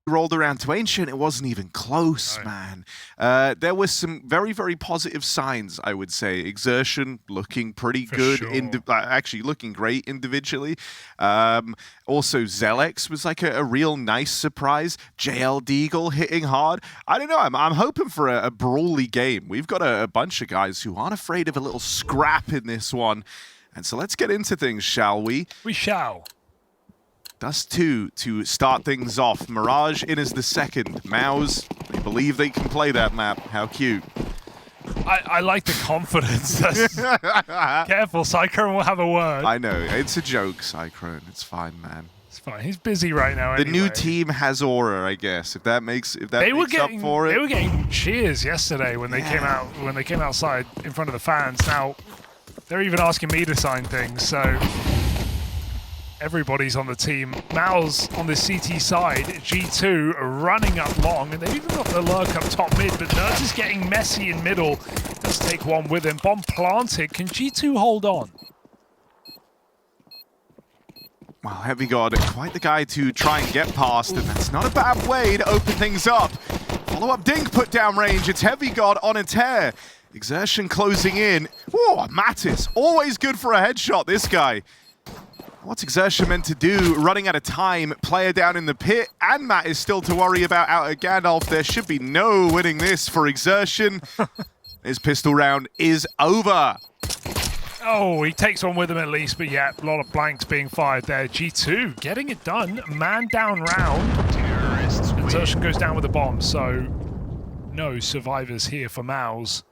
rolled around to Ancient, it wasn't even close, man. There was some very, very positive signs, I would say. xertioN looking pretty good, actually looking great individually. Also, xertioN was like a real nice surprise. JL Deagle hitting hard. I don't know, I'm hoping for a brawly game. We've got a bunch of guys who aren't afraid of a little scrap in this one. And so let's get into things, shall we? We shall. Dust2 to start things off. Mirage in as the second. MOUZ, they believe they can play that map. How cute. I like the confidence. Careful, Cyclone will have a word. I know, it's a joke, Cyclone. It's fine, man. It's fine. He's busy right now. The anyway. new team has aura, I guess. If that makes up for it. They were getting cheers yesterday when they came out. When they came outside in front of the fans. Now they're even asking me to sign things. So. Everybody's on the team. MOUZ on the CT side. G2 running up long, and they've even got the lurk up top mid, but Nerd is getting messy in middle. Does take one with him. Bomb planted. Can G2 hold on? Well, HeavyGod, quite the guy to try and get past, and that's not a bad way to open things up. Follow-up dink put down range. It's HeavyGod on a tear. xertioN closing in. Oh, Mattis, always good for a headshot, this guy. What's xertioN meant to do? Running out of time. Player down in the pit. And Matt is still to worry about out of Gandalf. There should be no winning this for xertioN. His pistol round is over. Oh, he takes one with him at least. But yeah, a lot of blanks being fired there. G2 getting it done. Man down round. xertioN goes down with a bomb. So no survivors here for MOUZ.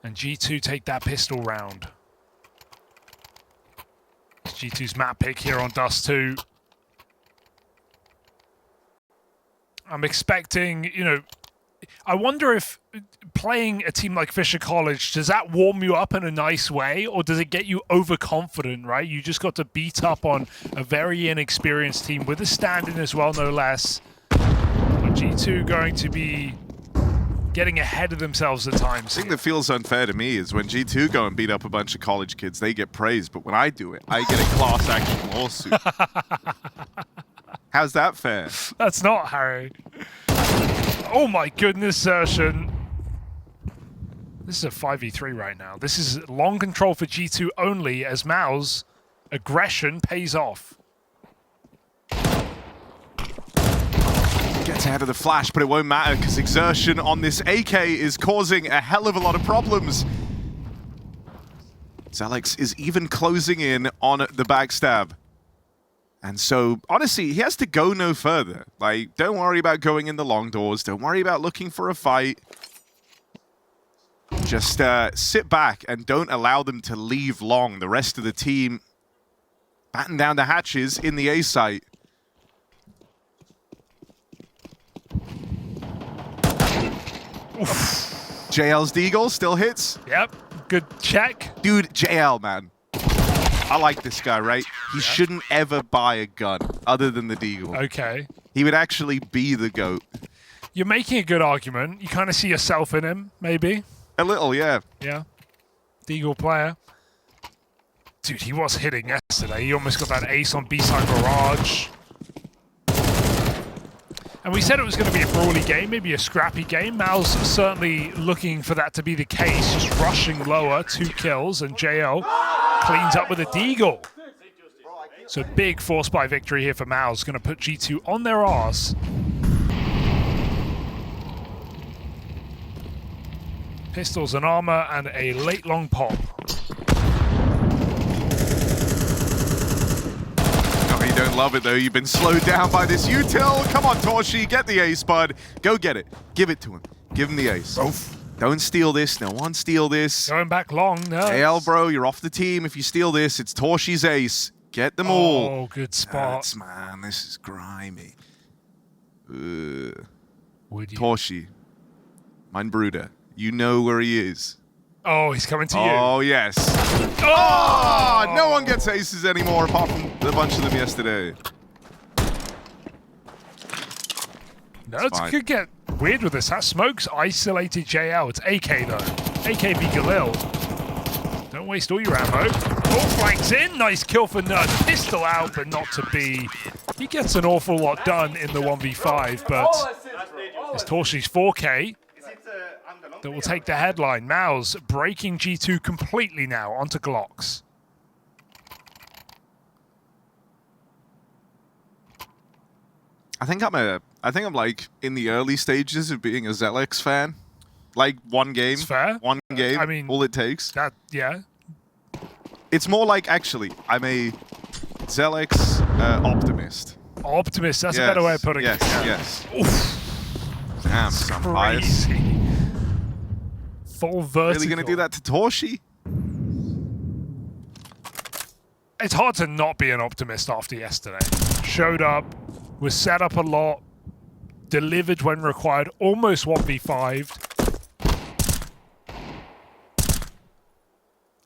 And G2 take that pistol round. G2's map pick here on Dust2. I'm expecting, you know, I wonder if playing a team like Fisher College, does that warm you up in a nice way, or does it get you overconfident, right? You just got to beat up on a very inexperienced team with a stand-in as well, no less. But G2 going to be getting ahead of themselves at times. The thing that feels unfair to me is when G2 go and beat up a bunch of college kids, they get praised, but when I do it, I get a class action lawsuit. How's that fair? That's not, Harry. Oh my goodness, xertioN. This is a 5v3 right now. This is long control for G2 only as MOUZ aggression pays off. Gets ahead of the flash, but it won't matter because xertioN on this AK is causing a hell of a lot of problems. xertioN is even closing in on the backstab. And so, honestly, he has to go no further. Like, don't worry about going in the long doors. Don't worry about looking for a fight. Just sit back and don't allow them to leave long. The rest of the team batten down the hatches in the A site. JL's Deagle still hits. Yep, good check. Dude, JL, man. I like this guy, right? He shouldn't ever buy a gun other than the Deagle. Okay. He would actually be the GOAT. You're making a good argument. You kind of see yourself in him, maybe. A little, yeah. Yeah. Deagle player. Dude, he was hitting yesterday. He almost got that ace on B-side Mirage. And we said it was going to be a brawly game, maybe a scrappy game. MOUZ certainly looking for that to be the case, just rushing lower, 2 kills, and JL cleans up with a Deagle. So big force buy victory here for MOUZ, going to put G2 on their arse. Pistols and armor and a late long pop. Don't love it though. You've been slowed down by this util. Come on, torzsi, get the ace, bud. Go get it. Give it to him. Give him the ace. Oof. Don't steal this. No one steal this. Going back long, no. AL, bro, you're off the team. If you steal this, it's torzsi's ace. Get them all. Oh, good spot. Man, this is grimy. torzsi, mein Bruder, you know where he is. Oh, he's coming to you. Oh, yes. Oh! No one gets aces anymore apart from a bunch of them yesterday. Nerds could get weird with this. That smoke's isolated JL. It's AK, though. AK v Galil. Don't Don't waste all your ammo. Oh, flanks in. Nice kill for Nerd. Pistol out, but not to be. He gets an awful lot done in the 1v5, but it's torzsi's 4K that will take the headline. MOUZ breaking G2 completely now onto Glocks. I think I'm like in the early stages of being a xertioN fan. Like one game. It's fair. One game. I mean, all it takes. That, yeah. It's more like, actually, I'm a xertioN optimist. Optimist, that's a better way of putting it. Yes. Oof. Damn, some bias. Full vertical. Really gonna do that to torzsi? It's hard to not be an optimist after yesterday. Showed up, was set up a lot, delivered when required, almost 1v5'd,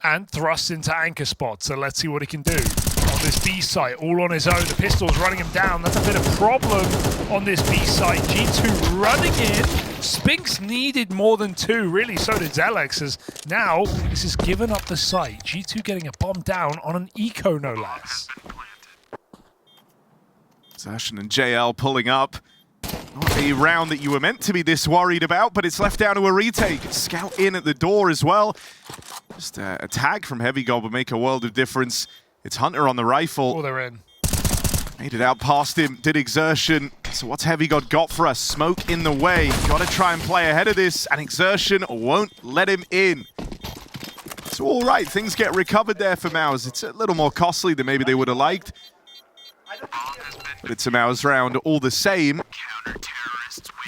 and thrust into anchor spot. So let's see what he can do. On this B site, all on his own, the pistol's running him down. That's a bit of problem on this B site. G2 running in. Spinks needed more than 2, really, so did xertioN, as now this has given up the site. G2 getting a bomb down on an eco, no less. xertioN and JL pulling up. Not a round that you were meant to be this worried about, but it's left down to a retake. Scout in at the door as well. Just a tag from HeavyGod would make a world of difference. It's Hunter on the rifle. Oh, they're in. Made it out past him, did xertioN. So what's HeavyGod got for us? Smoke in the way. Gotta try and play ahead of this, and xertioN won't let him in. It's all right, things get recovered there for MOUZ. It's a little more costly than maybe they would have liked. But it's a MOUZ round all the same.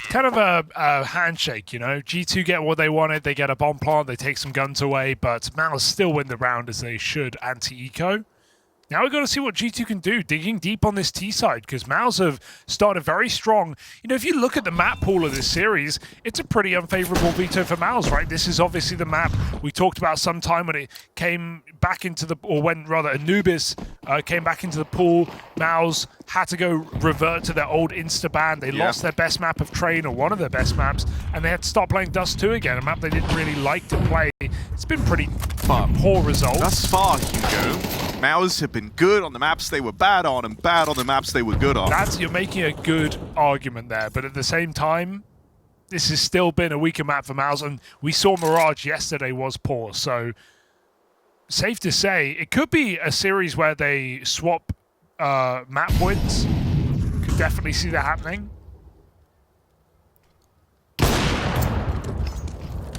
Kind of a handshake, you know. G2 get what they wanted, they get a bomb plant, they take some guns away, but MOUZ still win the round as they should anti-eco. Now we've got to see what G2 can do, digging deep on this T side, because MOUZ have started very strong. You know, if you look at the map pool of this series, it's a pretty unfavorable veto for MOUZ, right? This is obviously the map we talked about sometime when it came back into the, or when rather Anubis came back into the pool. MOUZ had to go revert to their old Insta-ban. They lost their best map of Train, or one of their best maps, and they had to start playing Dust2 again, a map they didn't really like to play. It's been pretty poor results. Thus far, Hugo, MOUZ have been good on the maps they were bad on, and bad on the maps they were good on. You're making a good argument there, but at the same time, this has still been a weaker map for MOUZ, and we saw Mirage yesterday was poor, so safe to say, it could be a series where they swap map points. Could definitely see that happening.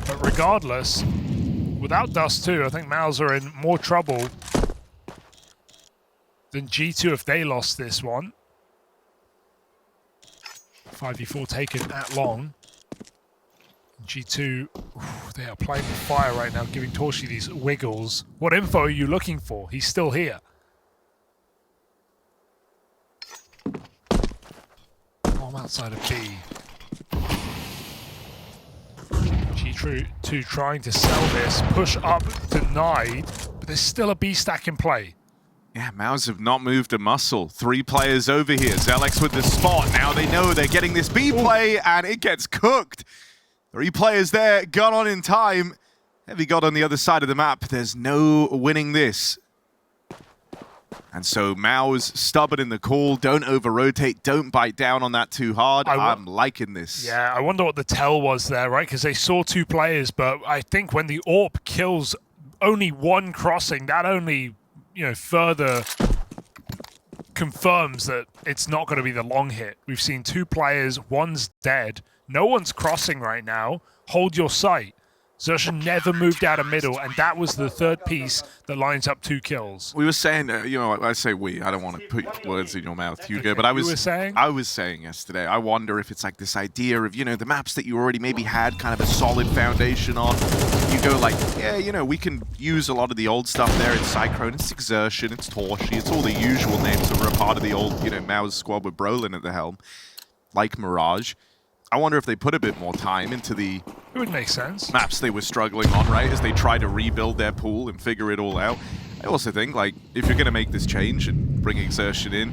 But regardless, without Dust2, I think MOUZ are in more trouble than G2 if they lost this one. 5v4 taken at long. G2, they are playing with fire right now, giving torzsi these wiggles. What info are you looking for? He's still here. Bomb outside of B. G2 trying to sell this, push up, denied, but there's still a B stack in play. Yeah, MOUZ have not moved a muscle. 3 players over here. xertioN with the spot. Now they know they're getting this B play, and it gets cooked. 3 players there, gun on in time. HeavyGod on the other side of the map. There's no winning this. And so MOUZ stubborn in the call. Don't over-rotate. Don't bite down on that too hard. I'm liking this. Yeah, I wonder what the tell was there, right? Because they saw 2 players, but I think when the AWP kills only 1 crossing, that only, you know, further confirms that it's not going to be the long hit. We've seen 2 players, 1's dead. No one's crossing right now. Hold your sight. xertioN never moved out of middle, and that was the 3rd piece that lines up 2 kills. We were saying, you know, I say we. I don't want to put words in your mouth, Hugo, but I was saying yesterday, I wonder if it's like this idea of, you know, the maps that you already maybe had kind of a solid foundation on. You go like, yeah, you know, we can use a lot of the old stuff there. It's Cyclone, it's xertioN, it's torzsi, it's all the usual names that were a part of the old, you know, MOUZ squad with Brolin at the helm, like Mirage. I wonder if they put a bit more time into the it would make sense. Maps they were struggling on, right, as they try to rebuild their pool and figure it all out. I also think, like, if you're going to make this change and bring xertioN in,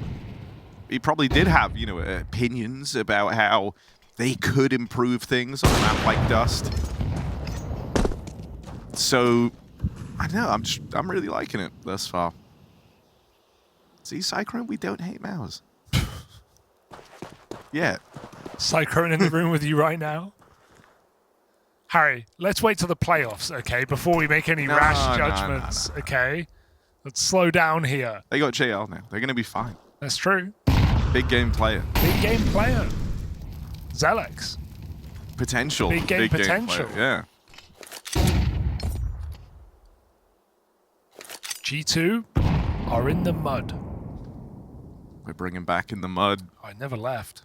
he probably did have, you know, opinions about how they could improve things on a map like Dust. So I know, I'm really liking it thus far. See, Cyclone, we don't hate MOUZ. Yeah. Cyclone in the room with you right now. Harry, let's wait till the playoffs, okay, before we make any rash judgments, okay? Let's slow down here. They got JL now. They're going to be fine. That's true. Big game player. Big game player. Zelex. Potential. Big game potential. Player, yeah. G2 are in the mud. We're bringing back in the mud. I never left.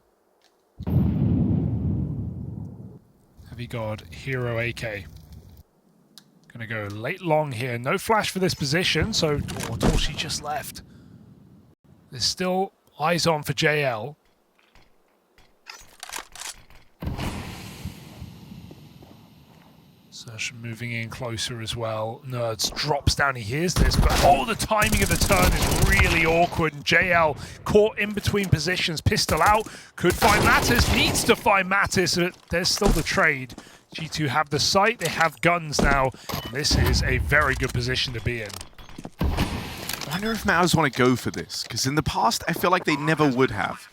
HeavyGod, Hero AK. Gonna go late long here. No flash for this position, so torzsi just left. There's still eyes on for JL. xertioN moving in closer as well. Nerds drops down, he hears this, but the timing of the turn is really awkward, and JL caught in between positions. Pistol out, could find Mattis, needs to find Mattis, but there's still the trade. G2 have the sight, they have guns now, and this is a very good position to be in. I wonder if MOUZ want to go for this, because in the past, I feel like they never would have.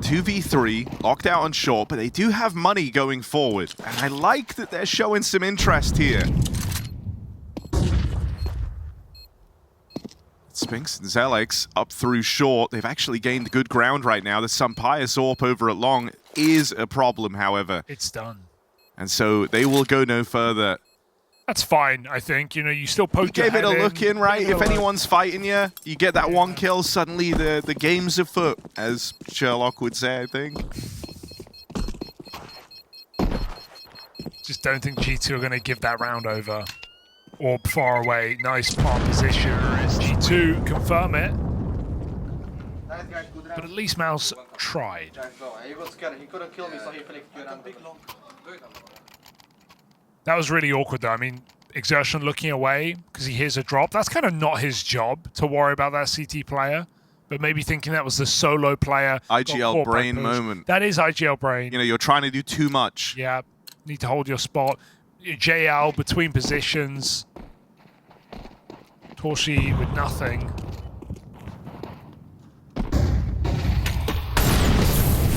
2v3, locked out on short, but they do have money going forward. And I like that they're showing some interest here. Spinks and Zelex up through short. They've actually gained good ground right now. The Pious AWP over at long is a problem, however. It's done. And so they will go no further. That's fine, I think. You know, you still poke your Gave it head a look in, right? If anyone's fighting you, you get that one kill, suddenly the game's afoot, as Sherlock would say, I think. Just don't think G2 are going to give that round over. Or far away. Nice palm position. G2 confirm it. But at least MOUZ tried. That was really awkward though. I mean, xertioN looking away because he hears a drop. That's kind of not his job to worry about that CT player. But maybe thinking that was the solo player. IGL brain moment. That is IGL brain. You know, you're trying to do too much. Yeah, need to hold your spot. JL between positions. torzsi with nothing.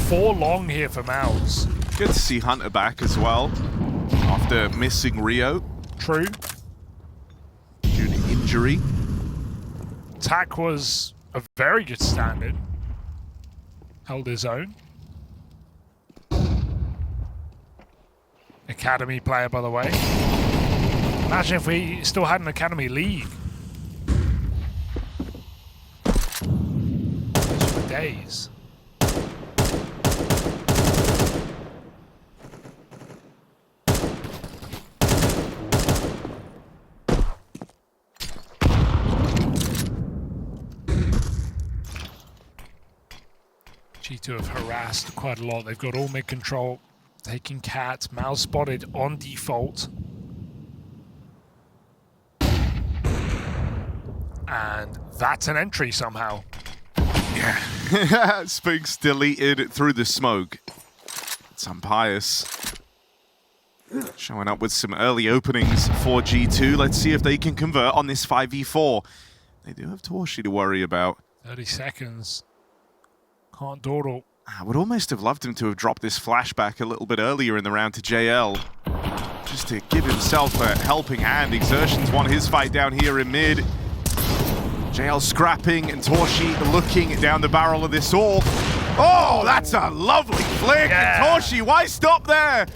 4 long here for MOUZ. Good to see Hunter back as well. After missing Rio. True. Due to injury. Tack was a very good standard. Held his own. Academy player, by the way. Imagine if we still had an Academy League. Those were days. G2 have harassed quite a lot. They've got all mid control. Taking cat. MOUZ spotted on default. And that's an entry somehow. Yeah. Spinks deleted through the smoke. Pious showing up with some early openings for G2. Let's see if they can convert on this 5v4. They do have torzsi to worry about. 30 seconds. Can't dawdle. I would almost have loved him to have dropped this flashback a little bit earlier in the round to JL. Just to give himself a helping hand. xertioN's won his fight down here in mid. JL scrapping and torzsi looking down the barrel of this AWP. Oh, that's a lovely flick. Yeah. torzsi, why stop there?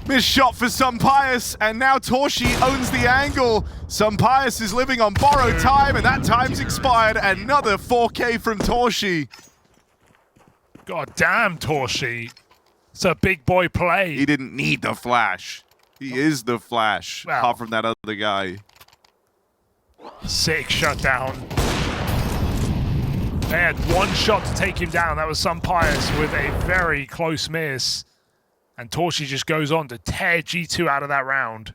Missed shot for Pious, and now torzsi owns the angle. Pious is living on borrowed time, and that time's expired. Another 4K from torzsi. God damn, torzsi. It's a big boy play. He didn't need the flash. He is the flash, Wow. apart from that other guy. Sick shutdown. They had one shot to take him down. That was Pious with a very close miss. And torzsi just goes on to tear G2 out of that round.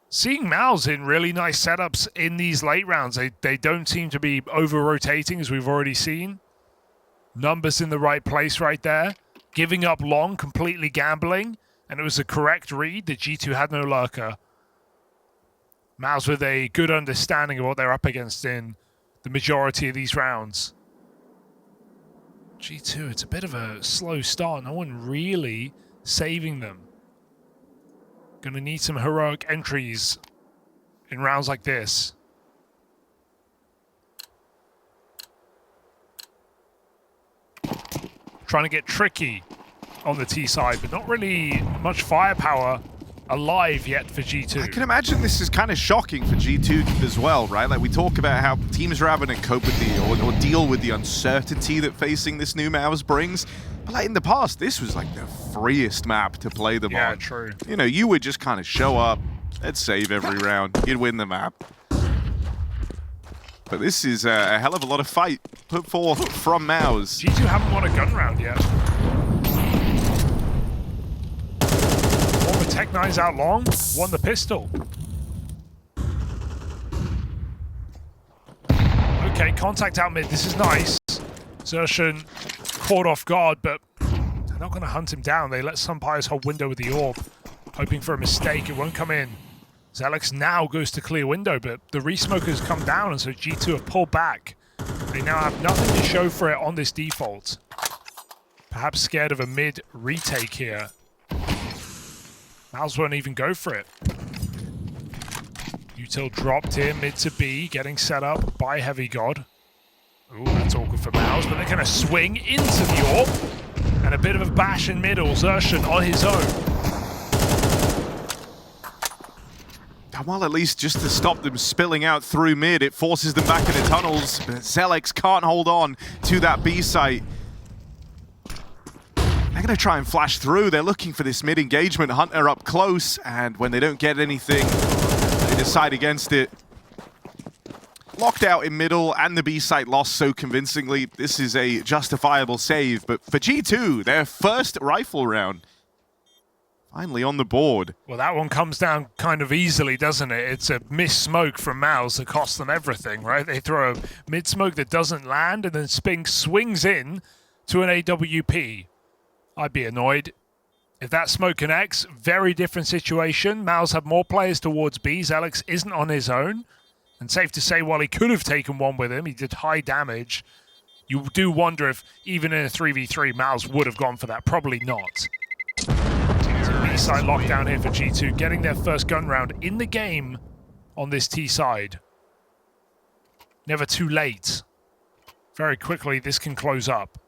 Seeing MOUZ in really nice setups in these late rounds. They don't seem to be over-rotating, as we've already seen. Numbers in the right place right there. giving up long, completely gambling, and it was a correct read that G2 had no lurker. MOUZ with a good understanding of what they're up against in the majority of these rounds. G2, it's a bit of a slow start. No one really saving them. Gonna need some heroic entries in rounds like this. Trying to get tricky on the T side, but not really much firepower alive yet for G2. I can imagine this is kind of shocking for G2 as well, right? Like we talk about how teams are having to cope with the, or deal with the uncertainty that facing this new MOUZ brings. But like in the past, this was like the freest map to play them on. Yeah, true. You know, you would just kind of show up, and save every round, you'd win the map. But this is a hell of a lot of fight put forth from MOUZ. G2 haven't won a gun round yet. Won the Tech 9s out long, won the pistol. Okay, contact out mid, this is nice. xertioN caught off guard, but they're not going to hunt him down. They let Sunpire's hold window with the orb, hoping for a mistake, it won't come in. xertioN now goes to clear window, but the resmoke has come down, and so G2 have pulled back. They now have nothing to show for it on this default. Perhaps scared of a mid retake here. MOUZ won't even go for it. Util dropped here, mid to B, getting set up by HeavyGod. Ooh, that's awkward for MOUZ, but they're going to swing into the orb. And a bit of a bash in middle, xertioN on his own. Well, at least just to stop them spilling out through mid, it forces them back into tunnels. But xertioN can't hold on to that B site. They're going to try and flash through. They're looking for this mid engagement hunter up close, and when they don't get anything, they decide against it. Locked out in middle, and the B site lost so convincingly. This is a justifiable save, but for G2, their first rifle round. Finally on the board. Well, that one comes down kind of easily, doesn't it? It's a missed smoke from MOUZ that costs them everything, right? They throw a mid-smoke that doesn't land, and then Spink swings in to an AWP. I'd be annoyed. If that smoke connects, very different situation. MOUZ have more players towards B. xertioN isn't on his own. And safe to say, while he could have taken one with him, he did high damage. You do wonder if, even in a 3v3, MOUZ would have gone for that. Probably not. B-side lockdown here for G2, getting their first gun round in the game on this T side. Never too late. Very quickly, this can close up.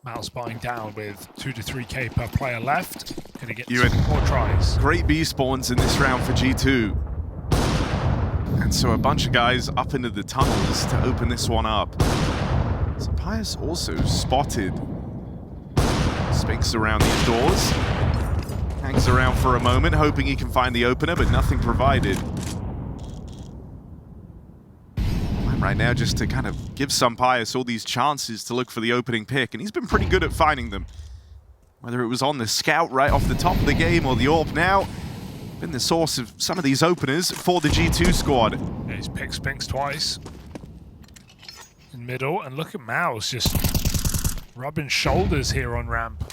MOUZ buying down with 2 to 3k per player left. Gonna get more tries. Great B spawns in this round for G2. And so a bunch of guys up into the tunnels to open this one up. Sunpire's also spotted. Spinks around these doors. Hangs around for a moment, hoping he can find the opener, but nothing provided. Right now, just to kind of give Sunpire all these chances to look for the opening pick, and he's been pretty good at finding them. Whether it was on the scout right off the top of the game or the orb now, been the source of some of these openers for the G2 squad. Yeah, he's picked Spinks twice. In middle, and look at MOUZ just rubbing shoulders here on ramp.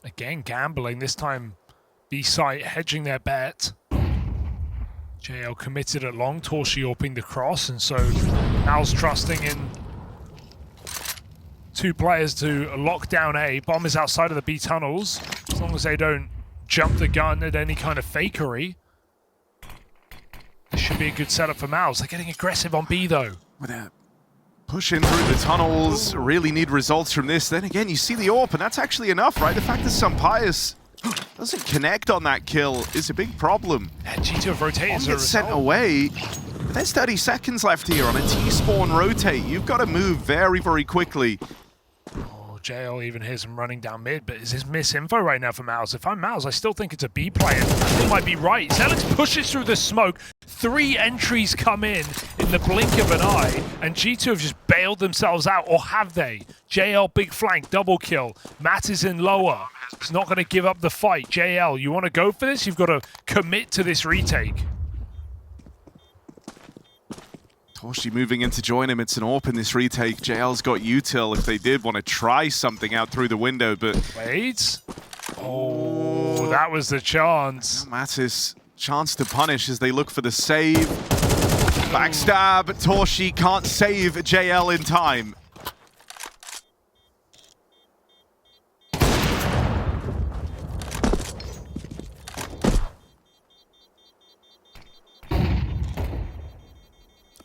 Again, gambling, this time B-site hedging their bet. JL committed at long, torzsi orping the cross, and so MOUZ trusting in two players to lock down A. Bomb is outside of the B tunnels, as long as they don't jump the gun at any kind of fakery. This should be a good setup for MOUZ. They're getting aggressive on B though. With a push in through the tunnels, really need results from this. Then again, you see the AWP, and that's actually enough, right? The fact that Sunpire doesn't connect on that kill is a big problem. And G2 have rotated as a gets sent away. There's 30 seconds left here on a T-spawn rotate. You've got to move very, very quickly. Oh, JL even hears him running down mid, but is this misinfo right now for MOUZ? If I'm MOUZ, I still think it's a B player. They might be right. xertioN pushes through the smoke. 3 entries come in the blink of an eye, and G2 have just bailed themselves out, or have they? JL, big flank, double kill. Matt is in lower. He's not going to give up the fight. JL, you want to go for this? You've got to commit to this retake. torzsi moving in to join him. It's an AWP in this retake. JL's got util if they did want to try something out through the window, but... Wait. Oh, that was the chance. Mattis, chance to punish as they look for the save. Backstab, torzsi can't save JL in time.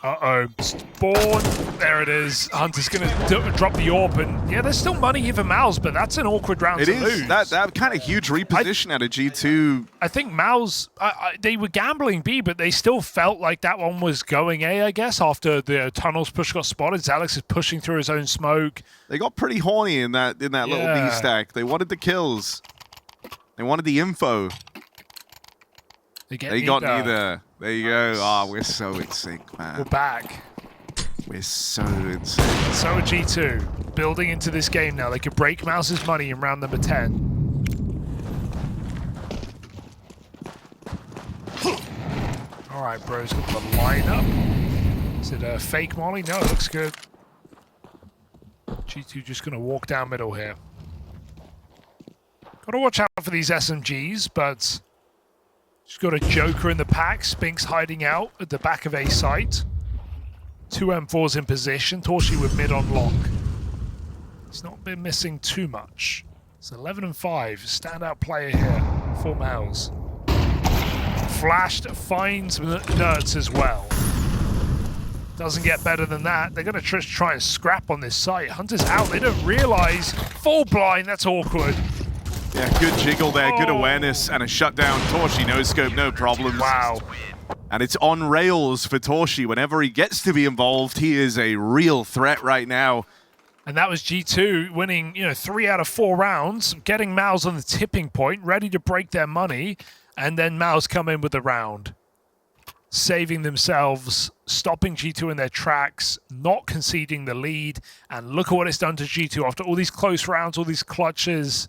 Uh-oh, spawn, there it is. Hunter's gonna drop the AWP, and yeah, there's still money here for MOUZ, but that's an awkward round to lose. It is, that kind of huge reposition out of G2. I think MOUZ, they were gambling B, but they still felt like that one was going A, I guess, after the tunnels push got spotted. xertioN is pushing through his own smoke. They got pretty horny in that little B stack. They wanted the kills. They wanted the info. They got neither. There you go. Ah, we're so in sync, man. We're back. We're so in sync. So are G2, building into this game now. They could break MOUZ's money in round number 10. All right, bro's got the lineup. Is it a fake molly? No, it looks good. G2 just going to walk down middle here. Got to watch out for these SMGs, but... She's got a Joker in the pack. Spinks hiding out at the back of A site. 2 M4s in position. torzsi with mid on lock. He's not been missing too much. It's 11 and 5. Standout player here for MOUZ. Flashed, finds Nerds as well. Doesn't get better than that. They're going to try and scrap on this site. Hunter's out. They don't realize. Full blind. That's awkward. Yeah, good jiggle there, good awareness, and a shutdown. torzsi, no scope, no problems. Wow. And it's on rails for torzsi. Whenever he gets to be involved, he is a real threat right now. And that was G2 winning, 3 out of 4 rounds, getting MOUZ on the tipping point, ready to break their money, and then MOUZ come in with the round. Saving themselves, stopping G2 in their tracks, not conceding the lead, and look at what it's done to G2 after all these close rounds, all these clutches.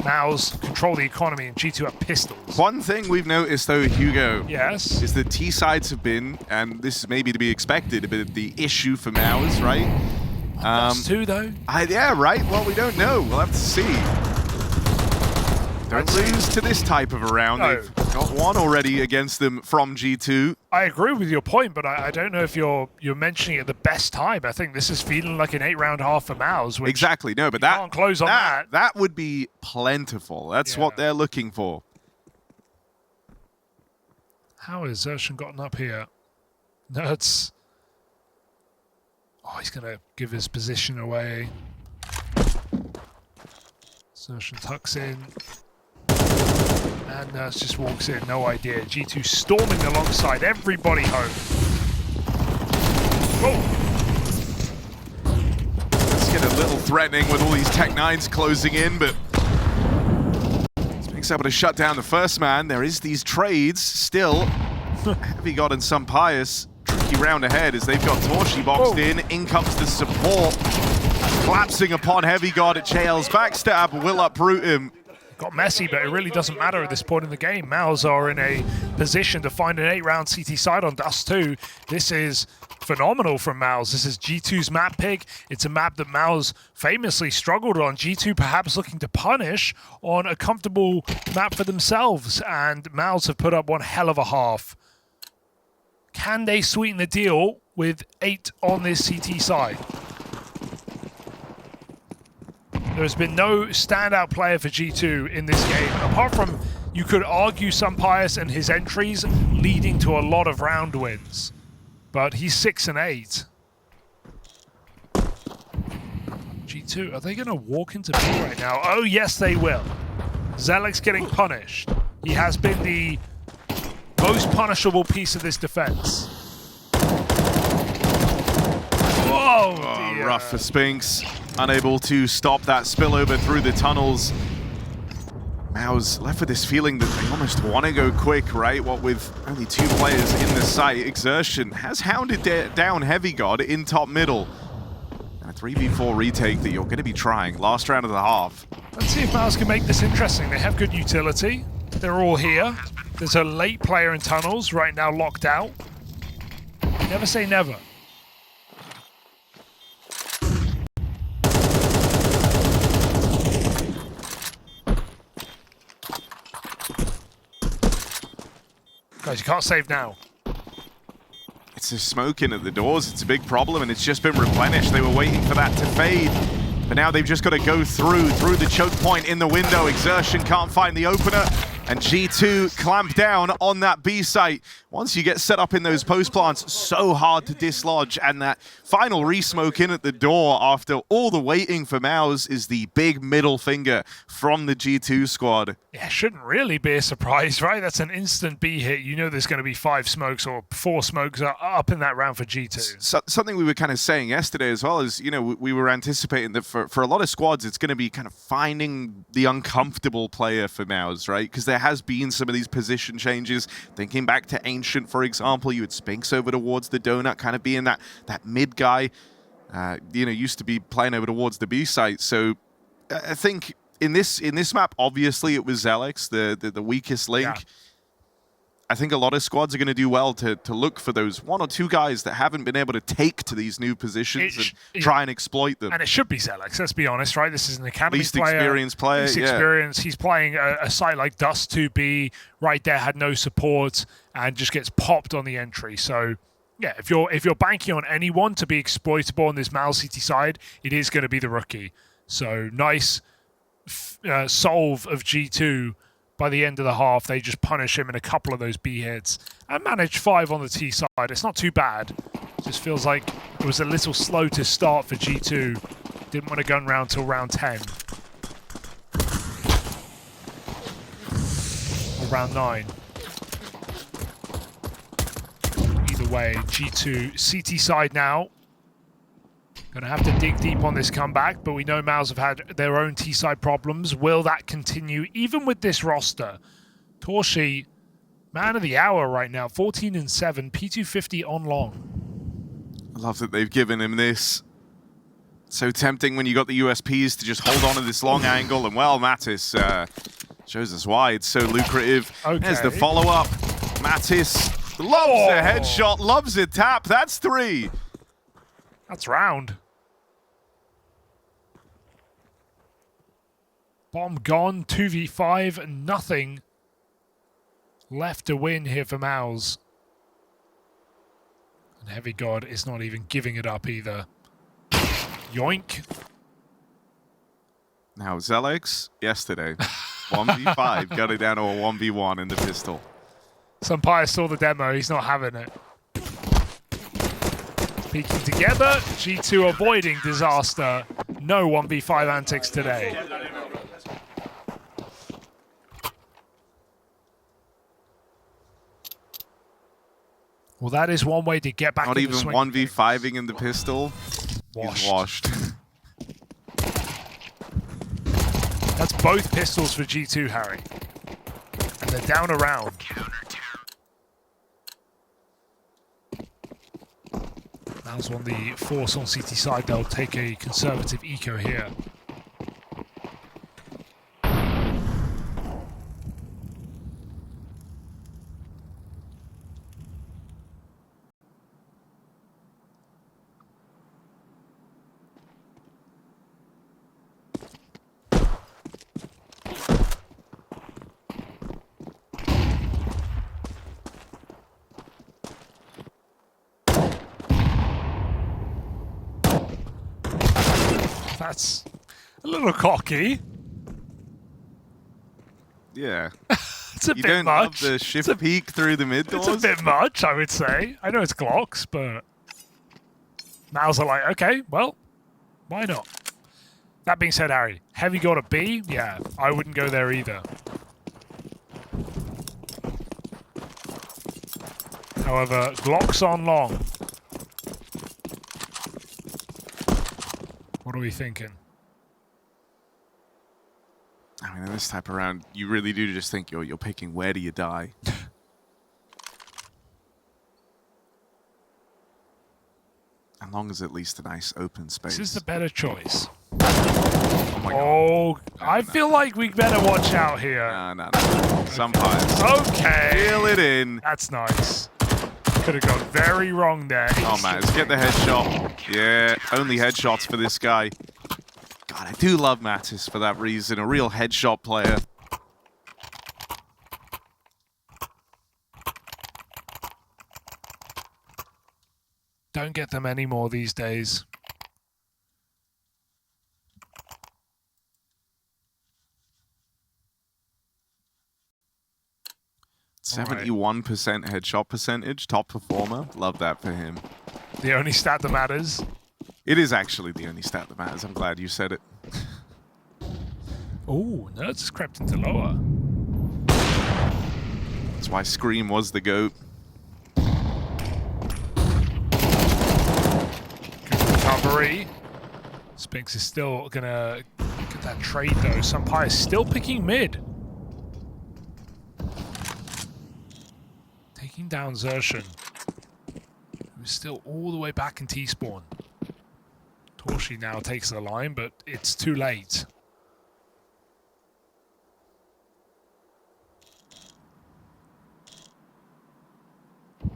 MOUZ control the economy, and G2 have pistols. One thing we've noticed, though, Hugo, yes, is that T sides have been, and this is maybe to be expected, a bit of the issue for MOUZ, right? Dust2, though? Yeah, right? Well, we don't know. We'll have to see. Don't lose to this type of a round. No. They've got one already against them from G2. I agree with your point, but I don't know if you're mentioning it at the best time. I think this is feeling like an 8-round half for MOUZ. Exactly. No, but that can't close on that. That would be plentiful. That's what they're looking for. How has xertioN gotten up here? Nerds. Oh, he's going to give his position away. xertioN tucks in. And Nerds just walks in, no idea. G2 storming alongside everybody home. Oh! Let's get a little threatening with all these Tech 9s closing in, but Spinks able to shut down the first man. There is these trades still. HeavyGod and some Pious. Tricky round ahead as they've got torzsi boxed in. In comes the support. Collapsing upon HeavyGod at JL's backstab will uproot him. Got messy, but it really doesn't matter at this point in the game. MOUZ are in a position to find an 8-round CT side on Dust2. This is phenomenal from MOUZ. This is G2's map pick. It's a map that MOUZ famously struggled on. G2 perhaps looking to punish on a comfortable map for themselves, and MOUZ have put up one hell of a half. Can they sweeten the deal with 8 on this CT side? There's been no standout player for G2 in this game, apart from, you could argue, some Pious and his entries leading to a lot of round wins. But he's 6 and 8. G2, are they going to walk into B right now? Oh, yes, they will. xertioN's getting punished. He has been the most punishable piece of this defense. Whoa! Oh, rough for Spinks. unable to stop that spillover through the tunnels. MOUZ left with this feeling that they almost want to go quick, right? What with only 2 players in the site, xertioN has hounded down HeavyGod in top middle. And a 3v4 retake that you're going to be trying. Last round of the half. Let's see if MOUZ can make this interesting. They have good utility. They're all here. There's a late player in tunnels right now locked out. Never say never. Guys, you can't save now. It's a smoke in at the doors. It's a big problem, and it's just been replenished. They were waiting for that to fade. But now they've just got to go through the choke point in the window. xertioN can't find the opener, and G2 clamp down on that B site. Once you get set up in those post plants, so hard to dislodge, and that final re-smoke in at the door after all the waiting for MOUZ is the big middle finger from the G2 squad. Yeah, shouldn't really be a surprise, right? That's an instant B hit. You know there's going to be 5 smokes or 4 smokes up in that round for G2. So, something we were kind of saying yesterday as well is, you know, we were anticipating that for a lot of squads, it's going to be kind of finding the uncomfortable player for MOUZ, right? Because there has been some of these position changes. Thinking back to Ancient, for example, you had Spinks over towards the donut, kind of being that mid guy, you know, used to be playing over towards the B site. So I think in this map, obviously it was xertioN, the weakest link. Yeah. I think a lot of squads are going to do well to look for those 1 or 2 guys that haven't been able to take to these new positions and try and exploit them. And it should be xertioN, let's be honest, right? This is an academy Least player. experienced player, Least yeah. experience. He's playing a site like Dust2 right there, had no support, and just gets popped on the entry. So, yeah, if you're banking on anyone to be exploitable on this MOUZ City side, it is going to be the rookie. So, nice solve of G2. By the end of the half, they just punish him in a couple of those B hits and manage 5 on the T side. It's not too bad. Just feels like it was a little slow to start for G2. Didn't want to gun round till round 10. Or round 9. Either way, G2 CT side now. Going to have to dig deep on this comeback, but we know MOUZ have had their own T-side problems. Will that continue even with this roster? torzsi, man of the hour right now, 14-7, P250 on long. I love that they've given him this. So tempting when you got the USPs to just hold on to this long angle, and well, Mattis shows us why it's so lucrative. Okay. There's the follow-up. Mattis loves a headshot, loves a tap. That's 3. That's round. Bomb gone, 2v5, nothing left to win here for MOUZ. And HeavyGod is not even giving it up either. Yoink. Now, xertioN, yesterday, 1v5, got it down to a 1v1 in the pistol. Sampire saw the demo, he's not having it. Peeking together, G2 avoiding disaster. No 1v5 antics today. Well, that is one way to get back Not in the even swing. 1v5ing in the pistol. Washed. He's washed. That's both pistols for G2, Harry. And they're down a round. MOUZ on the force on CT side. They'll take a conservative eco here. That's a little cocky. Yeah. It's a You bit don't much. love the shift peek through the mid doors? It's a bit much, I would say. I know it's Glocks, but MOUZ are like, okay, well, why not? That being said, Harry, HeavyGod a B? Yeah, I wouldn't go there either. However, Glocks on long. What are we thinking? I mean, in this type of round, you really do just think you're picking where do you die. As long as at least a nice open space. This is the better choice. Oh my god. Oh, I feel like we better watch out here. No. Some pies. Okay. Feel it in. That's nice. Could have gone very wrong there. Oh man, let's get the headshot. Yeah, only headshots for this guy. God, I do love Mattis for that reason. A real headshot player. Don't get them anymore these days. Right. 71% headshot percentage, top performer. Love that for him. The only stat that matters. It is actually the only stat that matters. I'm glad you said it. Oh, Nerds crept into lower. That's why Scream was the GOAT. Good recovery. Spinks is still gonna get that trade though. Sampire is still picking mid. Taking down xertioN, who's still all the way back in T-spawn. torzsi now takes the line, but it's too late. I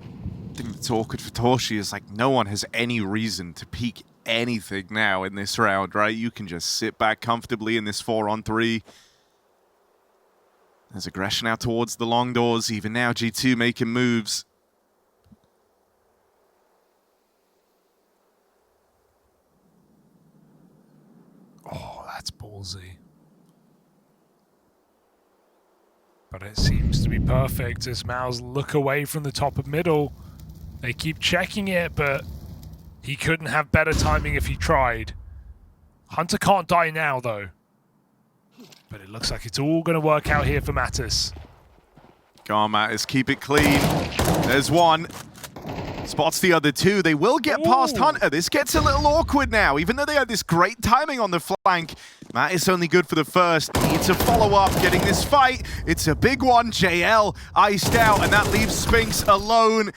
think that's awkward for torzsi is like no one has any reason to peek anything now in this round, right? You can just sit back comfortably in this 4-on-3. There's aggression out towards the long doors. Even now, G2 making moves. Oh, that's ballsy. But it seems to be perfect as MOUZ look away from the top of middle. They keep checking it, but he couldn't have better timing if he tried. Hunter can't die now, though. But it looks like it's all going to work out here for Mattis. Go on, Mattis. Keep it clean. There's one. Spots the other two. They will get past Hunter. This gets a little awkward now. Even though they had this great timing on the flank, Mattis only good for the first. Needs a follow-up. Getting this fight. It's a big one. JL iced out, and that leaves Spinks alone.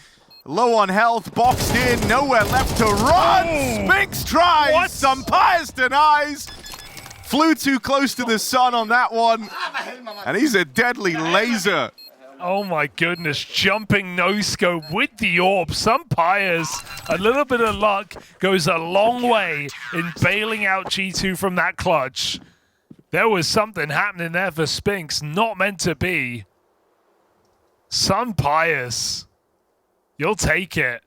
Low on health, boxed in, nowhere left to run. Spinks tries. Sampires denies. Flew too close to the sun on that one. And he's a deadly laser. Oh my goodness, jumping no-scope with the orb. Sampires, a little bit of luck goes a long way in bailing out G2 from that clutch. There was something happening there for Spinks, not meant to be. Sampires, you'll take it.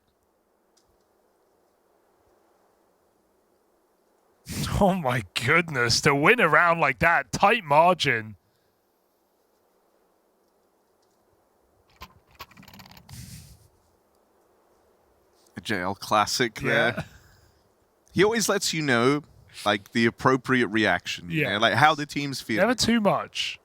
Oh my goodness, to win a round like that, tight margin. A JL classic there. He always lets you know, like, the appropriate reaction. Yeah. Like, how the teams feel. Never too much.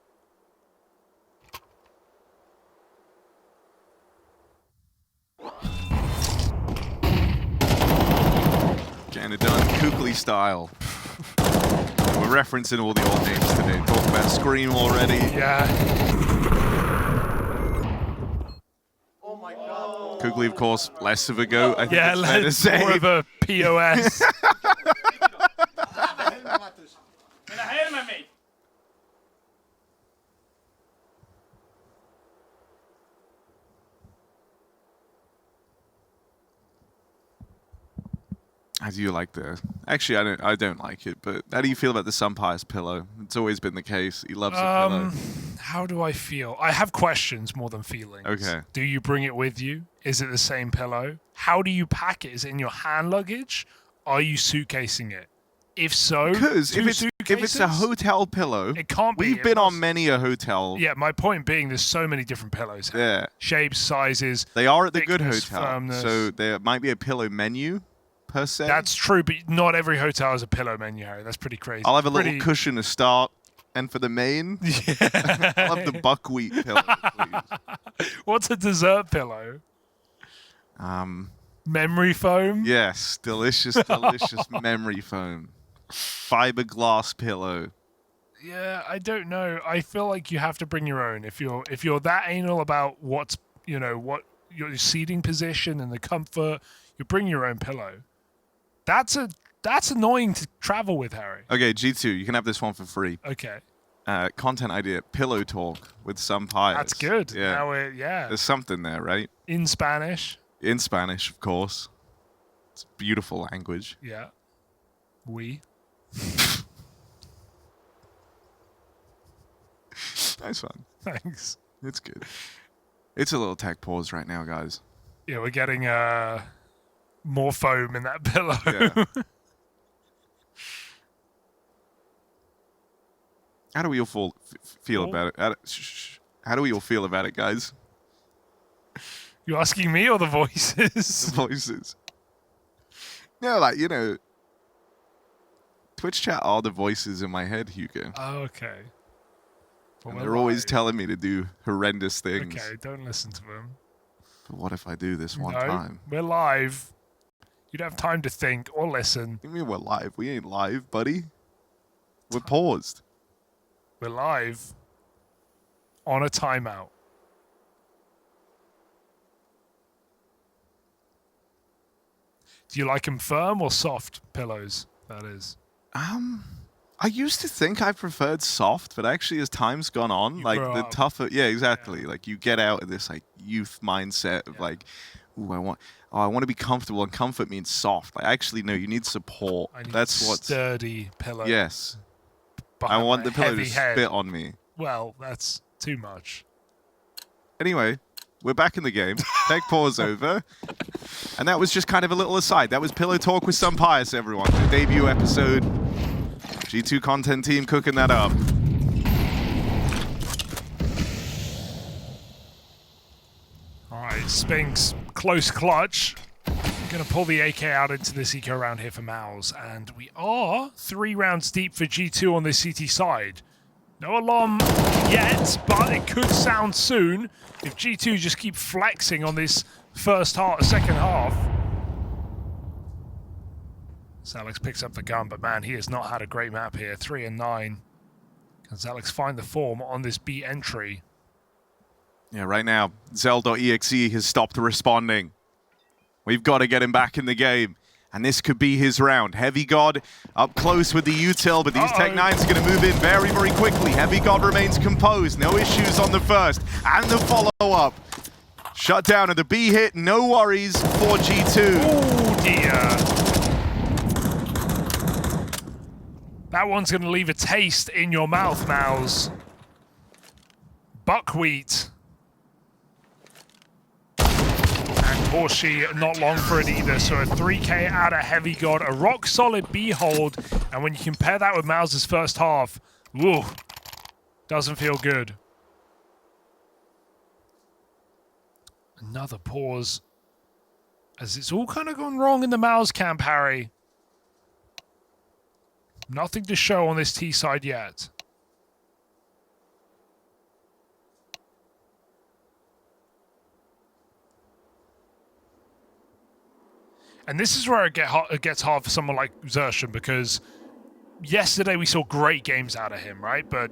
Getting it done, Kukli style. We're referencing all the old names today. Talk about Scream already. Yeah. Oh my god. Kukli, of course, less of a go. I think Yeah, it's fair to say. more of a POS. How do you like the... Actually, I don't like it, but how do you feel about the Sampires pillow? It's always been the case. He loves the pillow. How do I feel? I have questions more than feelings. Okay. Do you bring it with you? Is it the same pillow? How do you pack it? Is it in your hand luggage? Are you suitcasing it? If so, Because if it's a hotel pillow, it can't be. We've been on many a hotel. Yeah, my point being there's so many different pillows. Yeah. Shapes, sizes. They are at the good thickness, hotel, firmness. so there might be a pillow menu. Per se. That's true, but not every hotel has a pillow menu, Harry. That's pretty crazy. I'll have a little cushion to start, and for the main, I'll have the buckwheat pillow, please. What's a dessert pillow? Memory foam? Yes, delicious, delicious memory foam. Fiberglass pillow. Yeah, I don't know. I feel like you have to bring your own. If you're that anal about what's, what your seating position and the comfort, you bring your own pillow. That's annoying to travel with, Harry. Okay, G2, you can have this one for free. Okay. Content idea, pillow talk with some pious. That's good. Yeah. Now There's something there, right? in Spanish. In Spanish, of course. It's a beautiful language. Yeah. We. Nice one. Thanks. It's good. It's a little tech pause right now, guys. Yeah, we're getting more foam in that pillow. Yeah. How do we all feel about it? How do we all feel about it, guys? You asking me or the voices? The voices. No, like, Twitch chat are the voices in my head, Hugo. Oh, okay. And they're always telling me to do horrendous things. Okay, don't listen to them. But what if I do this one time? We're live. You don't have time to think or listen. What do you mean we're live? We ain't live, buddy. We're paused. We're live on a timeout. Do you like them firm or soft pillows? That is. I used to think I preferred soft, but actually as time's gone on, like grow the up. tougher, yeah, exactly. Yeah. Like you get out of this like youth mindset of like, ooh, I want to be comfortable, and comfort means soft. Like actually, no, you need support. I need That's what sturdy pillow. Yes. I want the pillow to spit on me. Well, that's too much. Anyway, we're back in the game. Tech pause over. And that was just kind of a little aside. That was Pillow Talk with Some Pious, everyone. The debut episode. G2 content team cooking that up. All right, Spinks, close clutch. Going to pull the AK out into this eco round here for MOUZ. And we are 3 rounds deep for G2 on this CT side. No alarm yet, but it could sound soon if G2 just keep flexing on this second half. Alex picks up the gun, but man, he has not had a great map here. 3 and 9. Can Alex find the form on this B entry? Yeah, right now, Zel.exe has stopped responding. We've got to get him back in the game. And this could be his round. HeavyGod up close with the util, but these Tech 9s are going to move in very, very quickly. HeavyGod remains composed. No issues on the first. And the follow-up. Shut down at the B hit. No worries for G2. Oh, dear. That one's going to leave a taste in your mouth, MOUZ. Buckwheat. And torzsi not long for it either. So a 3K out of HeavyGod, a rock-solid B hold. And when you compare that with MOUZ's first half, woo, doesn't feel good. Another pause. As it's all kind of gone wrong in the MOUZ camp, Harry. Nothing to show on this T side yet. And this is where it gets hard for someone like xertioN, because yesterday we saw great games out of him, right? But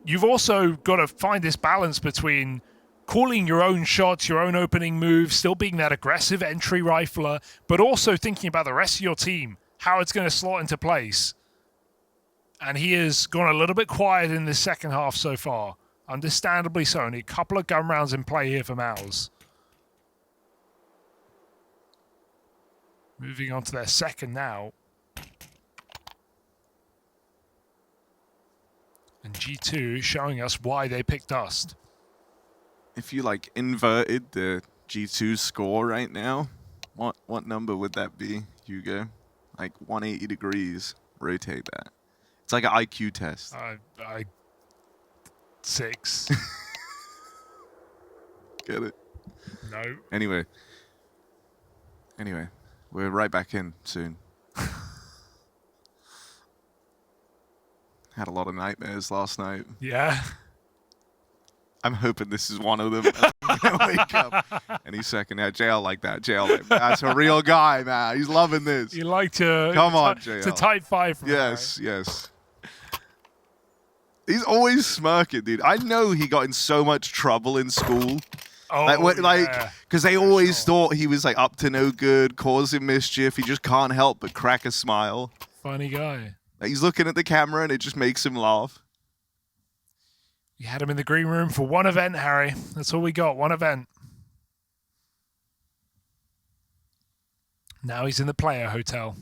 you've also got to find this balance between calling your own shots, your own opening moves, still being that aggressive entry rifler, but also thinking about the rest of your team, how it's going to slot into place. And he has gone a little bit quiet in the second half so far. Understandably so. Only a couple of gun rounds in play here for MOUZ. Moving on to their second now. And G2 showing us why they picked Dust. If you like inverted the G2 score right now, what number would that be, Hugo? Like 180 degrees. Rotate that. It's like an IQ test. 6. Get it? No. Anyway, we're right back in soon. Had a lot of nightmares last night. Yeah. I'm hoping this is one of them. gonna wake up any second now. JL like that. JL like, that's a real guy, man. He's loving this. You like to come on, JL. It's a tight 5 from yes, yes. He's always smirking, dude. I know he got in so much trouble in school. Oh, because they always thought he was like up to no good, causing mischief. He just can't help but crack a smile. Funny guy. Like, he's looking at the camera and it just makes him laugh. You had him in the green room for one event, Harry. That's all we got, one event. Now he's in the player hotel.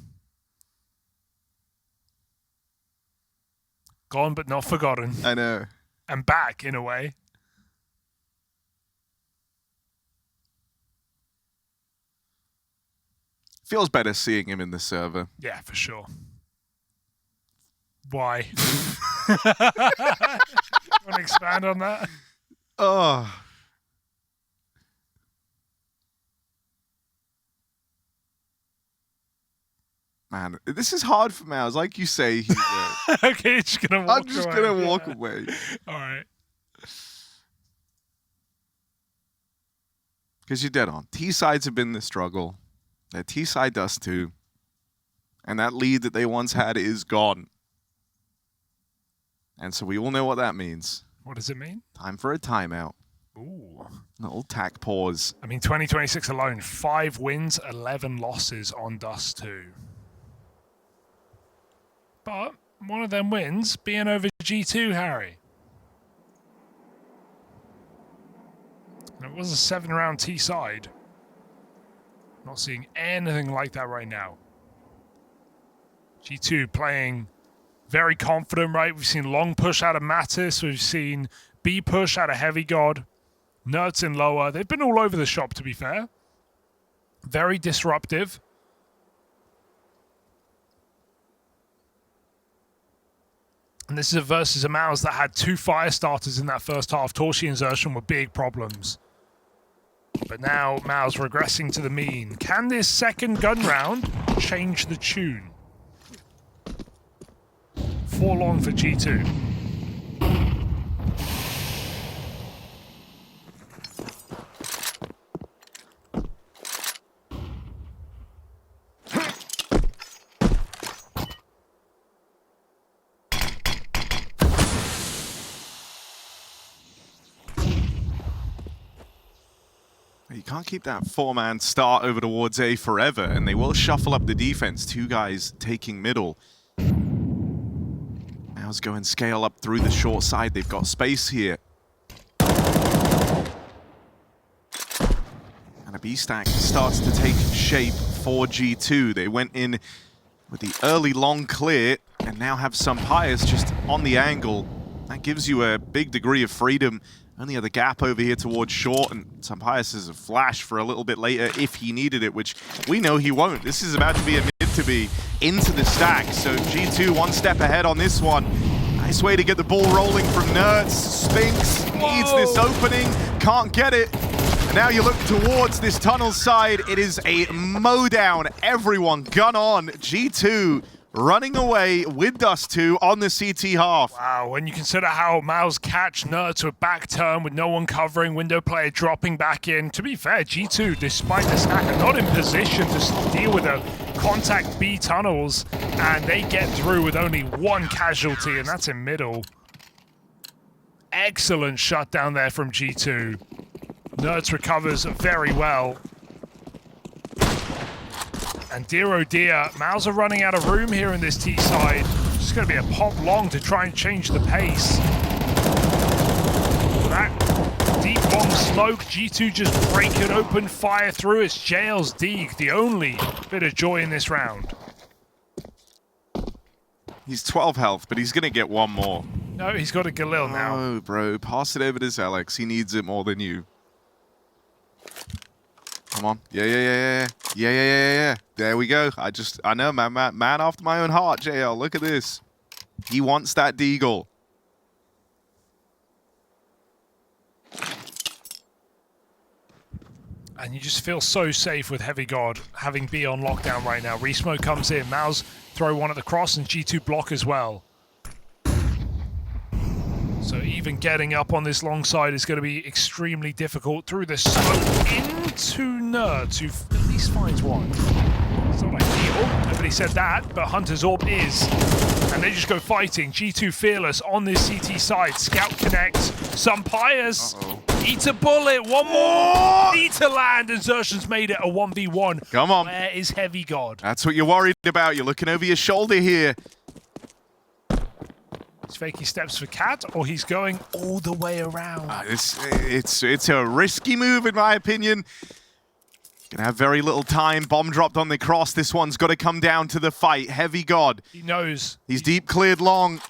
Gone but not forgotten. I know. And back, in a way. Feels better seeing him in the server. Yeah, for sure. Why? Want to expand on that? Oh. Man, this is hard for MOUZ. Like you say, he's okay, you're just gonna walk I'm just away. gonna walk away. All right. Because you're dead on. T-sides have been the struggle. They're T-side Dust2. And that lead that they once had is gone. And so we all know what that means. What does it mean? Time for a timeout. Ooh. Little tack pause. I mean, 2026 alone, 5 wins, 11 losses on Dust2. But one of them wins being over G2, Harry. And it was a 7-round T-side. Not seeing anything like that right now. G2 playing very confident, right? We've seen long push out of Mattis. We've seen B push out of HeavyGod. Nerds in lower. They've been all over the shop, to be fair. Very disruptive. And this is a versus a MOUZ that had 2 fire starters in that first half. torzsi and xertioN were big problems. But now MOUZ regressing to the mean. Can this second gun round change the tune? 4 long for G2. You can't keep that 4-man start over towards A forever, and they will shuffle up the defense. 2 guys taking middle. MOUZ go and scale up through the short side. They've got space here. And a B stack starts to take shape for G2. They went in with the early long clear and now have some pious just on the angle. That gives you a big degree of freedom. Only other gap over here towards short, and Sampaius is a flash for a little bit later if he needed it, which we know he won't. This is about to be a mid-to-be into the stack, so G2 one step ahead on this one. Nice way to get the ball rolling from Nerds. Spinks needs this opening, can't get it. And now you look towards this tunnel side. It is a mow-down. Everyone gun on. G2 running away with Dust2 on the CT half. Wow, when you consider how MOUZ catch Nerd to a back turn with no one covering, window player dropping back in. To be fair, G2, despite the stack, are not in position to deal with the contact B tunnels, and they get through with only 1 casualty, and that's in middle. Excellent shutdown there from G2. Nerds recovers very well. And dear oh dear, MOUZ are running out of room here in this T side. It's just going to be a pop long to try and change the pace. That deep long smoke, G2 just break it open, fire through. It's JL's Deeg, the only bit of joy in this round. He's 12 health, but he's going to get 1 more. No, he's got a Galil now. Oh, bro, pass it over to Zelex. He needs it more than you. Come on. Yeah. There we go. I know, man after my own heart, JL. Look at this. He wants that deagle. And you just feel so safe with HeavyGod having B on lockdown right now. Resmoke comes in. MOUZ throw one at the cross and G2 block as well. So even getting up on this long side is going to be extremely difficult. Through the smoke into Nerds, who at least finds one. It's not ideal, nobody said that, but Hunter's Orb is. And they just go fighting. G2 Fearless on this CT side. Scout connects. Some Pyres. Eat a bullet. One more. Need to land. And xertioN's made it a 1v1. Come on. Where is HeavyGod? That's what you're worried about. You're looking over your shoulder here. He's faking steps for Cat, or he's going all the way around. It's a risky move, in my opinion. Gonna have very little time. Bomb dropped on the cross. This one's got to come down to the fight. HeavyGod. He knows. He's deep cleared long.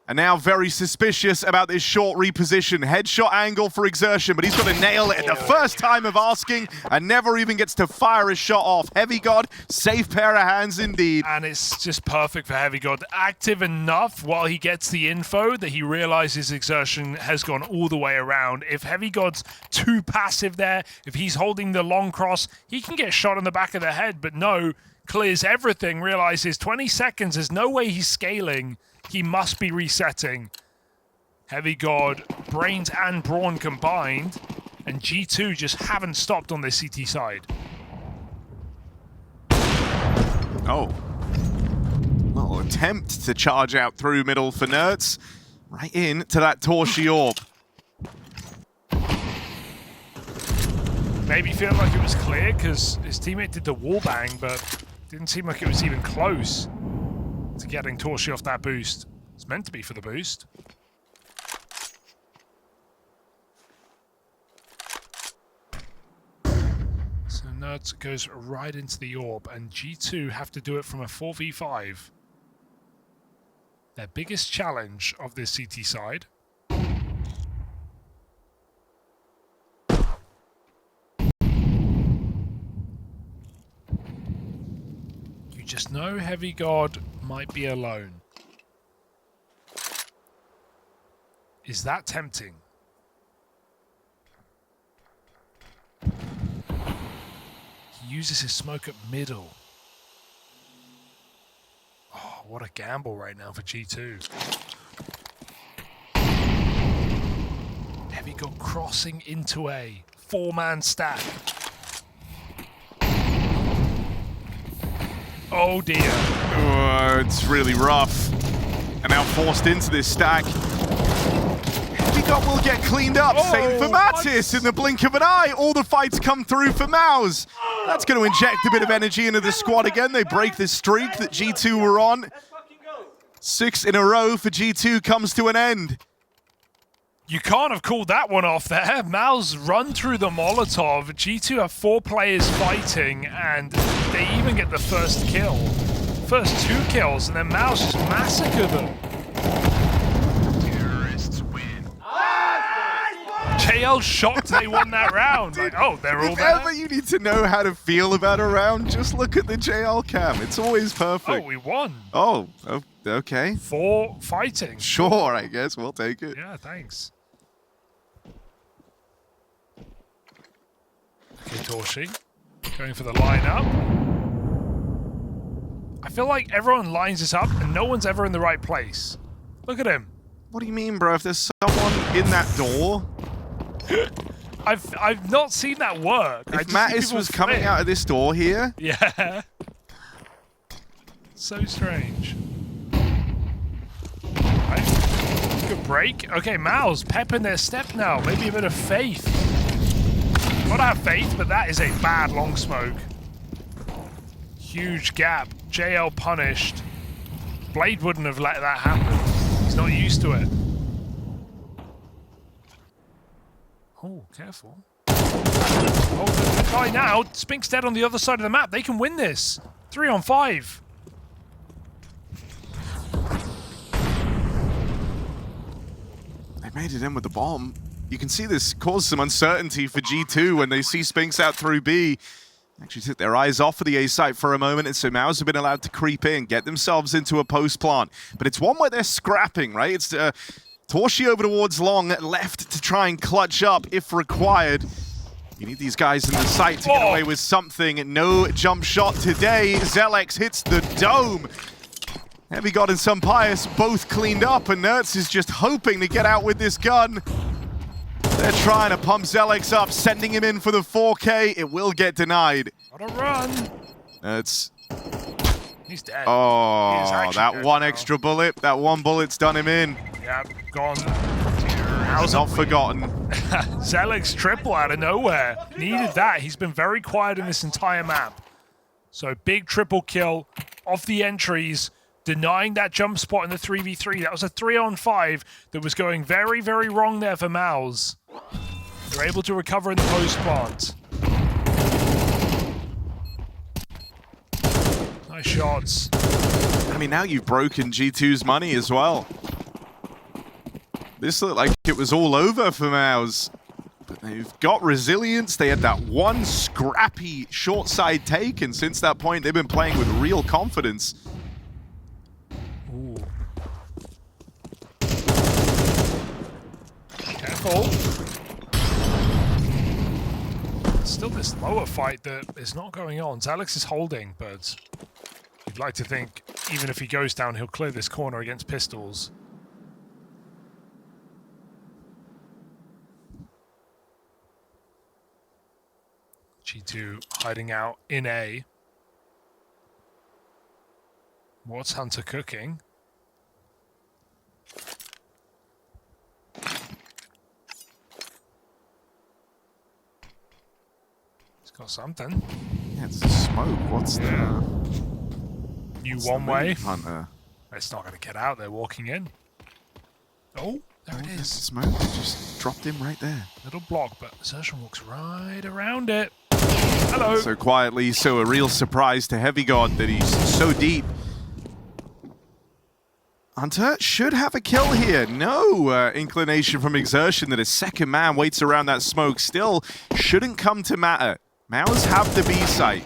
And now very suspicious about this short reposition. Headshot angle for xertioN, but he's got to nail it at the first time of asking and never even gets to fire a shot off. HeavyGod, safe pair of hands indeed. And it's just perfect for HeavyGod. Active enough while he gets the info that he realizes xertioN has gone all the way around. If HeavyGod's too passive there, if he's holding the long cross, he can get shot in the back of the head, but no, clears everything, realizes 20 seconds, there's no way he's scaling. He must be resetting. HeavyGod, brains and brawn combined, and G2 just haven't stopped on this CT side. Oh. Little attempt to charge out through middle for Nerds. Right into that torzsi orb. Maybe feeling like it was clear because his teammate did the wallbang, but didn't seem like it was even close to getting torzsi off that boost. It's meant to be for the boost. So Nerds goes right into the orb, and G2 have to do it from a 4v5. Their biggest challenge of this CT side. You just know HeavyGod might be alone. Is that tempting? He uses his smoke at middle. Oh, what a gamble right now for G2. HeavyGod crossing into a 4-man stack. Oh dear. It's really rough. And now forced into this stack. HeavyGod will get cleaned up. Same for Mattis in the blink of an eye. All the fights come through for MOUZ. That's going to inject a bit of energy into the squad again. They break the streak that G2 were on. 6 in a row for G2 comes to an end. You can't have called that one off there. MOUZ run through the Molotov. G2 have 4 players fighting, and they even get the first kill. First 2 kills, and then MOUZ just massacre them. Terrorists win. JL shocked they won that round. Like, oh, they're all there. If ever you need to know how to feel about a round, just look at the JL cam. It's always perfect. Oh, we won. Oh, okay. 4 fighting. Sure, I guess. We'll take it. Yeah, thanks. Okay, torzsi going for the lineup. I feel like everyone lines this up and no one's ever in the right place. Look at him. What do you mean, bro? If there's someone in that door... I've not seen that work. If Mattis was coming out of this door here... Yeah. So strange. Right. Good break. Okay, MOUZ pepping their step now. Maybe a bit of faith. Gotta have faith, but that is a bad long smoke. Huge gap. JL punished. Blade wouldn't have let that happen. He's not used to it. Oh, careful. Oh, good guy now. Spink's dead on the other side of the map. They can win this. 3 on 5. They made it in with the bomb. You can see this cause some uncertainty for G2 when they see Spinks out through B. Actually took their eyes off of the A site for a moment, and so MOUZ have been allowed to creep in, get themselves into a post plant. But it's one where they're scrapping, right? It's torzsi over towards long, left to try and clutch up if required. You need these guys in the site to get away with something. No jump shot today. xertioN hits the dome. HeavyGod and Sunpius both cleaned up, and xertz is just hoping to get out with this gun. They're trying to pump xertioN up, sending him in for the 4K. It will get denied. Gotta run. xertz. He's dead. Oh, that dead one now. extra bullet. That one bullet's done him in. Yeah, gone. How's not forgotten. xertioN's triple out of nowhere. Needed that. He's been very quiet in this entire map. So big triple kill off the entries, denying that jump spot in the 3v3. That was a 3-on-5 that was going very, very wrong there for MOUZ. They're able to recover in the post plant. Nice shots. I mean, now you've broken G2's money as well. This looked like it was all over for MOUZ. But they've got resilience. They had that one scrappy short side take, and since that point, they've been playing with real confidence. Ooh. Careful. Still this lower fight that is not going on. xertioN is holding, but you'd like to think even if he goes down, he'll clear this corner against pistols. G2 hiding out in A. What's Hunter cooking? He's got something. Yeah, it's the smoke. What's Yeah. New what's one the way. move, Hunter? It's not going to get out. They're walking in. Oh, there it There's is. smoke. It just dropped him right there. Little block, but xertioN walks right around it. Hello. So quietly, so a real surprise to HeavyGod that he's so deep. Hunter should have a kill here. No inclination from xertioN that a second man waits around that smoke. Still shouldn't come to matter. MOUZ have the B site.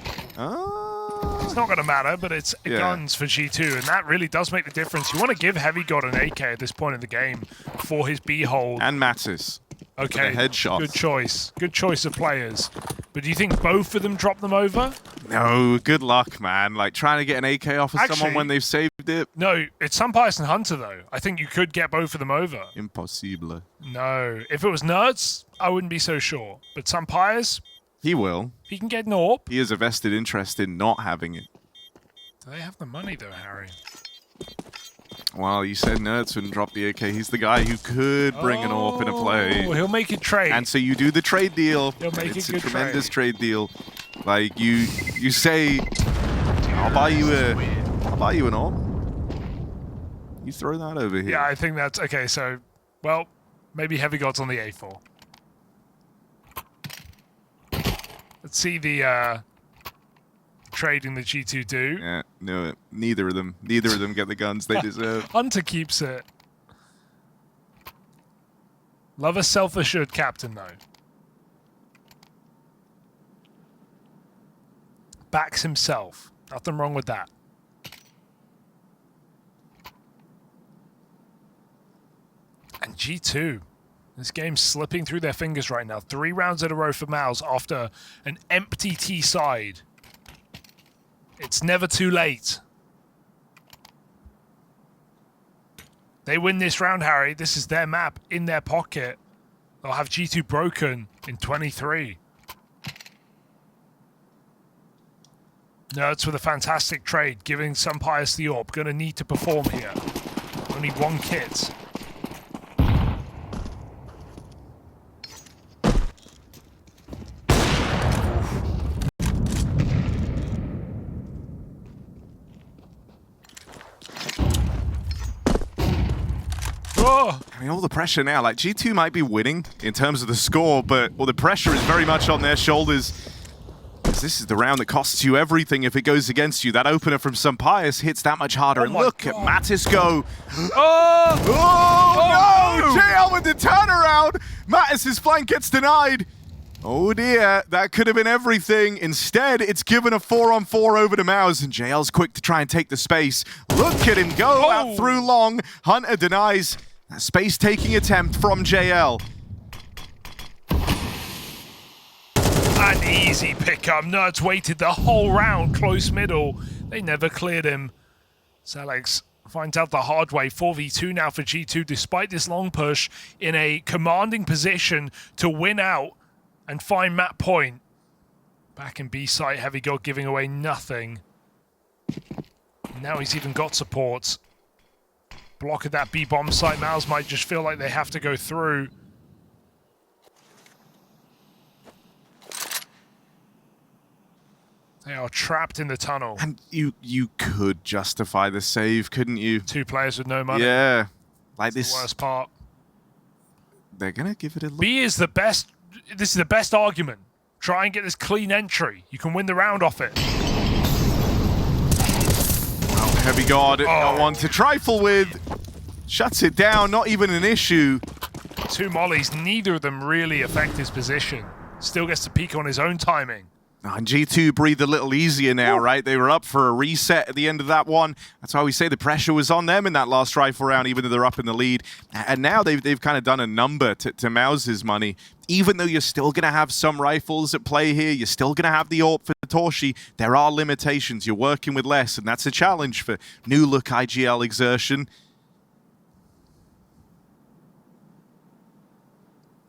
It's not going to matter, but it's guns for G2, and that really does make the difference. You want to give HeavyGod an AK at this point in the game for his B hold. And Mattis. Okay, headshot. good choice. Good choice of players. But do you think both of them drop them over? No, good luck, man. Like, trying to get an AK off of someone when they've saved it. No, it's Sunpius and Hunter, though. I think you could get both of them over. Impossible. No. If it was xertz, I wouldn't be so sure. But Sunpius, He will. he can get an AWP. He has a vested interest in not having it. Do they have the money, though, Harry? Well, you said xertz wouldn't drop the AK. He's the guy who could bring an AWP in a play. Oh, he'll make it trade. And so you do the trade deal. He'll make it's a good tremendous trade deal. Like you say, I'll buy you an AWP. You throw that over here. Yeah, I think that's okay. So, well, maybe HeavyGod's on the A4. Let's see the trading the G2 do. Yeah, no, neither of them get the guns they deserve. Hunter keeps it. Love a self-assured captain, though. Backs himself. Nothing wrong with that. And G2. This game's slipping through their fingers right now. 3 rounds in a row for MOUZ after an empty T side. It's never too late. They win this round, Harry. This is their map in their pocket. They'll have G2 broken in 23. xertz with a fantastic trade, giving Sunpius the AWP. Gonna need to perform here. Only one kit. Oh. I mean, all the pressure now. Like, G2 might be winning in terms of the score, but the pressure is very much on their shoulders. This is the round that costs you everything if it goes against you. That opener from Sunpius hits that much harder. And look at Mattis go. Oh! Oh, no! JL with the turnaround. Mattis' flank gets denied. Oh dear, that could have been everything. Instead, it's given a 4-on-4 over to MOUZ, and JL's quick to try and take the space. Look at him go out through long. Hunter denies that space-taking attempt from JL. An easy pickup. xertz waited the whole round, close middle. They never cleared him. xertioN Finds out the hard way. 4v2 now for G2, despite this long push in a commanding position to win out and find map point. Back in B site, HeavyGod giving away nothing. Now he's even got support. Block at that B bomb site. MOUZ might just feel like they have to go through. They are trapped in the tunnel. And you could justify the save, couldn't you? 2 players with no money. Yeah. Like That's this. the worst part. They're going to give it a look. B is the best. This is the best argument. Try and get this clean entry. You can win the round off it. Well, HeavyGod got one to trifle with. Shuts it down. Not even an issue. 2 mollies. Neither of them really affect his position. Still gets to peek on his own timing. And G2 breathed a little easier now, right? They were up for a reset at the end of that one. That's why we say the pressure was on them in that last rifle round, even though they're up in the lead. And now they've kind of done a number to MOUZ's money. Even though you're still going to have some rifles at play here, you're still going to have the AWP for torzsi, there are limitations. You're working with less, and that's a challenge for new look IGL xertioN.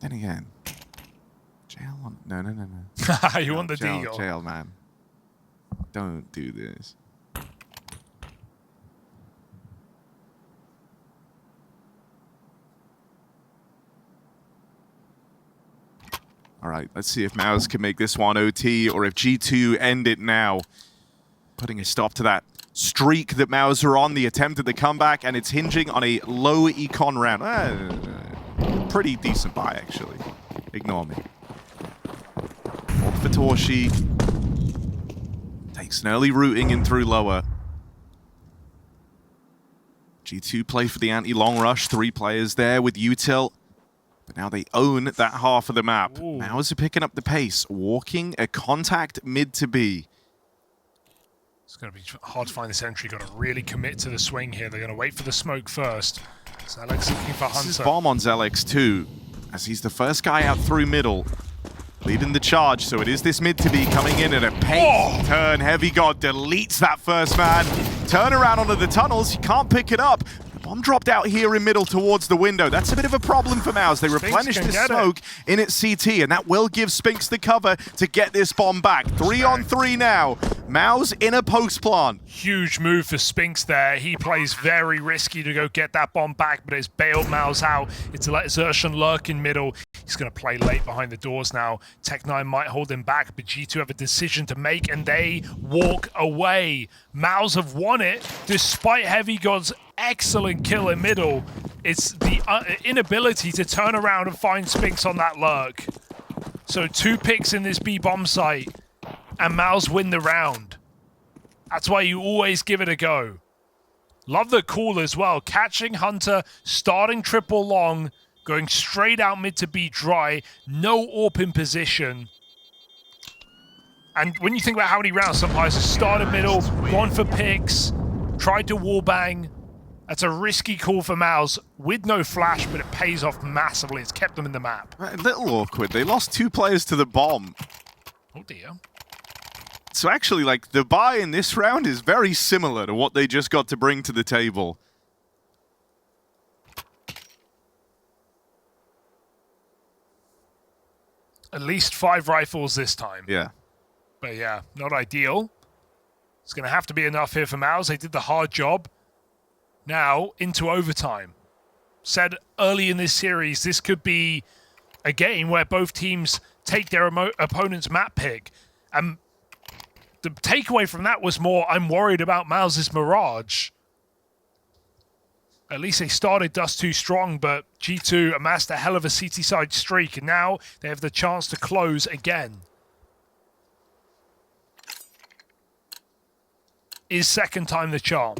Then again, jail on... No. You want the jail, deal. jail, man. Don't do this. All right, let's see if MOUZ can make this one OT or if G2 end it now. Putting a stop to that streak that MOUZ are on, the attempt at the comeback, and it's hinging on a low econ round. Pretty decent buy, actually. Ignore me. For torzsi. Takes an early routing in through lower. G2 play for the anti-long rush. 3 players there with util. But now they own that half of the map. Ooh. MOUZ are picking up the pace. Walking a contact mid to B. It's going to be hard to find this entry. Got to really commit to the swing here. They're going to wait for the smoke first. Zelix looking for Hunter. This is bomb on Zelix too, as he's the first guy out through middle. Leading the charge, so it is this mid to be coming in at a pace turn. HeavyGod deletes that first man. Turn around onto the tunnels, he can't pick it up. The bomb dropped out here in middle towards the window. That's a bit of a problem for MOUZ. They replenish the smoke in its CT, and that will give Spinks the cover to get this bomb back. 3 on 3 now. MOUZ in a post plant. Huge move for Spinks there. He plays very risky to go get that bomb back, but it's bailed MOUZ out. It's let xertioN lurk in middle. He's going to play late behind the doors now. Tech9 might hold him back, but G2 have a decision to make, and they walk away. MOUZ have won it, despite HeavyGod's excellent kill in middle. It's the inability to turn around and find Spinks on that lurk. So 2 picks in this B bomb site, and MOUZ win the round. That's why you always give it a go. Love the call as well. Catching Hunter, starting triple long, going straight out mid to B dry, no AWP in position. And when you think about how many rounds Sunrise has started middle, gone for picks, tried to wallbang, that's a risky call for MOUZ with no flash, but it pays off massively. It's kept them in the map. A little awkward. They lost 2 players to the bomb. Oh dear. So actually, like, the buy in this round is very similar to what they just got to bring to the table. At least 5 rifles this time. Yeah. But yeah, not ideal. It's going to have to be enough here for MOUZ. They did the hard job. Now, into overtime. Said early in this series, this could be a game where both teams take their opponent's map pick. And the takeaway from that was more, I'm worried about MOUZ's Mirage. At least they started Dust2 strong, but G2 amassed a hell of a CT side streak, and now they have the chance to close again. Is second time the charm?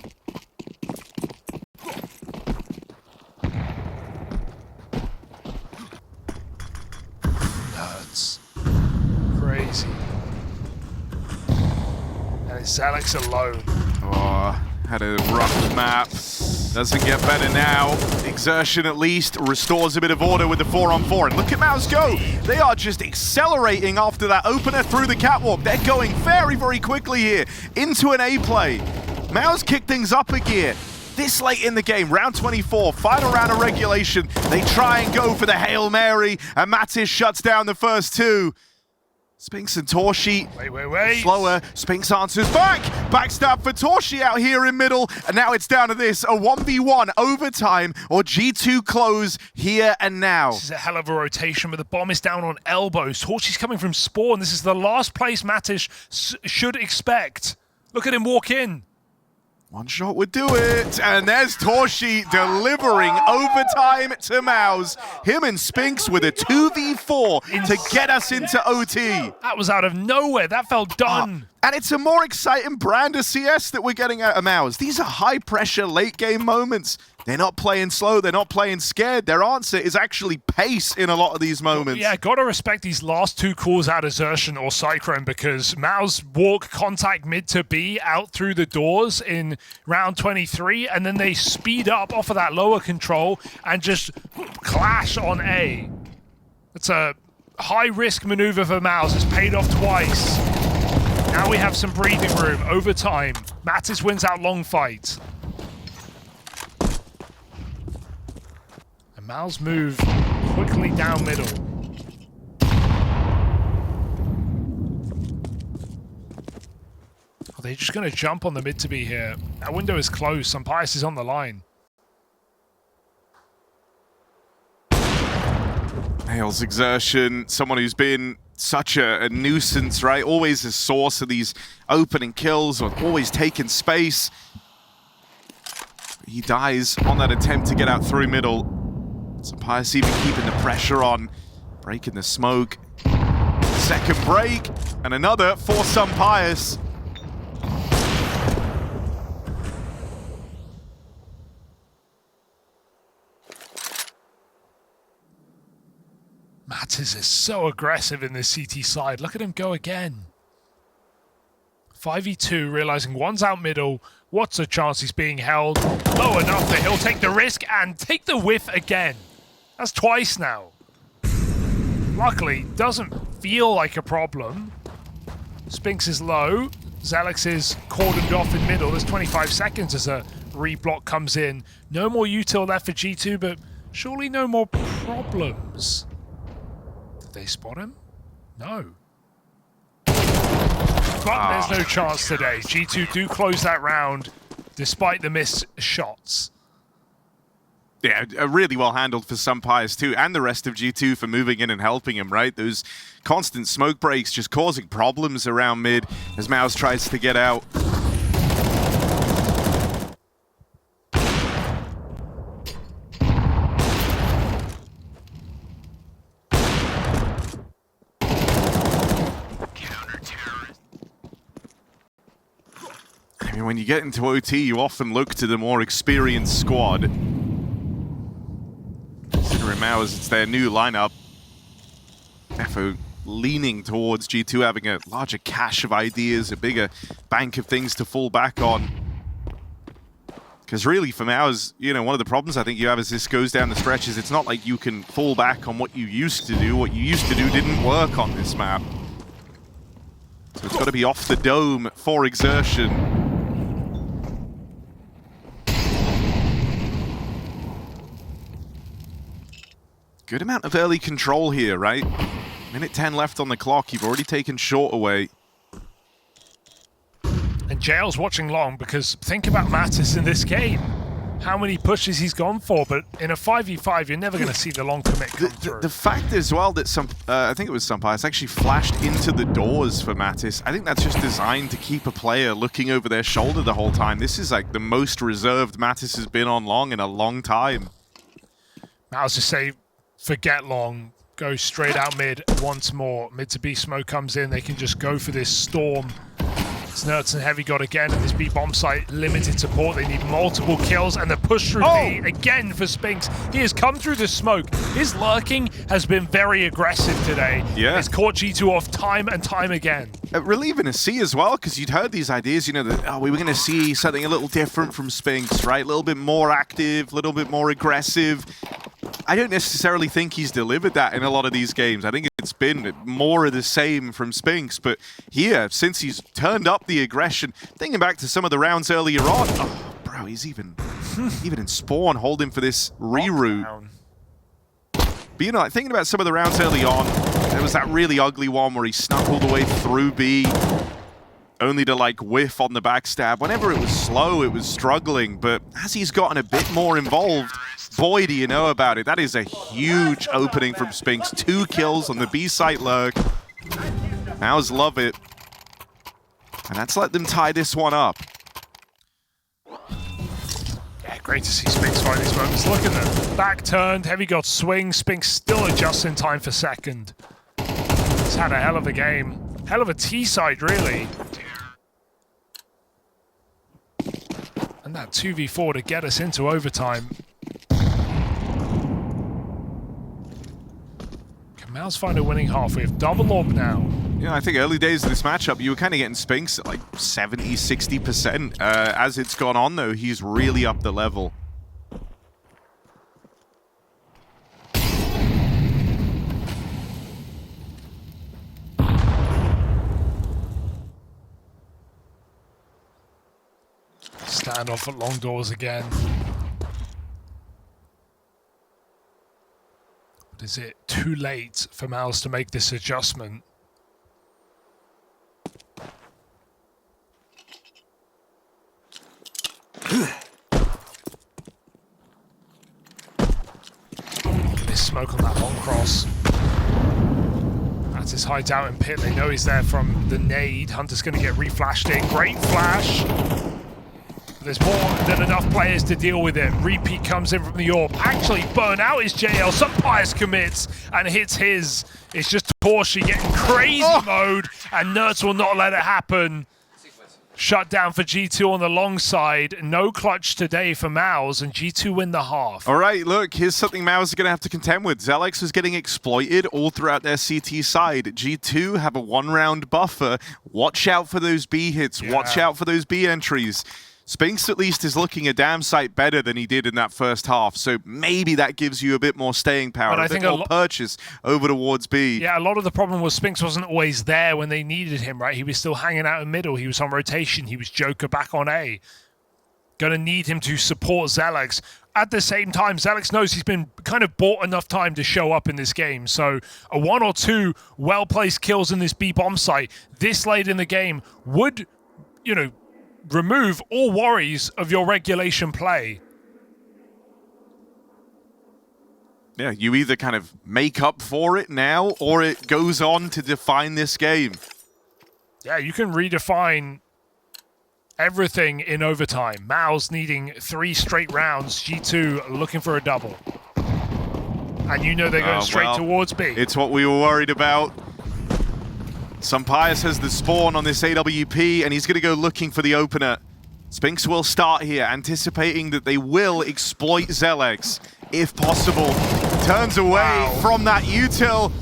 Nuts. Crazy. And it's Alex alone. Oh, had a rough map. Doesn't get better now. xertioN at least restores a bit of order with the 4-on-4. And look at MOUZ go. They are just accelerating after that opener through the catwalk. They're going very, very quickly here into an A play. MOUZ kicked things up a gear. this late in the game, round 24, final round of regulation. They try and go for the Hail Mary, and Mattis shuts down the first two. Spinks and torzsi. Wait. Slower. Spinks answers back. Backstab for torzsi out here in middle. And now it's down to this. A 1v1 overtime or G2 close here and now. This is a hell of a rotation, but the bomb is down on elbows. torzsi's coming from spawn. This is the last place Mattis should expect. Look at him walk in. One shot would do it, and there's torzsi delivering overtime to MOUZ. Him and Spinks with a 2v4 to get us into OT. That was out of nowhere. That felt done. And it's a more exciting brand of CS that we're getting out of MOUZ. These are high-pressure late-game moments. They're not playing slow. They're not playing scared. Their answer is actually pace in a lot of these moments. Yeah, gotta respect these last two calls out of xertioN or Cyclone, because MOUZ walk contact mid to B out through the doors in round 23, and then they speed up off of that lower control and just clash on A. It's a high-risk maneuver for MOUZ. It's paid off twice. Now we have some breathing room. Overtime. Mattis wins out long fight. And MOUZ move quickly down middle. Are they just going to jump on the mid to be here? That window is closed. Some Pius is on the line. Nails xertioN, someone who's been such a nuisance, right? Always a source of these opening kills, or always taking space. He dies on that attempt to get out through middle. So Pius even keeping the pressure on, breaking the smoke. Second break, and another for some Pius. Mattis is so aggressive in this CT side. Look at him go again. 5v2, realizing one's out middle. What's a chance he's being held? Low enough that he'll take the risk and take the whiff again. That's twice now. Luckily, doesn't feel like a problem. Spinks is low. Zelix is cordoned off in middle. There's 25 seconds as a reblock comes in. No more util left for G2, but surely no more problems. Did they spot him? No. But there's no chance today. G2 do close that round despite the missed shots. Yeah, really well handled for some Pius too, and the rest of G2 for moving in and helping him, right? Those constant smoke breaks just causing problems around mid as MOUZ tries to get out. I mean, when you get into OT, you often look to the more experienced squad. Considering MOUZ, it's their new lineup. Defo leaning towards G2 having a larger cache of ideas, a bigger bank of things to fall back on. Because really, for MOUZ, you know, one of the problems I think you have as this goes down the stretch is it's not like you can fall back on what you used to do. What you used to do didn't work on this map. So it's got to be off the dome for xertioN. Good amount of early control here, right? Minute 10 left on the clock. You've already taken short away. And Jail's watching long, because think about Mattis in this game. How many pushes he's gone for, but in a 5v5, you're never going to see the long commit come through. The fact as well that some, I think it was Pius actually flashed into the doors for Mattis. I think that's just designed to keep a player looking over their shoulder the whole time. This is like the most reserved Mattis has been on long in a long time. MOUZ just say, forget long, go straight out mid once more. Mid to B smoke comes in, they can just go for this storm. xertioN and HeavyGod again at this B bomb site, limited support. They need multiple kills, and the push through B again for Spinks. He has come through the smoke. His lurking has been very aggressive today. Yeah. It's caught G2 off time and time again. Relieving to see as well, because you'd heard these ideas, you know, that we were going to see something a little different from Spinks, right? A little bit more active, a little bit more aggressive. I don't necessarily think he's delivered that in a lot of these games. I think it's been more of the same from Spinks, but here, since he's turned up the aggression, thinking back to some of the rounds earlier on, oh, bro, Wow, he's even in spawn holding for this reroute. But you know, like, thinking about some of the rounds early on, there was that really ugly one where he snuck all the way through B, only to like whiff on the backstab. Whenever it was slow, it was struggling, but as he's gotten a bit more involved, boy, do you know about it. That is a huge opening from Spinks. 2 kills on the B site lurk. MOUZ love it. And that's let them tie this one up. Yeah, great to see Spinks find these moments. Look at them. Back turned, HeavyGod swing. Spinks still adjusts in time for second. He's had a hell of a game. Hell of a T-side, really. And that 2v4 to get us into overtime. Can MOUZ find a winning half? We have double orb now. Yeah, I think early days of this matchup, you were kind of getting Spinks at like 70, 60%. As it's gone on, though, he's really up the level. Standoff at long doors again. But is it too late for MOUZ to make this adjustment? This smoke on that long cross. That's his hideout in pit. They know he's there from the nade. Hunter's going to get reflashed in. Great flash. There's more than enough players to deal with it. Repeat comes in from the orb. Actually, burn out is JL. Some Pius commits and hits his. It's just torzsi getting crazy mode, and Nerds will not let it happen. Shut down for G2 on the long side. No clutch today for MOUZ, and G2 win the half. All right, look, here's something MOUZ are going to have to contend with. xertioN was getting exploited all throughout their CT side. G2 have a 1-round buffer. Watch out for those B hits. Yeah. Watch out for those B entries. Spinks at least is looking a damn sight better than he did in that first half, so maybe that gives you a bit more staying power, a bit more purchase over towards B. Yeah, a lot of the problem was Spinks wasn't always there when they needed him, right? He was still hanging out in middle, he was on rotation, he was Joker back on A. Gonna need him to support xertioN. At the same time, xertioN knows he's been kind of bought enough time to show up in this game, so a 1 or 2 well-placed kills in this B bomb site this late in the game would, you know, remove all worries of your regulation play. Yeah, you either kind of make up for it now, or it goes on to define this game. Yeah, you can redefine everything in overtime. MOUZ needing 3 straight rounds, G2 looking for a double. And you know they're going straight towards B. It's what we were worried about. Some Pius has the spawn on this AWP, and he's going to go looking for the opener. Spinks will start here, anticipating that they will exploit xertioN, if possible. Turns away from that util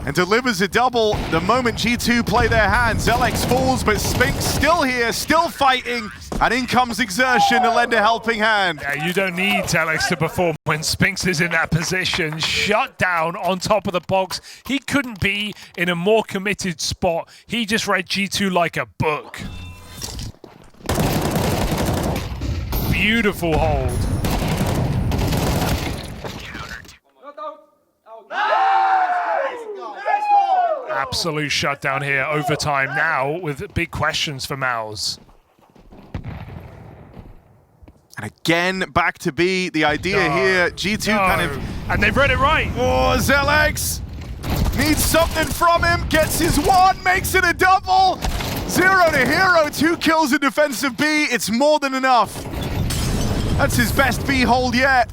and delivers a double the moment G2 play their hand. xertioN falls, but Spinks still here, still fighting, and in comes xertioN to lend a helping hand. Yeah, you don't need xertioN to perform when Spinks is in that position. Shut down on top of the box. He couldn't be in a more committed spot. He just read G2 like a book. Beautiful hold. Absolute shutdown here, overtime now with big questions for MOUZ. And again, back to B. The idea here, G2 kind of... And they've read it right. Oh, xertioN needs something from him, gets his 1, makes it a double. 0 to hero, 2 kills in defensive B. It's more than enough. That's his best B hold yet.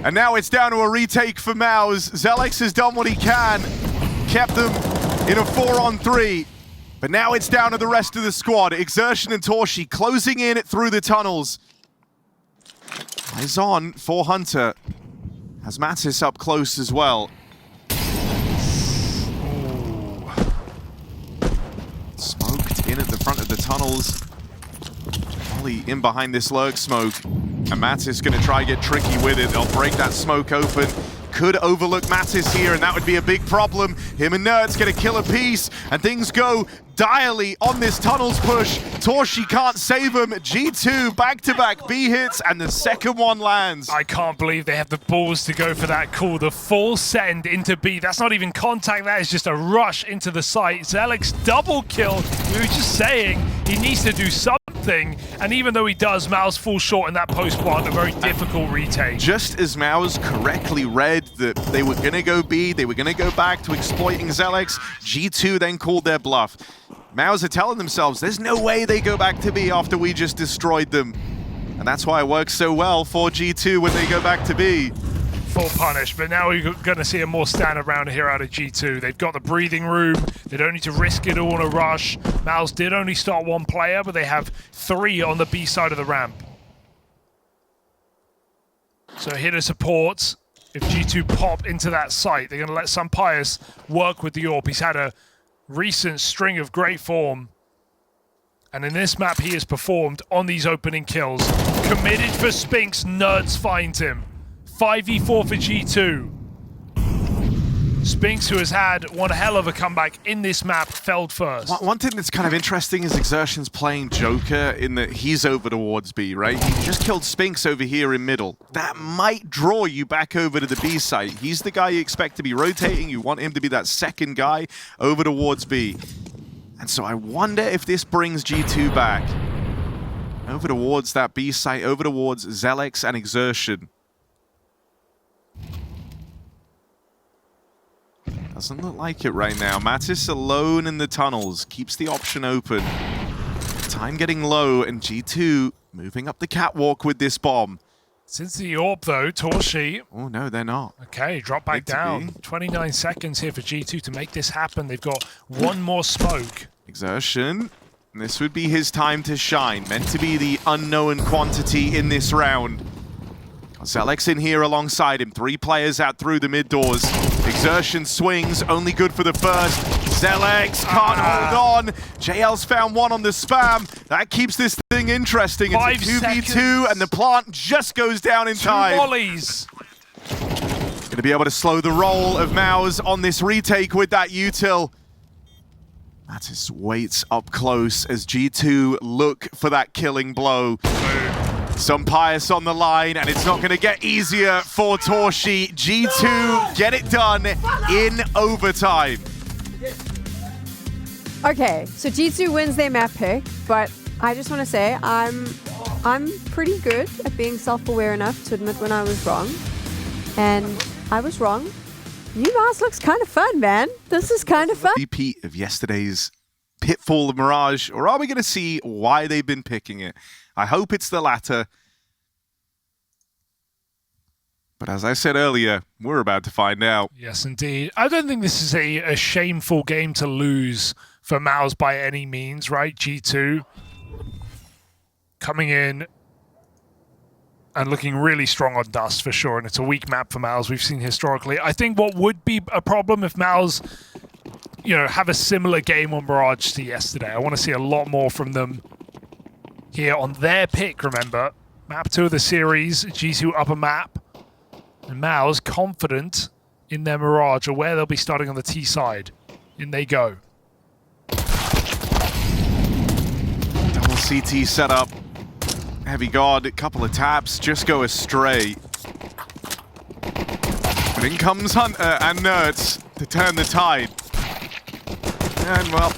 And now it's down to a retake for MOUZ. xertioN has done what he can, kept them in a 4-on-3. But now it's down to the rest of the squad. xertioN and torzsi closing in through the tunnels. Eyes on for Hunter. Has Mattis up close as well. Smoked in at the front of the tunnels. Molly in behind this lurk smoke. And Mattis gonna try get tricky with it. They'll break that smoke open. Could overlook Mattis here, and that would be a big problem. Him and Nerds gonna kill a piece, and things go direly on this tunnels push. torzsi can't save him. G2 back-to-back B hits, and the second one lands. I can't believe they have the balls to go for that call. The full send into B. That's not even contact. That is just a rush into the site. xertioN double kill. We were just saying he needs to do something. And even though he does, MOUZ falls short in that post-plant. A very difficult retake. Just as MOUZ correctly read that they were going to go B, they were going to go back to exploiting xertioN, G2 then called their bluff. MOUZ are telling themselves there's no way they go back to B after we just destroyed them. And that's why it works so well for G2 when they go back to B. Full punish, but now we're going to see a more standard round here out of G2. They've got the breathing room. They don't need to risk it all in a rush. MOUZ did only start one player, but they have 3 on the B side of the ramp. So here to support. If G2 pop into that site, they're going to let Sampaius work with the AWP. He's had a recent string of great form. And in this map, he has performed on these opening kills. Committed for Spinks, nerds find him. 5v4 for G2. Spinks, who has had one hell of a comeback in this map, felled first. One thing that's kind of interesting is xertioN's playing Joker in that he's over towards B, right? He just killed Spinks over here in middle. That might draw you back over to the B site. He's the guy you expect to be rotating. You want him to be that second guy over towards B. And so I wonder if this brings G2 back. Over towards that B site, over towards xertioN and xertioN. Doesn't look like it right now. Mattis alone in the tunnels. Keeps the option open. Time getting low, and G2 moving up the catwalk with this bomb. Since the AWP, though, torzsi. Oh, no, they're not. Okay, drop back down. 29 seconds here for G2 to make this happen. They've got one more smoke. xertioN. This would be his time to shine. Meant to be the unknown quantity in this round. xertioN in here alongside him. 3 players out through the mid doors. xertioN swings, only good for the first. xertioN can't hold on. JL's found one on the spam. That keeps this thing interesting. It's 5 a 2v2 seconds. and the plant just goes down in 2 time. volleys. Going to be able to slow the roll of MOUZ on this retake with that util. Mattis waits up close as G2 look for that killing blow. Sampaius on the line, and it's not going to get easier for torzsi. G2 get it done in overtime. Okay, so G2 wins their map pick, but I just want to say I'm pretty good at being self-aware enough to admit when I was wrong. And I was wrong. MOUZ looks kind of fun, man. This is kind of fun. Repeat of yesterday's pitfall of Mirage, or are we going to see why they've been picking it? I hope it's the latter. But as I said earlier, we're about to find out. Yes, indeed. I don't think this is a shameful game to lose for MOUZ by any means, right? G2 coming in and looking really strong on Dust for sure, and it's a weak map for MOUZ we've seen historically. I think what would be a problem if MOUZ, have a similar game on Mirage to yesterday. I want to see a lot more from them here on their pick, remember. Map 2 of the series, G2 upper map. And MOUZ confident in their Mirage, or where they'll be starting on the T side. In they go. Double CT setup. HeavyGod, a couple of taps, just go astray. But in comes Hunter and Nerds to turn the tide. And well,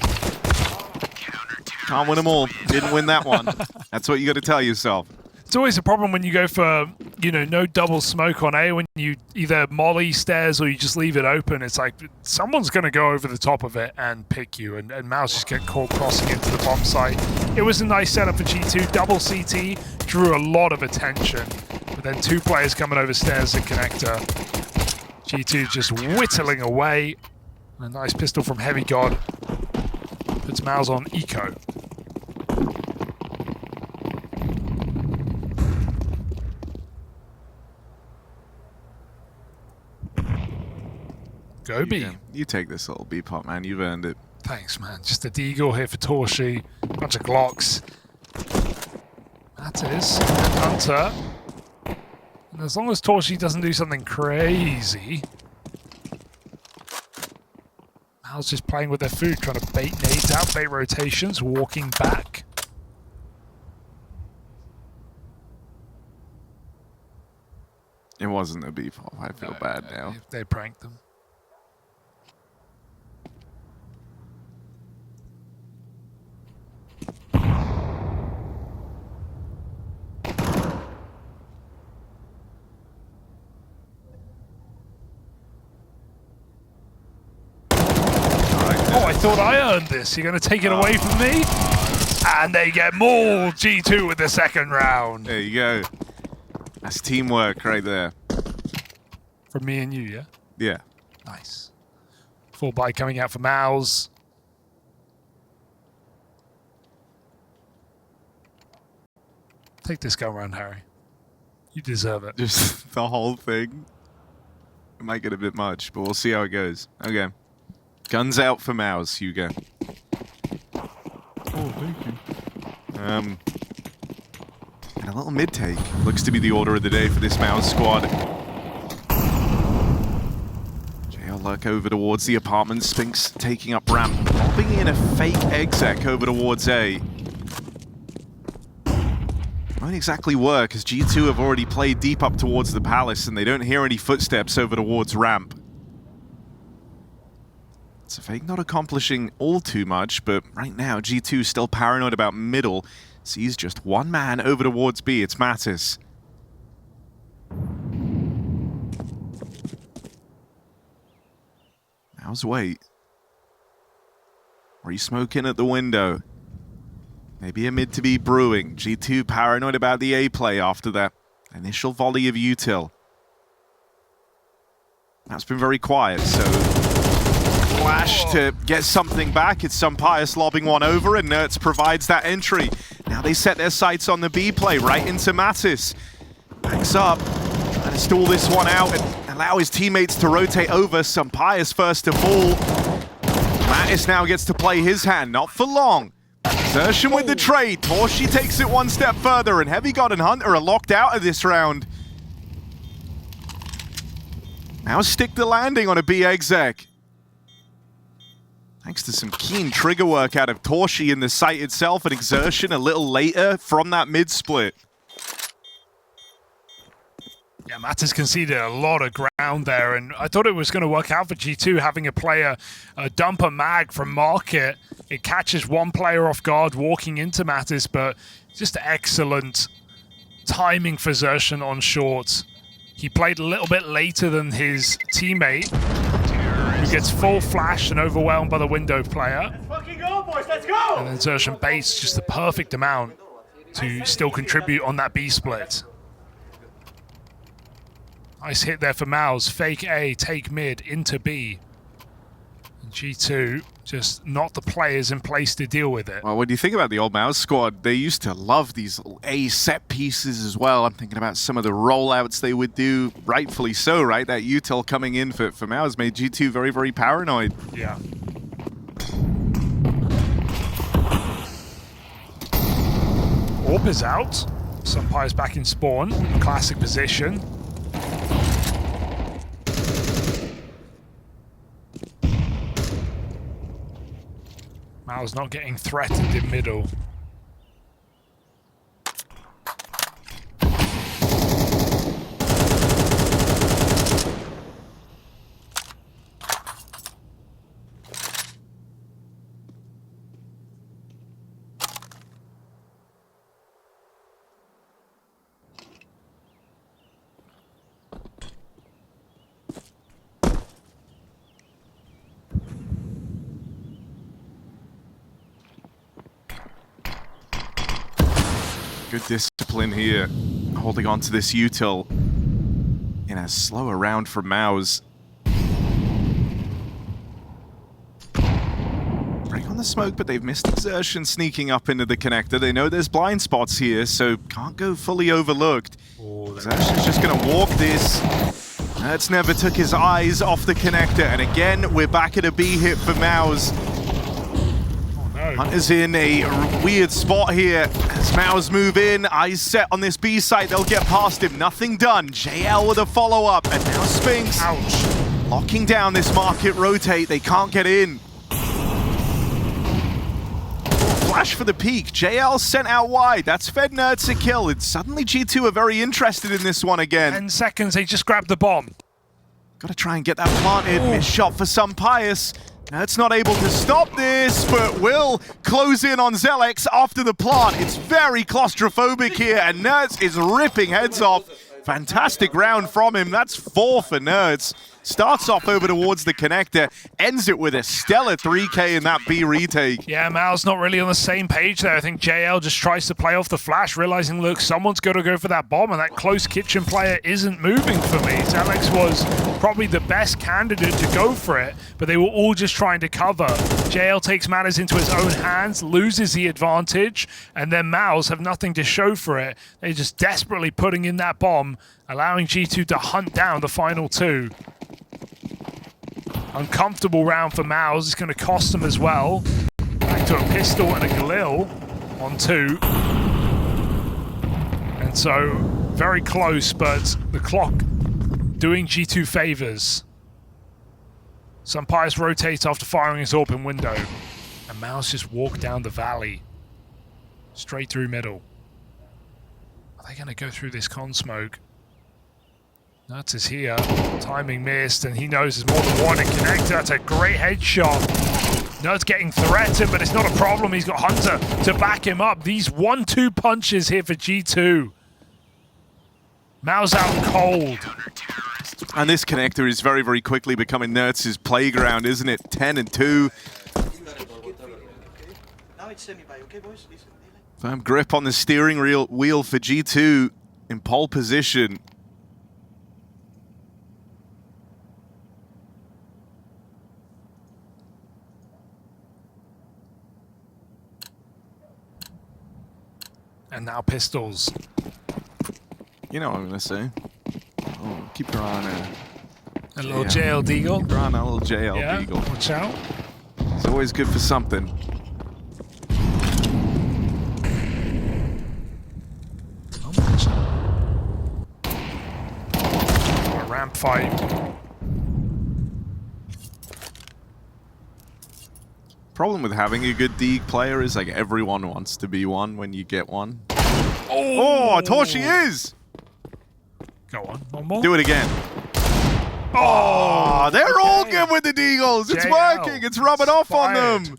can't win them all. Didn't win that one. That's what you got to tell yourself. It's always a problem when you go for, no double smoke on A, when you either molly stairs or you just leave it open. It's like someone's going to go over the top of it and pick you, and MOUZ just get caught crossing into the bomb site. It was a nice setup for G2. Double CT drew a lot of attention, but then 2 players coming over stairs in connector. G2 just whittling away. A nice pistol from HeavyGod puts MOUZ on eco. Go B. You take this little B pot, man. You've earned it. Thanks, man. Just a deagle here for torzsi. Bunch of Glocks. That is Hunter. And as long as torzsi doesn't do something crazy, MOUZ just playing with their food, trying to bait nades out, bait rotations, walking back. It wasn't a B-pop. I feel bad now. They pranked them. Oh, I thought I earned this. You're going to take it away from me? And they get more G2 with the second round. There you go. That's teamwork right there. From me and you, yeah? Yeah. Nice. Full buy coming out for MOUZ. Take this gun round, Harry. You deserve it. Just the whole thing. It might get a bit much, but we'll see how it goes. Okay. Guns out for MOUZ, Hugo. Oh, thank you. And a little mid-take. Looks to be the order of the day for this MOUZ squad. JL Luck over towards the apartment. Spinks taking up ramp. Lobbing in a fake exec over towards A. Won't exactly work, as G2 have already played deep up towards the palace and they don't hear any footsteps over towards ramp. It's a fake not accomplishing all too much, but right now G2 still paranoid about middle. Sees just one man over towards B. It's Mattis. MOUZ wait. Re-smoking at the window. Maybe a mid to be brewing. G2 paranoid about the A play after that initial volley of util. That's been very quiet, so flash to get something back. It's some pious lobbing one over, and Nerds provides that entry. Now they set their sights on the B play, right into Mattis. Backs up, trying to stall this one out and allow his teammates to rotate over. Some pious first to fall. Mattis now gets to play his hand, not for long. xertioN with the trade. torzsi takes it one step further, and HeavyGod and Hunter are locked out of this round. Now stick the landing on a B exec. Thanks to some keen trigger work out of torzsi in the site itself, and xertioN a little later from that mid-split. Yeah, Mattis conceded a lot of ground there, and I thought it was going to work out for G2 having a player dump a mag from market. It catches one player off guard walking into Mattis, but just excellent timing for xertioN on short. He played a little bit later than his teammate, who gets full flashed and overwhelmed by the window player. Let's fucking go, boys, let's go! And then xertioN baits just the perfect amount to still contribute on that B split. Nice hit there for MOUZ. Fake A, take mid, into B. And G2, just not the players in place to deal with it. Well, when you think about the old MOUZ squad, they used to love these little A set pieces as well. I'm thinking about some of the rollouts they would do, rightfully so, right? That util coming in for MOUZ made G2 very, very paranoid. Yeah. Orb is out. Sunpire's back in spawn. Classic position. MOUZ not getting threatened in middle. Good discipline here, holding on to this util in a slower round for MOUZ. Break on the smoke, but they've missed xertioN sneaking up into the connector. They know there's blind spots here, so can't go fully overlooked. xertioN's just going to walk this. Nerds never took his eyes off the connector, and again, we're back at a B hit for MOUZ. Hunter's in a weird spot here as MOUZ move in. Eyes set on this B site. They'll get past him. Nothing done. JL with a follow-up. And now Spinks. Ouch. locking down this market rotate. They can't get in. Flash for the peak. JL sent out wide. That's fed Nerds a kill. And suddenly G2 are very interested in this one again. 10 seconds, they just grabbed the bomb. Gotta try and get that planted. Missed shot for some Pious. Nerds not able to stop this, but will close in on xertioN after the plant. It's very claustrophobic here, and Nerds is ripping heads off. Fantastic round from him. That's 4 for Nerds. Starts off over towards the connector, ends it with a stellar 3K in that B retake. Yeah, MOUZ not really on the same page there. I think JL just tries to play off the flash, realizing, look, someone's got to go for that bomb, and that close kitchen player isn't moving for me. xertioN was probably the best candidate to go for it, but they were all just trying to cover. JL takes matters into his own hands, loses the advantage, and then MOUZ have nothing to show for it. They're just desperately putting in that bomb, allowing G2 to hunt down the final 2. Uncomfortable round for MOUZ. It's going to cost them as well. Back to a pistol and a Galil on 2. And so, very close, but the clock doing G2 favors. Some Pious rotates after firing his AWP in window. And MOUZ just walk down the valley. Straight through middle. Are they going to go through this con smoke? Nuts is here. Timing missed, and he knows there's more than one in connector. That's a great headshot. Nuts getting threatened, but it's not a problem. He's got Hunter to back him up. These 1-2 punches here for G2. MOUZ out cold. And this connector is very, very quickly becoming Nerds' playground, isn't it? 10-2. Firm grip on the steering wheel for G2 in pole position. And now pistols. You know what I'm going to say. Oh, keep your eye on a little JL Deagle. Keep your eye on a little JL Deagle. Watch out. It's always good for something. A ramp fight. Problem with having a good Deeg player is like everyone wants to be one when you get one. Oh, torzsi is! Go on, one more. Do it again. Oh, they're all good with the Deagles. It's working. It's rubbing off on them.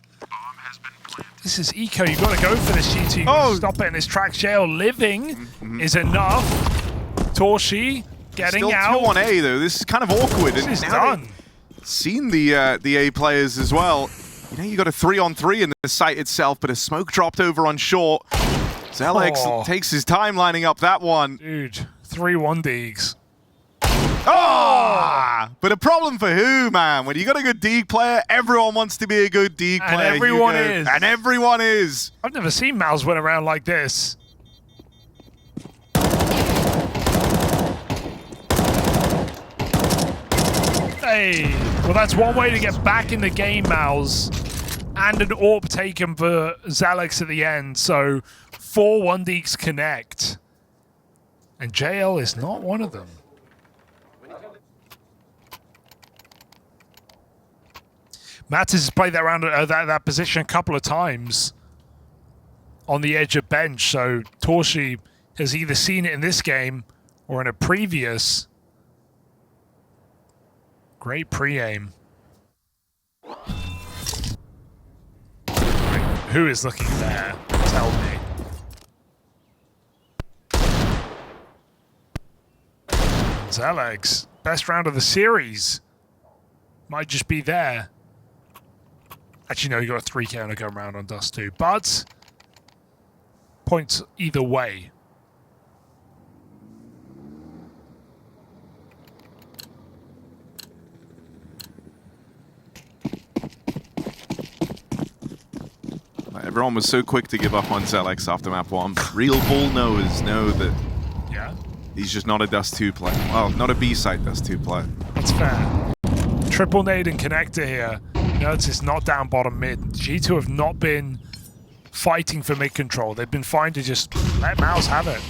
This is eco. You've got to go for this G2. Oh. Stop it in his tracks. JL living is enough. torzsi getting Still out. Still 2 on A though. This is kind of awkward. This is done. Seen the A players as well. You know, you got a 3-on-3 in the site itself, but a smoke dropped over on short. xertioN takes his time lining up that one. Dude, 3-1 Deegs. Oh! But a problem for who, man? When you got a good Deeg player, everyone wants to be a good Deeg player. And everyone is. And everyone is. I've never seen MOUZ win around like this. Hey, well that's one way to get back in the game, MOUZ. And an AWP taken for xertioN at the end, so 4-1 Deeks connect. And JL is not one of them. Mattis has played that round that position a couple of times on the edge of bench, so torzsi has either seen it in this game or in a previous. Great pre-aim. Who is looking there? Tell me. xertioN, best round of the series. Might just be there. Actually, no, you got a 3K on a go round on Dust2, but points either way. Everyone was so quick to give up on xertioN after map 1. Real bull knowers know that he's just not a Dust2 player. Well, not a B-side Dust2 player. That's fair. Triple nade and connector here. Nerds is not down bottom mid. G2 have not been fighting for mid control. They've been fine to just let MOUZ have it.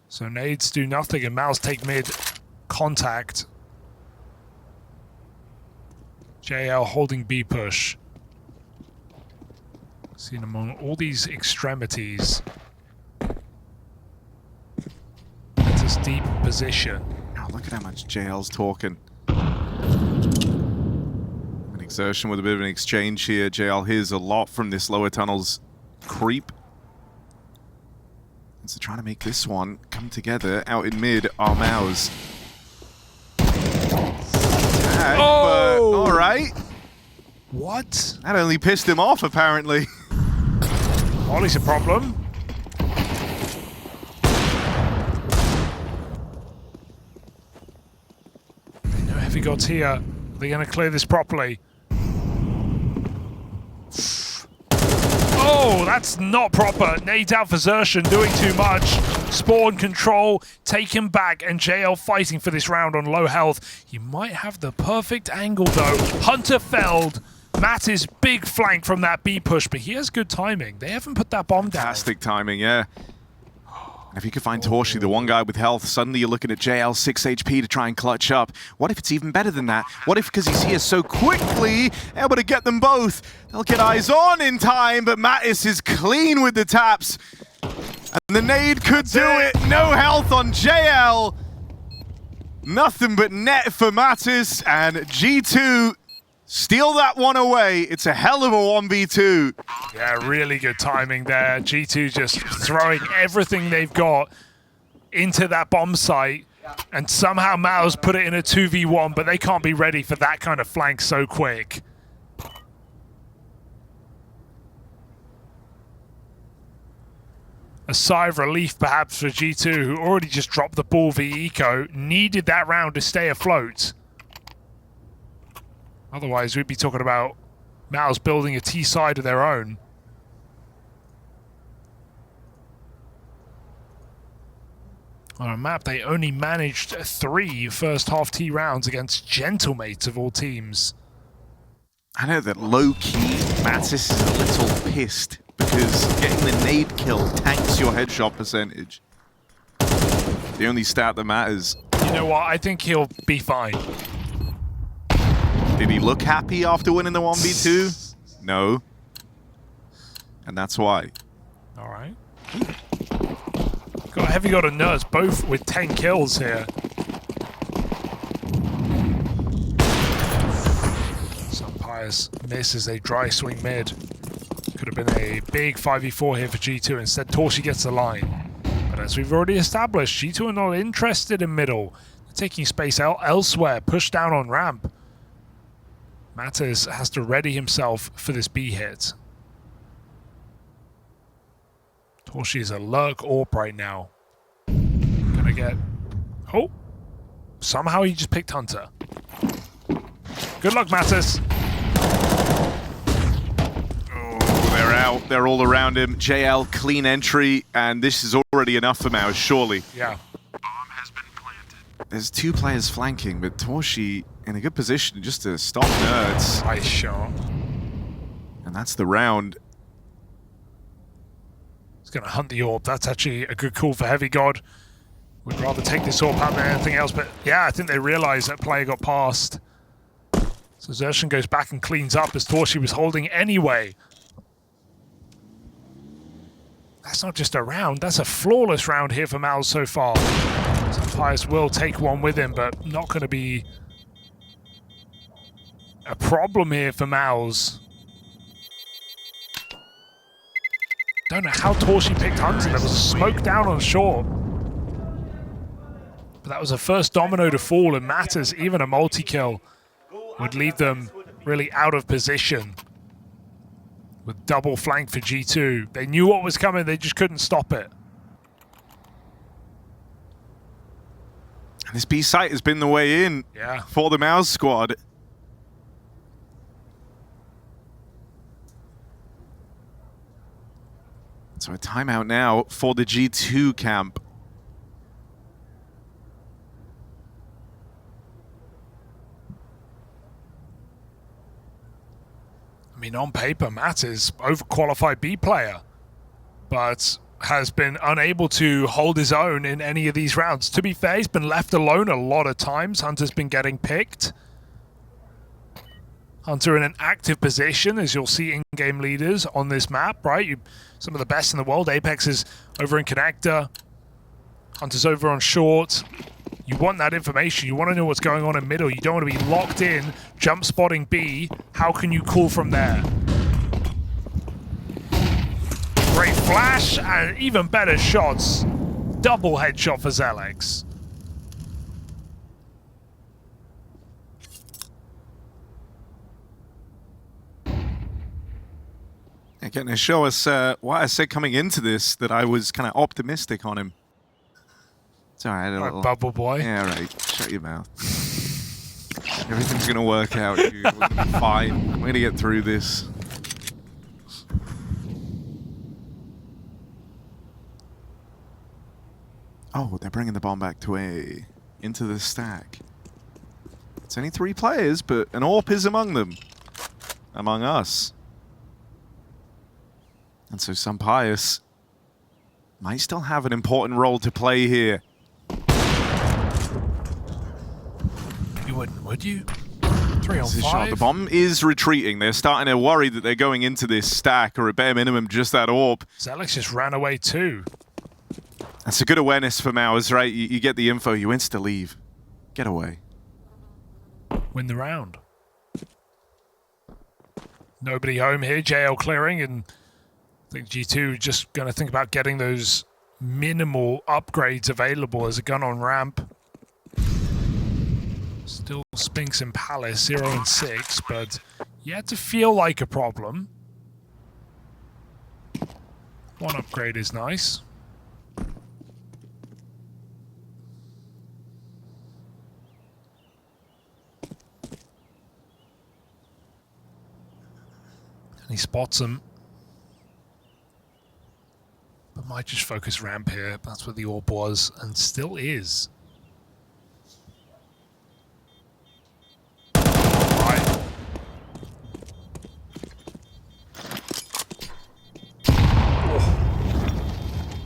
So nades do nothing and MOUZ take mid contact. JL holding B push. Seen among all these extremities. It's this deep position. Oh, look at how much JL's talking. An exertion with a bit of an exchange here. JL hears a lot from this lower tunnel's creep. And so trying to make this one come together out in mid are MOUZ. Oh! But, all right. What? That only pissed him off, apparently. Ollie's a problem. They know HeavyGod's here. They're going to clear this properly. Oh, that's not proper. Nades out for xertioN, doing too much. Spawn control, taken back, and JL fighting for this round on low health. He might have the perfect angle, though. Hunter felled. Matty's big flank from that B push, but he has good timing. They haven't put that bomb down. Fantastic timing, yeah. And if you could find torzsi, the one guy with health, suddenly you're looking at JL 6 HP to try and clutch up. What if it's even better than that? What if, because he's here so quickly, able to get them both? They'll get eyes on in time, but Mattis is clean with the taps. And the nade could do it. No health on JL. Nothing but net for Mattis, and G2 steal that one away. It's a hell of a 1v2. Yeah, really good timing there. G2 just throwing everything they've got into that bomb site, and somehow MOUZ put it in a 2v1, but they can't be ready for that kind of flank so quick. A sigh of relief perhaps for G2, who already just dropped the ball via eco, needed that round to stay afloat. Otherwise, we'd be talking about MOUZ building a T side of their own. On a map, they only managed 3 first half T rounds against gentlemates of all teams. I know that low-key, Mattis is a little pissed because getting the nade kill tanks your headshot percentage. The only stat that matters. You know what? I think he'll be fine. Did he look happy after winning the 1v2? No. And that's why. All right. Got HeavyGod and Nerds both with 10 kills here. Some pious miss as they dry swing mid. Could have been a big 5v4 here for G2. Instead, torzsi gets the line. But as we've already established, G2 are not interested in middle. They're taking space elsewhere. Push down on ramp. Mattis has to ready himself for this B hit. torzsi is a lurk orb right now. Gonna get... Oh! Somehow he just picked Hunter. Good luck, Mattis. Oh, they're out. They're all around him. JL, clean entry, and this is already enough for MOUZ, surely. Yeah. There's 2 players flanking, but torzsi in a good position just to stop Nerds. Nice shot. And that's the round. He's going to hunt the orb. That's actually a good call for HeavyGod. Would rather take this orb out than anything else, but yeah, I think they realized that player got past. So xertioN goes back and cleans up as torzsi was holding anyway. That's not just a round, that's a flawless round here for MOUZ so far. Pius will take one with him, but not going to be a problem here for MOUZ. Don't know how torzsi picked Hunter. There was a smoke down on short. But that was the first domino to fall, and Mattis, even a multi-kill, would leave them really out of position. With double flank for G2. They knew what was coming, they just couldn't stop it. This B site has been the way in for the MOUZ squad. So a timeout now for the G2 camp. I mean, on paper, Matt is overqualified B player. But has been unable to hold his own in any of these rounds. To be fair, he's been left alone a lot of times. Hunter's been getting picked. Hunter in an active position, as you'll see in-game leaders on this map, right? Some of the best in the world. Apex is over in connector. Hunter's over on short. You want that information. You want to know what's going on in middle. You don't want to be locked in, jump spotting B. How can you call from there? Great flash and even better shots. Double headshot for xertioN. Again, to show us what I said coming into this, that I was kind of optimistic on him. It's all right, a little... Bubble boy. Yeah, right. Shut your mouth. Everything's going to work out, dude. We're going to be fine. We're going to get through this. Oh, they're bringing the bomb back to A. Into the stack. It's only 3 players, but an AWP is among them. Among us. And so Sampius might still have an important role to play here. You wouldn't, would you? 3 on 5. The bomb is retreating. They're starting to worry that they're going into this stack, or at bare minimum, just that AWP. xertioN just ran away too. That's a good awareness for MOUZ, right? You get the info, you insta leave. Get away. Win the round. Nobody home here, JL clearing, and I think G2 just going to think about getting those minimal upgrades available as a gun on ramp. Still Spinks and Palace, 0 and 6, but yet to feel like a problem. 1 upgrade is nice. And he spots them. But might just focus ramp here. That's where the AWP was, and still is. Right.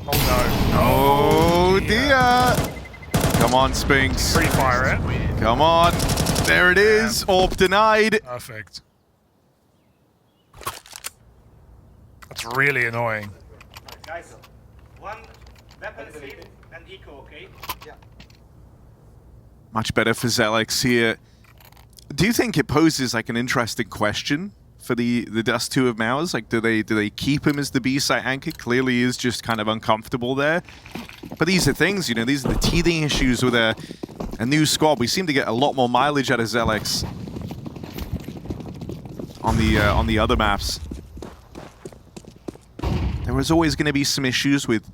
Oh no. Oh dear. Come on, Spinks. Free fire it. Come on. There it is. AWP denied. Perfect. That's really annoying. Guys, 1 weapon safe and eco, okay? Yeah. Much better for xertioN here. Do you think it poses like an interesting question for the Dust2 of MOUZ? Like, do they keep him as the B site anchor? Clearly, he is just kind of uncomfortable there. But these are things, you know, these are the teething issues with a new squad. We seem to get a lot more mileage out of xertioN on the other maps. There was always going to be some issues with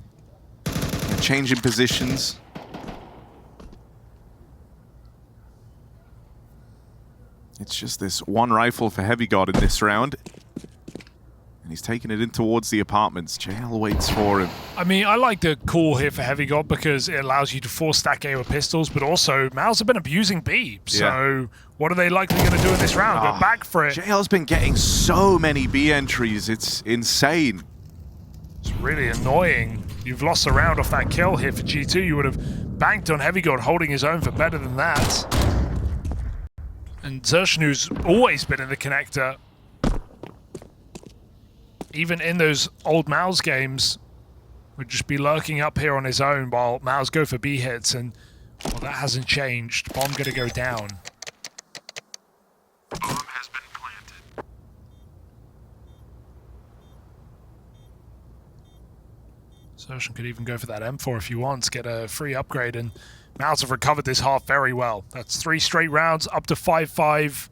changing positions. It's just this 1 rifle for HeavyGod in this round. And he's taking it in towards the apartments. JL waits for him. I mean, I like the call here for HeavyGod because it allows you to 4-stack A with pistols, but also MOUZ have been abusing B. So what are they likely going to do in this round? Go back for it. JL's been getting so many B entries. It's insane. It's really annoying. You've lost a round off that kill here for G2. You would have banked on HeavyGod holding his own for better than that. And xertioN, who's always been in the connector, even in those old MOUZ games, would just be lurking up here on his own while MOUZ go for B hits, and well, that hasn't changed. Bomb gonna go down. Bomb has been planted. xertioN could even go for that M4 if he wants, get a free upgrade, and MOUZ have recovered this half very well. That's 3 straight rounds, up to 5-5.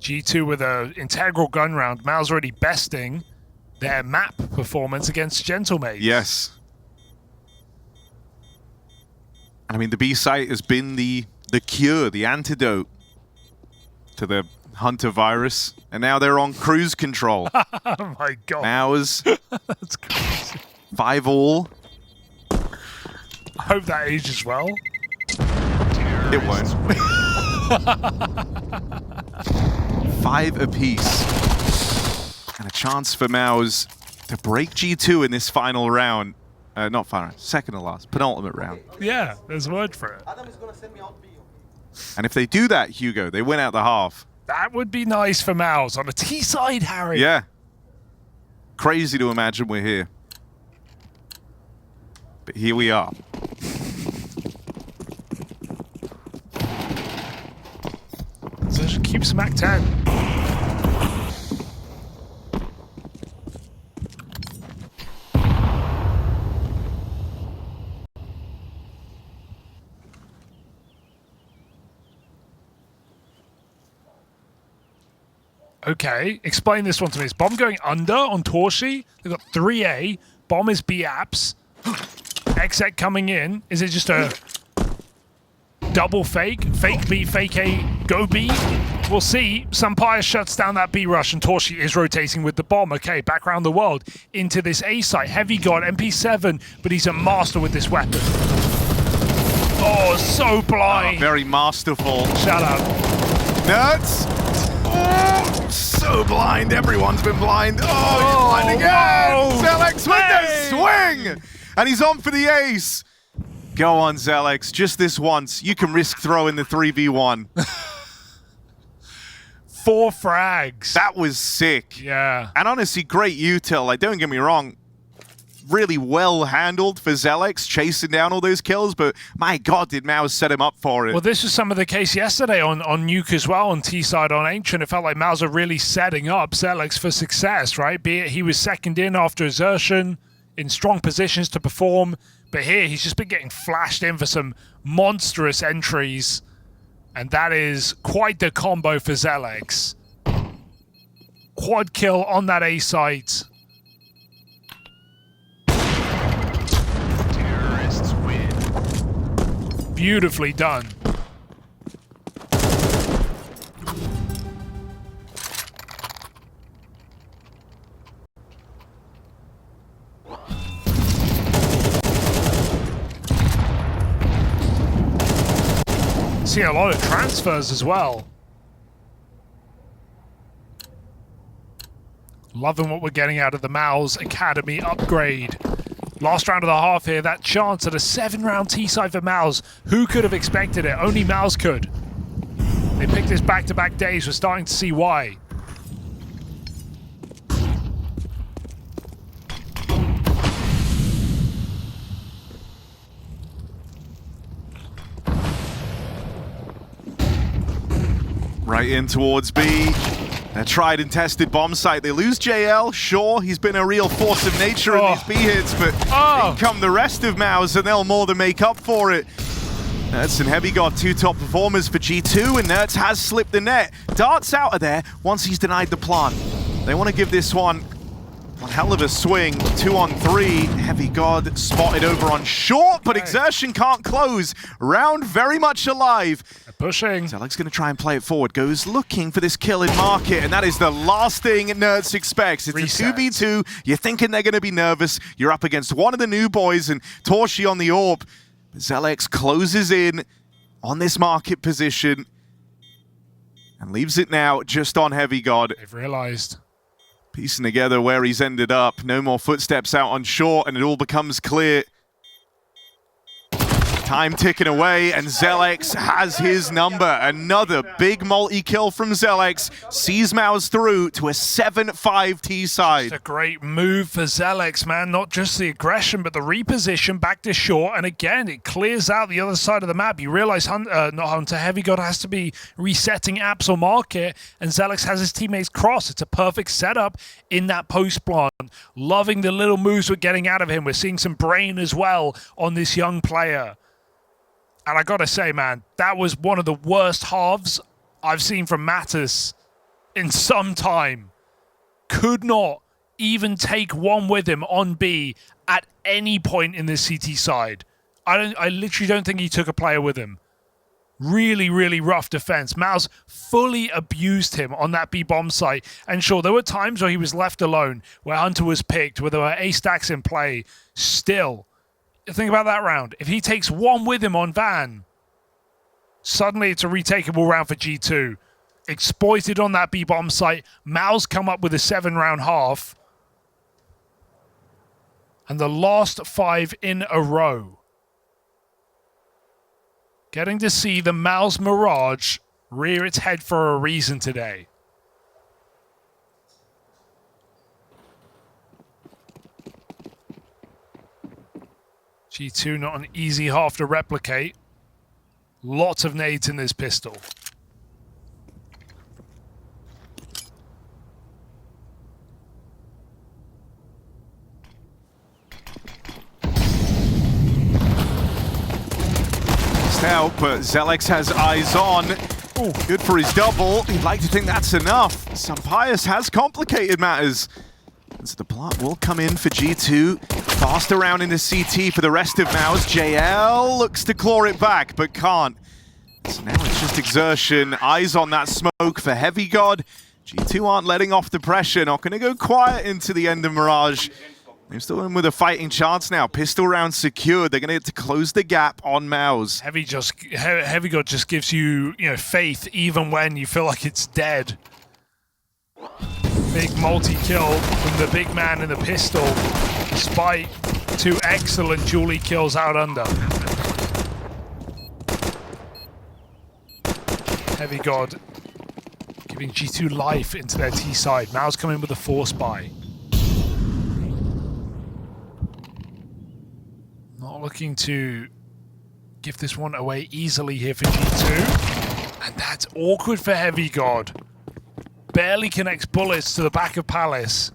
G2 with an integral gun round. MOUZ already besting their map performance against Gentlemate. Yes. I mean, the B site has been the cure, the antidote to the Hunter virus, and now they're on cruise control. Oh my god. MOUZ, That's crazy. 5-all. I hope that ages well. It won't. 5 apiece. And a chance for MOUZ to break G2 in this final round. Not final round, second to last, penultimate round. Yeah, there's a word for it. Adam is gonna send me out B. And if they do that, Hugo, they win out the half. That would be nice for MOUZ on a T side, Harry. Yeah. Crazy to imagine we're here. But here we are. So just keep Smack 10. Okay, explain this one to me. Is Bomb going under on torzsi? They've got 3A. Bomb is B apps. Exec coming in. Is it just a double fake? Fake B, fake A, go B? We'll see. Sampire shuts down that B rush and torzsi is rotating with the bomb. Okay, back around the world into this A site. HeavyGod, MP7, but he's a master with this weapon. Oh, so blind. Oh, very masterful. Shout out. Nuts. Oh, so blind. Everyone's been blind. Oh, he's blind again. xertioN with the swing. And he's on for the ace. Go on, xertioN. Just this once. You can risk throwing the 3v1. 4 frags. That was sick. Yeah. And honestly, great util. Like, don't get me wrong. Really well handled for xertioN, chasing down all those kills, but my God, did MOUZ set him up for it. Well, this was some of the case yesterday on Nuke as well, on T-side on Ancient. It felt like MOUZ are really setting up xertioN for success, right? Be it he was second in after xertioN, in strong positions to perform, but here he's just been getting flashed in for some monstrous entries, and that is quite the combo for xertioN. Quad kill on that A site. Beautifully done. See a lot of transfers as well. Loving what we're getting out of the MOUZ Academy upgrade. Last round of the half here, that chance at a 7-round T-side for MOUZ. Who could have expected it? Only MOUZ could. They picked this back-to-back days. We're starting to see why. Right in towards B. A tried and tested bomb site. They lose JL. Sure, he's been a real force of nature in these B hits, but in come the rest of MOUZ, and they'll more than make up for it. Nertz and HeavyGod, 2 top performers for G2, and Nertz has slipped the net. Darts out of there once he's denied the plant. They want to give this one hell of a swing. 2 on 3. HeavyGod spotted over on short, but xertioN can't close. Round very much alive. Pushing. xertioN's going to try and play it forward. Goes looking for this kill in market, and that is the last thing Nertz expects. It's Reset. a 2v2. You're thinking they're going to be nervous. You're up against one of the new boys, and torzsi on the AWP. xertioN closes in on this market position and leaves it now just on HeavyGod. They've realized. Piecing together where he's ended up. No more footsteps out on short, and it all becomes clear. Time ticking away, and xertioN has his number. Another big multi-kill from xertioN. Sees MOUZ through to a 7-5 T-side. It's a great move for xertioN, man. Not just the aggression, but the reposition back to short. And again, it clears out the other side of the map. You realize HeavyGod has to be resetting apps or market, and xertioN has his teammates cross. It's a perfect setup in that post plant. Loving the little moves we're getting out of him. We're seeing some brain as well on this young player. And I gotta say, man, that was one of the worst halves I've seen from Mattis in some time. Could not even take one with him on B at any point in this CT side. I literally don't think he took a player with him. Really, really rough defense. MOUZ fully abused him on that B bomb site. And sure, there were times where he was left alone, where Hunter was picked, where there were A stacks in play. Still, think about that round. If he takes one with him on Van, suddenly it's a retakeable round for G2. Exploited on that B bomb site. MOUZ come up with a 7-round half. And the last 5 in a row. Getting to see the MOUZ Mirage rear its head for a reason today. G2 not an easy half to replicate. Lots of nades in this pistol. Out, but xertioN has eyes on. Ooh, good for his double. He'd like to think that's enough. Sampaius has complicated matters. And so the plant will come in for G2. Fast around into CT for the rest of MOUZ. JL looks to claw it back, but can't. So now it's just xertioN. Eyes on that smoke for HeavyGod. G2 aren't letting off the pressure. Not going to go quiet into the end of Mirage. They're still in with a fighting chance now. Pistol round secured. They're going to get to close the gap on MOUZ. HeavyGod just gives you, faith even when you feel like it's dead. Big multi-kill from the big man in the pistol, despite 2 excellent Julie kills out under. HeavyGod giving G2 life into their T side. MOUZ coming with a force buy. Not looking to give this one away easily here for G2. And that's awkward for HeavyGod. Barely connects bullets to the back of Palace.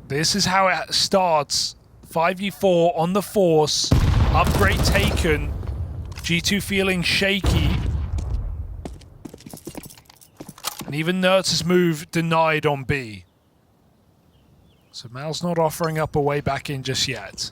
This is how it starts. 5v4 on the force. Upgrade taken. G2 feeling shaky. And even Nertz's move denied on B. So MOUZ not offering up a way back in just yet.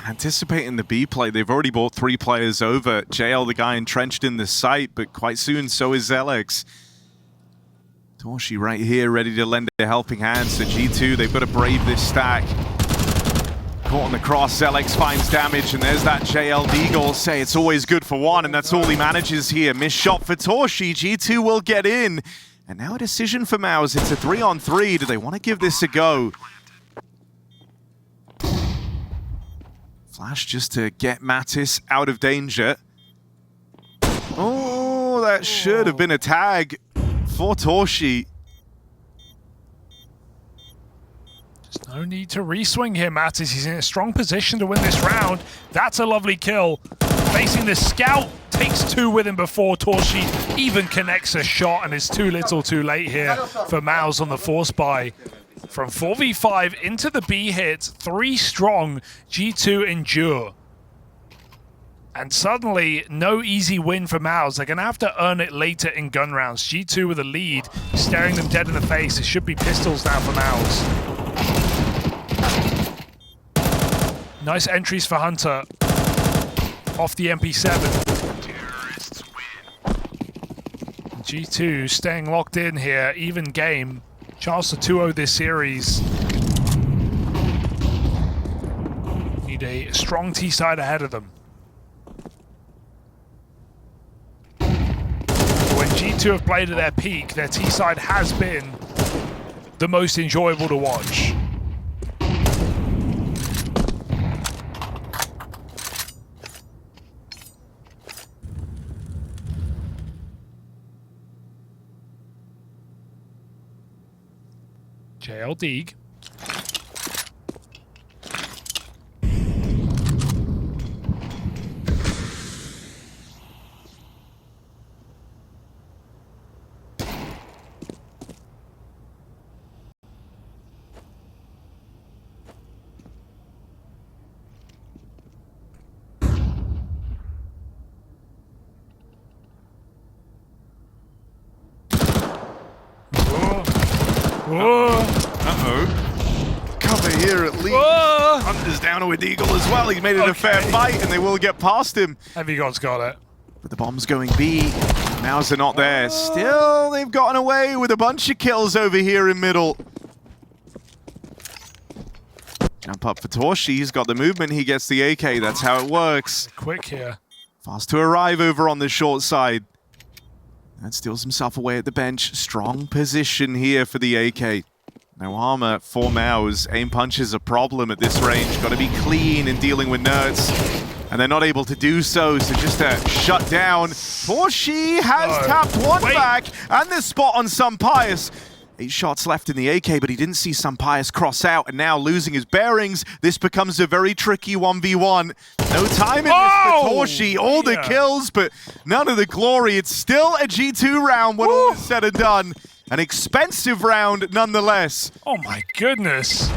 Anticipating the B play, they've already brought 3 players over. JL, the guy entrenched in the site, but quite soon so is xertioN. torzsi right here, ready to lend a helping hand. So G2, they've got to brave this stack. Caught on the cross, xertioN finds damage, and there's that JL Deagle. Say it's always good for one, and that's all he manages here. Missed shot for torzsi. G2 will get in. And now a decision for MOUZ. It's a 3-on-3. Do they want to give this a go? Flash just to get Mattis out of danger. Oh, that should have been a tag for torzsi. There's no need to re-swing here, Mattis. He's in a strong position to win this round. That's a lovely kill. Facing the scout, takes 2 with him before torzsi even connects a shot, and it's too little too late here for MOUZ on the force buy. From 4v5 into the B hit, 3 strong, G2 endure. And suddenly, no easy win for MOUZ. They're going to have to earn it later in gun rounds. G2 with a lead, staring them dead in the face. It should be pistols now for MOUZ. Nice entries for Hunter. Off the MP7. G2 staying locked in here, even game. Chance to 2-0 this series. Need a strong T-side ahead of them. When G2 have played at their peak, their T-side has been the most enjoyable to watch. JL Deeg. Uh-oh. Cover here at least. Whoa. Hunter's down with Deagle as well. He's made it a fair fight, and they will get past him. HeavyGod's got it. But the bomb's going B. MOUZ are not there. Still, they've gotten away with a bunch of kills over here in middle. Jump up for torzsi. He's got the movement. He gets the AK. That's how it works. Quick here. Fast to arrive over on the short side. And steals himself away at the bench. Strong position here for the AK. No armor for MOUZ. Aim punch is a problem at this range. Got to be clean in dealing with nerds. And they're not able to do so, so just a shut down. torzsi has tapped one back, and the spot on Sampius. 8 shots left in the AK, but he didn't see Sampius cross out, and now losing his bearings, this becomes a very tricky 1v1. No time in this for torzsi. All the kills, but none of the glory. It's still a G2 round when all is said and done. An expensive round, nonetheless. Oh my goodness.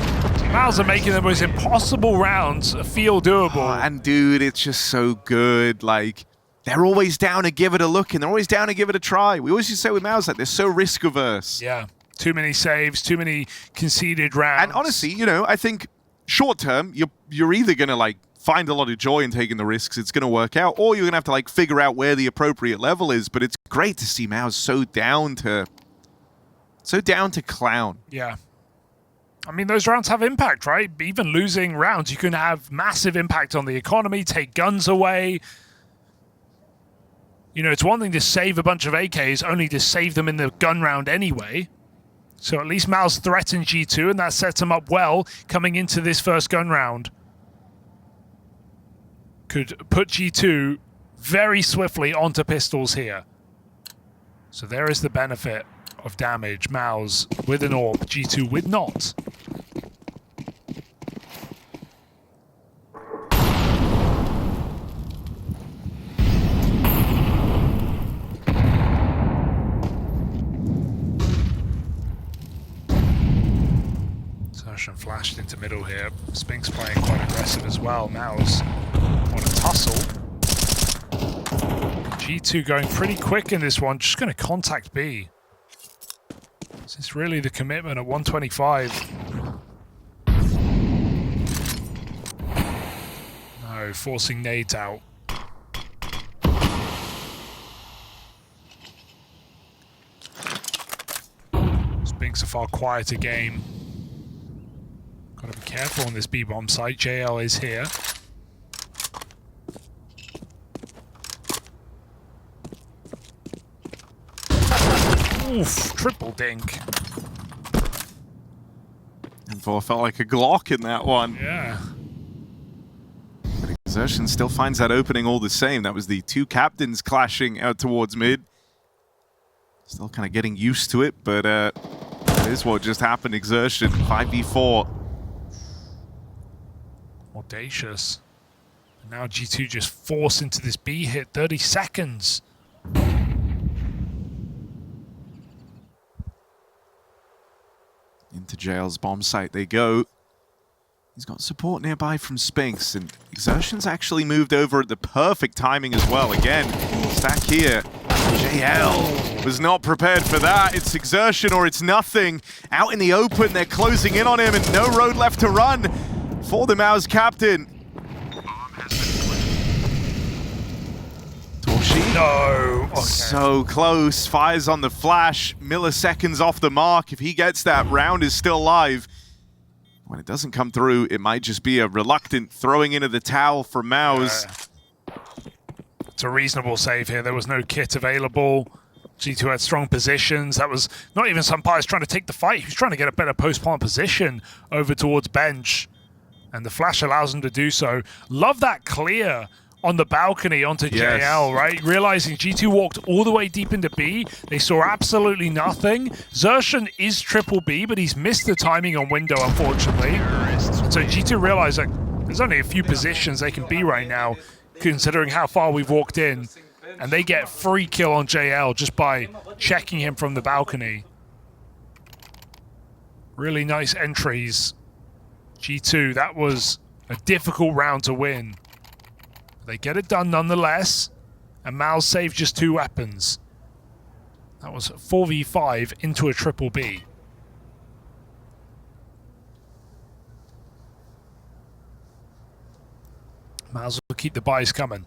MOUZ are making the most impossible rounds feel doable. Oh, and dude, it's just so good. Like, they're always down to give it a look, and they're always down to give it a try. We always used to say with MOUZ, like, they're so risk-averse. Yeah. Too many saves, too many conceded rounds. And honestly, you know, I think short term, you're either going to, like, find a lot of joy in taking the risks, it's going to work out, or you're going to have to, like, figure out where the appropriate level is. But it's great to see MOUZ so down to clown. Yeah. I mean, those rounds have impact, right? Even losing rounds, you can have massive impact on the economy, take guns away. You know, it's one thing to save a bunch of AKs, only to save them in the gun round anyway. So at least MOUZ threatened G2, and that sets them up well coming into this first gun round. Could put G2 very swiftly onto pistols here. So there is the benefit of damage. MOUZ with an AWP, G2 with not. xertioN flashed into middle here. Spink's playing quite aggressive as well. MOUZ on a tussle. G2 going pretty quick in this one, just going to contact B. This is really the commitment at 125. No, forcing nades out. Spink's a far quieter game. Gotta be careful on this B-bomb site. JL is here. Oof, triple dink. And felt like a Glock in that one. Yeah. But xertioN still finds that opening all the same. That was the two captains clashing out towards mid. Still kind of getting used to it, but that is what just happened. xertioN 5v4. Audacious. And now G2 just force into this B hit. 30 seconds. Into JL's bomb site they go. He's got support nearby from Spinks, and xertioN's actually moved over at the perfect timing as well. Again, stack here. JL was not prepared for that. It's xertioN or it's nothing. Out in the open, they're closing in on him, and no road left to run for the MOUZ captain. torzsi. No. Okay. So close. Fires on the flash. Milliseconds off the mark. If he gets that, round is still live. When it doesn't come through, it might just be a reluctant throwing into the towel from MOUZ. It's a reasonable save here. There was no kit available. G2 had strong positions. That was not even Sampius trying to take the fight. He was trying to get a better post-plant position over towards bench. And the flash allows him to do so. Love that clear on the balcony onto JL, right? Realizing G2 walked all the way deep into B. They saw absolutely nothing. xertioN is triple B, but he's missed the timing on window, unfortunately. So G2 realized like there's only a few positions they can be right now, considering how far we've walked in. And they get free kill on JL just by checking him from the balcony. Really nice entries. G2, that was a difficult round to win. They get it done nonetheless, and MOUZ saved just 2 weapons. That was 4v5 into a triple B. MOUZ will keep the buys coming.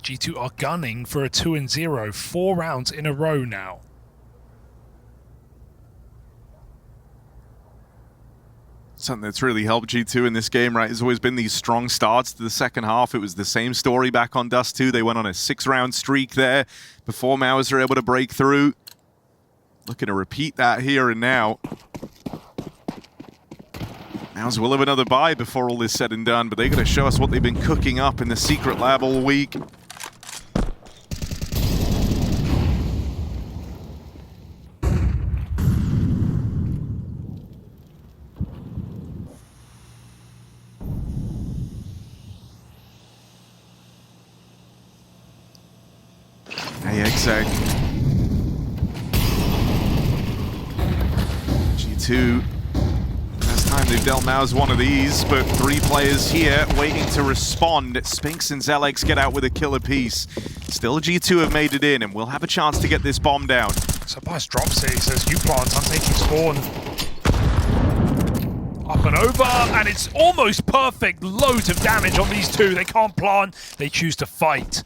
G2 are gunning for a 2-0, 4 rounds in a row now. Something that's really helped G2 in this game, right, has always been these strong starts to the second half. It was the same story back on Dust2. They went on a 6-round streak there before MOUZ were able to break through. Looking to repeat that here and now. MOUZ will have another bye before all is said and done, but they're going to show us what they've been cooking up in the secret lab all week. Exec. G2. Last time they've dealt MOUZ one of these, but 3 players here waiting to respond. Spinks and Zelex get out with a kill apiece. Still G2 have made it in, and we'll have a chance to get this bomb down. So Bias drops it, he says, you plant, I'm taking spawn. Up and over, and it's almost perfect. Loads of damage on these two. They can't plant, they choose to fight.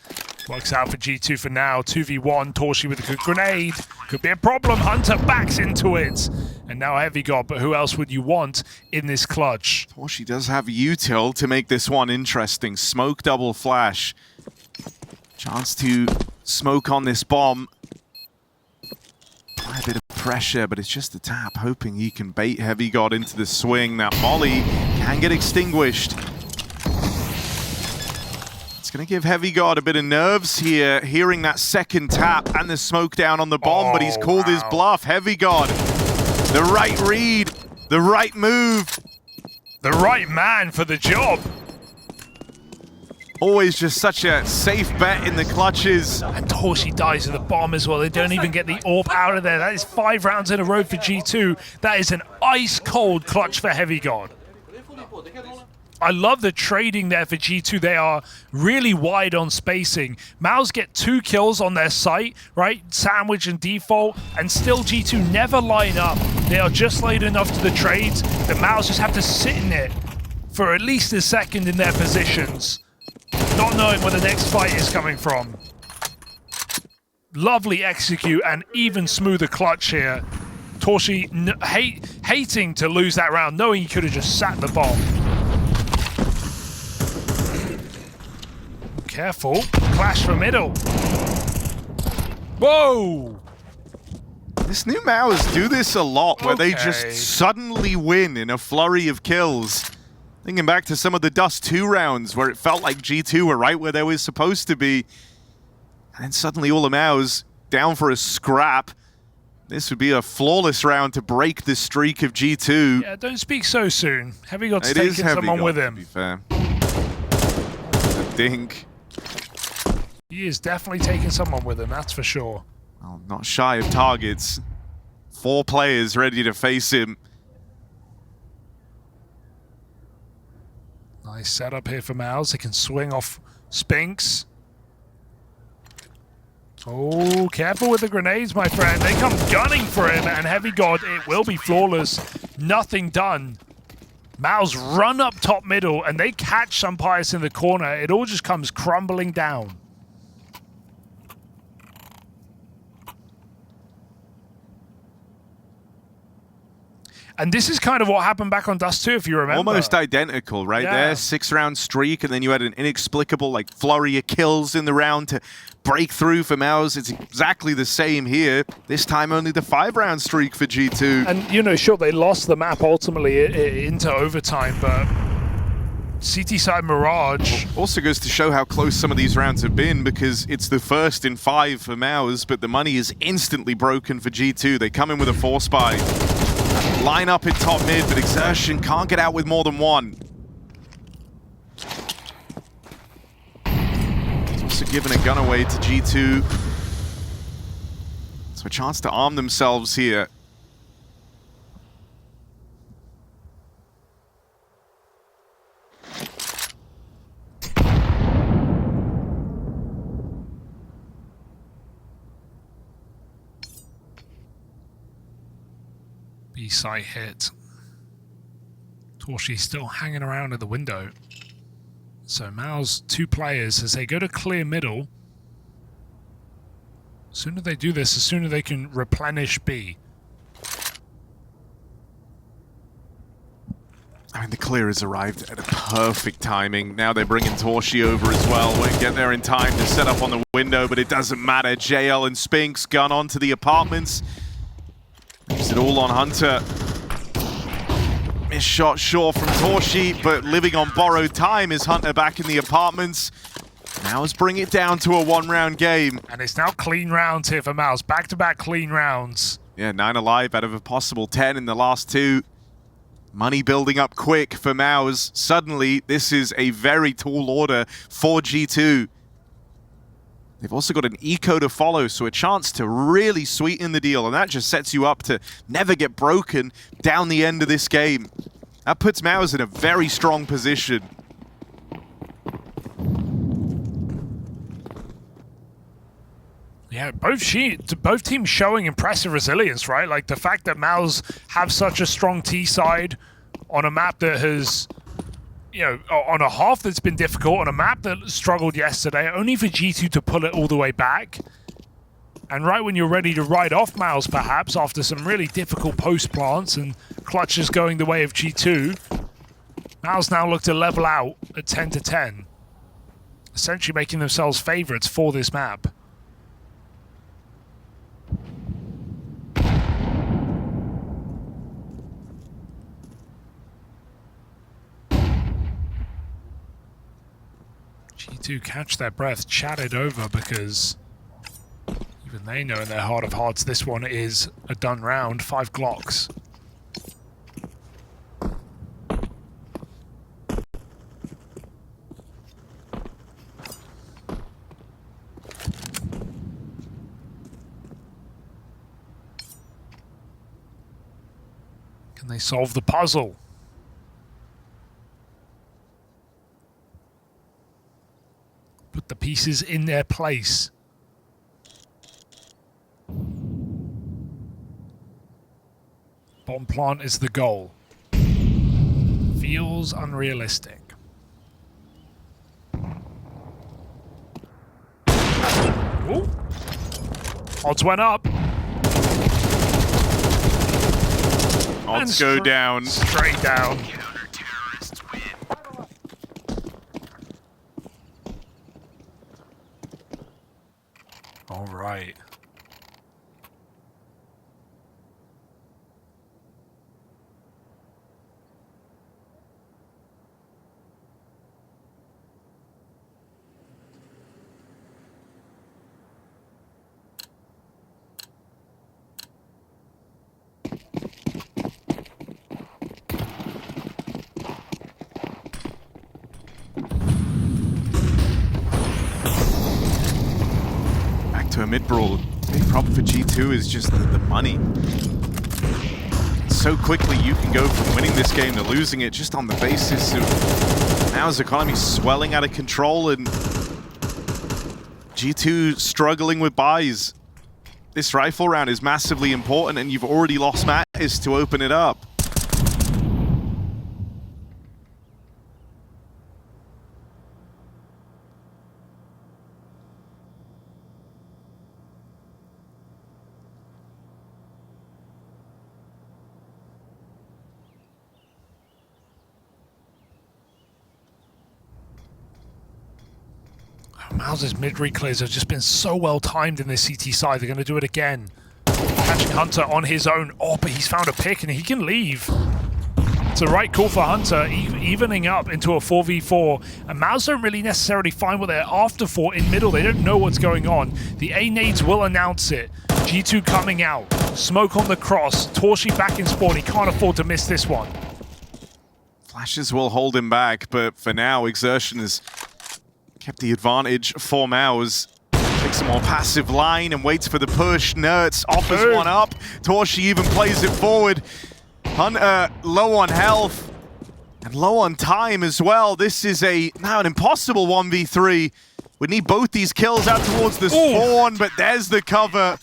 Works out for G2 for now. 2v1, torzsi with a good grenade. Could be a problem. Hunter backs into it. And now HeavyGod, but who else would you want in this clutch? torzsi does have util to make this one interesting. Smoke double flash. Chance to smoke on this bomb. A bit of pressure, but it's just a tap, hoping he can bait HeavyGod into the swing. That molly can get extinguished. It's going to give HeavyGod a bit of nerves here, hearing that second tap and the smoke down on the bomb, but he's called his bluff. HeavyGod, the right read, the right move. The right man for the job. Always just such a safe bet in the clutches. And torzsi dies with the bomb as well. They don't even get the AWP out of there. That is 5 rounds in a row for G2. That is an ice-cold clutch for HeavyGod. I love the trading there for G2. They are really wide on spacing. MOUZ get 2 kills on their site, right? Sandwich and default, and still G2 never line up. They are just late enough to the trades that MOUZ just have to sit in it for at least a second in their positions, not knowing where the next fight is coming from. Lovely execute and even smoother clutch here. torzsi hating to lose that round, knowing he could have just sat the bomb. Careful. Clash for middle. Whoa! This new MOUZ do this a lot, where they just suddenly win in a flurry of kills. Thinking back to some of the Dust2 rounds, where it felt like G2 were right where they were supposed to be. And then suddenly all the MOUZ down for a scrap. This would be a flawless round to break the streak of G2. Yeah, don't speak so soon. HeavyGod's taking someone with him. To be fair. A dink. He is definitely taking someone with him, that's for sure. Well, not shy of targets. 4 players ready to face him. Nice setup here for MOUZ. They can swing off Spinks. Oh, careful with the grenades, my friend. They come gunning for him, and HeavyGod, it will be flawless. Nothing done. MOUZ run up top middle, and they catch some Pius in the corner. It all just comes crumbling down. And this is kind of what happened back on Dust2, if you remember. Almost identical, right there. 6-round streak, and then you had an inexplicable like flurry of kills in the round to break through for MOUZ. It's exactly the same here. This time only the 5-round streak for G2. And, you know, sure, they lost the map ultimately into overtime, but CT side Mirage. Also goes to show how close some of these rounds have been, because it's the first in 5 for MOUZ, but the money is instantly broken for G2. They come in with a 4-spy. Line up in top mid, but xertioN can't get out with more than 1. He's also given a gun away to G2. So a chance to arm themselves here. B-side hit. torzsi still hanging around in the window. So MOUZ, 2 players, as they go to clear middle. The sooner they do this, the sooner they can replenish B. I mean, the clear has arrived at a perfect timing. Now they're bringing torzsi over as well. Won't get there in time to set up on the window, but it doesn't matter. JL and Spinks gun onto the apartments. Leaves it all on Hunter. Missed shot sure from torzsi, but living on borrowed time is Hunter back in the apartments. MOUZ bring it down to a 1-round game. And it's now clean rounds here for MOUZ. Back-to-back clean rounds. Yeah, 9 alive out of a possible 10 in the last 2. Money building up quick for MOUZ. Suddenly, this is a very tall order for G2. They've also got an eco to follow, so a chance to really sweeten the deal, and that just sets you up to never get broken down the end of this game. That puts MOUZ in a very strong position. Yeah, both teams showing impressive resilience, right? Like the fact that MOUZ have such a strong T side on a map that has, you know, on a half that's been difficult, on a map that struggled yesterday, only for G2 to pull it all the way back. And right when you're ready to ride off MOUZ, perhaps, after some really difficult post plants and clutches going the way of G2, MOUZ now look to level out at 10-10, essentially making themselves favorites for this map. G2 catch their breath, chatted over, because even they know in their heart of hearts this one is a done round. 5 Glocks. Can they solve the puzzle? Put the pieces in their place. Bomb plant is the goal. Feels unrealistic. Ooh. Odds went up. Odds go down. Straight down. All right. To a mid-brawl. Big problem for G2 is just the money. So quickly you can go from winning this game to losing it just on the basis of MOUZ's economy swelling out of control and G2 struggling with buys. This rifle round is massively important and you've already lost Mattis to open it up. MOUZ's mid-reclears have just been so well timed in this CT side. They're going to do it again. Catching Hunter on his own. Oh, but he's found a pick and he can leave. It's the right call for Hunter, evening up into a 4v4. And MOUZ don't really necessarily find what they're after for in middle. They don't know what's going on. The A-nades will announce it. G2 coming out. Smoke on the cross. torzsi back in spawn. He can't afford to miss this one. Flashes will hold him back, but for now, xertioN has kept the advantage for MOUZ. Takes a more passive line and waits for the push. Nertz offers one up. torzsi even plays it forward. Hunter low on health and low on time as well. This is now an impossible 1v3. We need both these kills out towards the spawn, but there's the cover.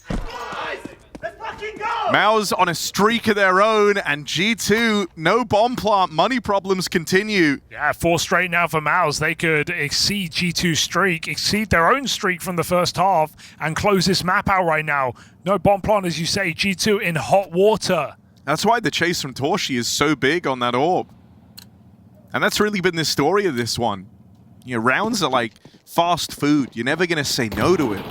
Let's fucking go! MOUZ on a streak of their own, and G2, no bomb plant. Money problems continue. Yeah, 4 straight now for MOUZ. They could exceed G2's streak, exceed their own streak from the first half, and close this map out right now. No bomb plant, as you say. G2 in hot water. That's why the chase from torzsi is so big on that orb. And that's really been the story of this one. You know, rounds are like fast food. You're never going to say no to it.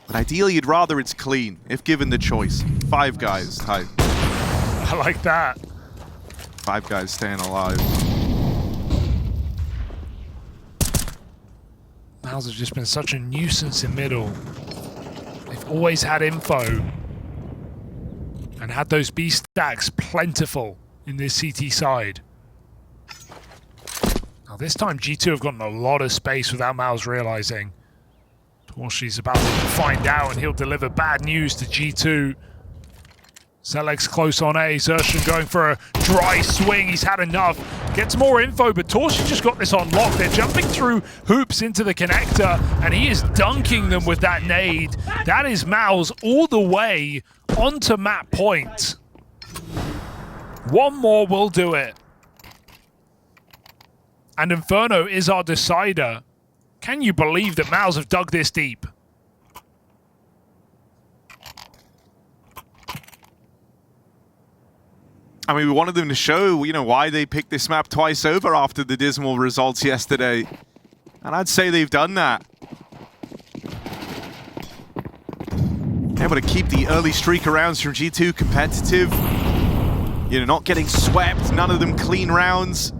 But ideally, you'd rather it's clean, if given the choice. 5 guys type. I like that. 5 guys staying alive. MOUZ have just been such a nuisance in middle. They've always had info. And had those B stacks plentiful in this CT side. Now this time G2 have gotten a lot of space without MOUZ realizing. torzsi's about to find out, and he'll deliver bad news to G2. xertioN close on A, xertioN going for a dry swing, he's had enough. Gets more info, but torzsi just got this on lock. They're jumping through hoops into the connector, and he is dunking them with that nade. That is MOUZ all the way onto map point. One more will do it. And Inferno is our decider. Can you believe that MOUZ have dug this deep? I mean, we wanted them to show, you know, why they picked this map twice over after the dismal results yesterday. And I'd say they've done that. Able to keep the early streak of rounds from G2 competitive. You know, not getting swept, none of them clean rounds.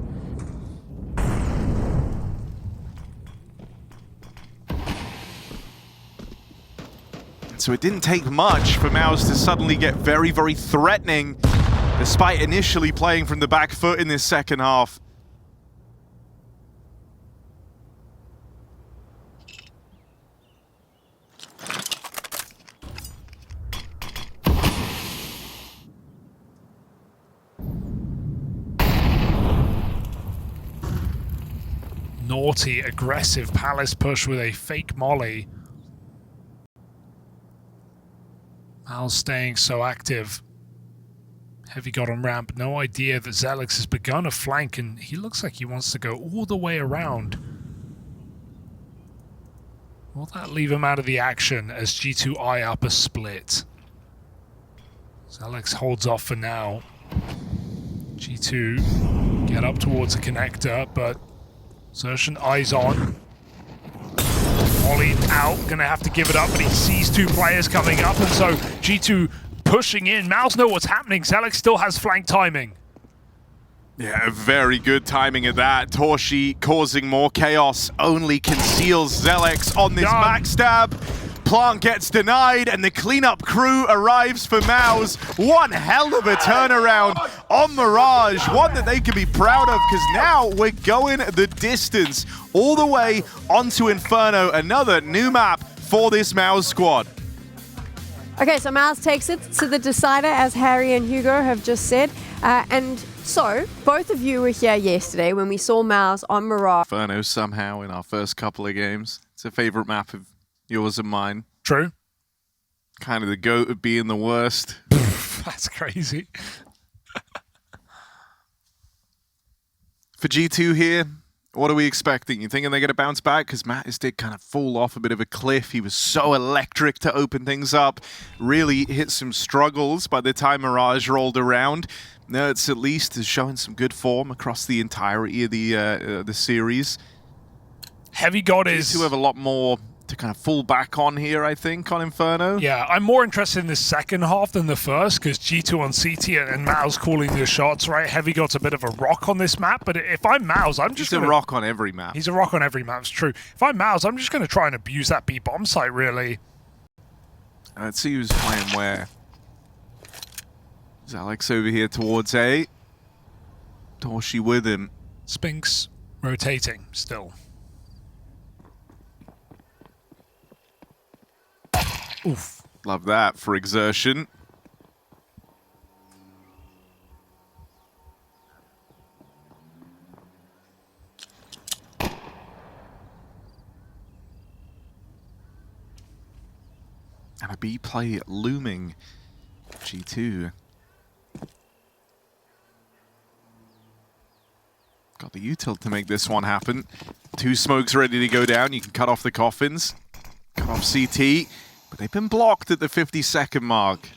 So it didn't take much for MOUZ to suddenly get very, very threatening, despite initially playing from the back foot in this second half. Naughty, aggressive Palace push with a fake molly. MOUZ staying so active. HeavyGod on ramp. No idea that xertioN has begun a flank, and he looks like he wants to go all the way around. Will that leave him out of the action as G2 eye up a split? xertioN holds off for now. G2 get up towards the connector, but xertioN eyes on. Molly out, gonna have to give it up, but he sees 2 players coming up, and so G2 pushing in. MOUZ know what's happening. xertioN still has flank timing. Yeah, very good timing of that. torzsi causing more chaos, only conceals xertioN on this backstab. Plant gets denied, and the cleanup crew arrives for MOUZ. One hell of a turnaround on Mirage, one that they can be proud of, because now we're going the distance all the way onto Inferno, another new map for this MOUZ squad. Okay, so MOUZ takes it to the decider, as Harry and Hugo have just said. And so, both of you were here yesterday when we saw MOUZ on Mirage. Inferno somehow in our first couple of games. It's a favorite map of yours and mine. True. Kind of the goat of being the worst. That's crazy. For G2 here, what are we expecting? You thinking they're going to bounce back? Because Mattis did kind of fall off a bit of a cliff. He was so electric to open things up. Really hit some struggles by the time Mirage rolled around. Nerds at least is showing some good form across the entirety of the series. HeavyGod is... G2 have a lot more to kind of fall back on here, I think, on Inferno. Yeah, I'm more interested in the second half than the first, because G2 on CT and MOUZ calling the shots, right? HeavyGod's a bit of a rock on this map, but if I'm MOUZ, I'm just He's a rock on every map. He's a rock on every map, it's true. If I'm MOUZ, I'm just going to try and abuse that B bomb site, really. Let's see who's playing where. xertioN over here towards A. torzsi with him. Spinks rotating still. Oof. Love that for xertioN. And a B play looming G2. Got the util to make this one happen. 2 smokes ready to go down. You can cut off the coffins. Cut off CT. But they've been blocked at the 50-second mark.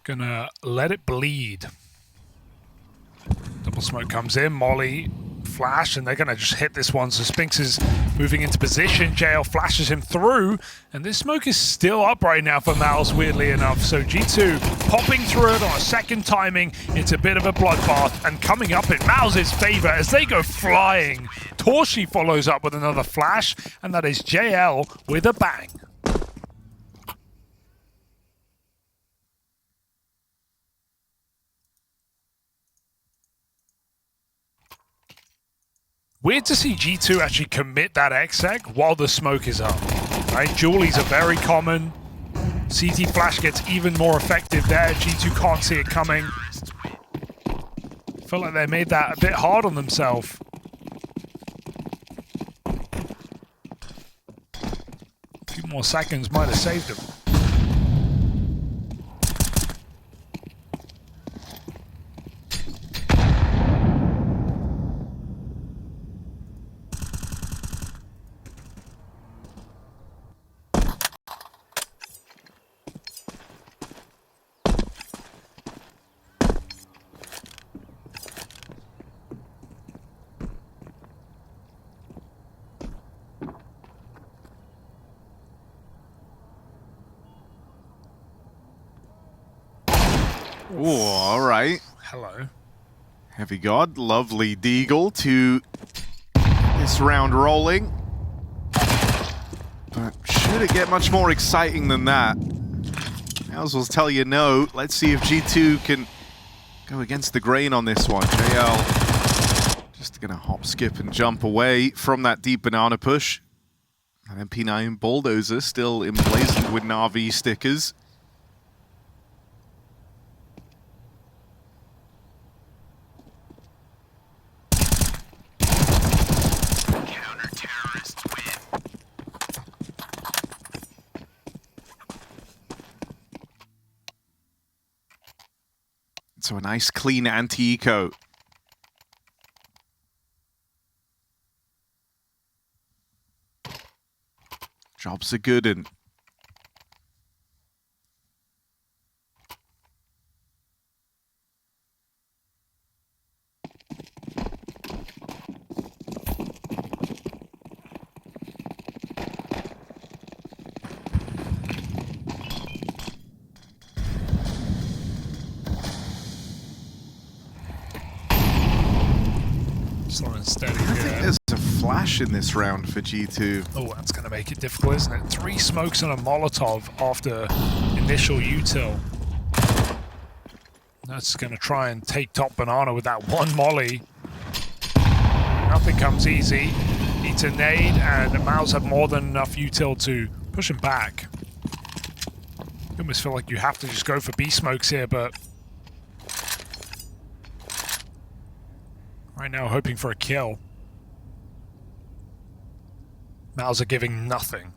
Gonna let it bleed. Double smoke comes in, Molly, flash, and they're gonna just hit this one. So Spinks is moving into position. JL flashes him through, and this smoke is still up right now for MOUZ, weirdly enough. So G2 popping through it on a second timing. It's a bit of a bloodbath, and coming up in MOUZ's favor as they go flying. torzsi follows up with another flash, and that is JL with a bang. Weird to see G2 actually commit that exec while the smoke is up. Right? Julies are very common. CT flash gets even more effective there. G2 can't see it coming. Feel like they made that a bit hard on themselves. A few more seconds might have saved them. Oh, all right. Hello. HeavyGod, lovely deagle to get this round rolling. But should it get much more exciting than that? MOUZ will tell you no. Let's see if G2 can go against the grain on this one. JL just gonna hop, skip, and jump away from that deep banana push. And MP9 Bulldozer still emblazoned with Na'Vi stickers. So a nice clean anti-eco. Jobs are good and Slow and steady. I think there's a flash in this round for G2. Oh, that's going to make it difficult, isn't it? 3 smokes and a Molotov after initial util. That's going to try and take top banana with that one molly. Nothing comes easy. Needs a nade, and MOUZ have more than enough util to push him back. You almost feel like you have to just go for B smokes here, but right now hoping for a kill. MOUZ are giving nothing.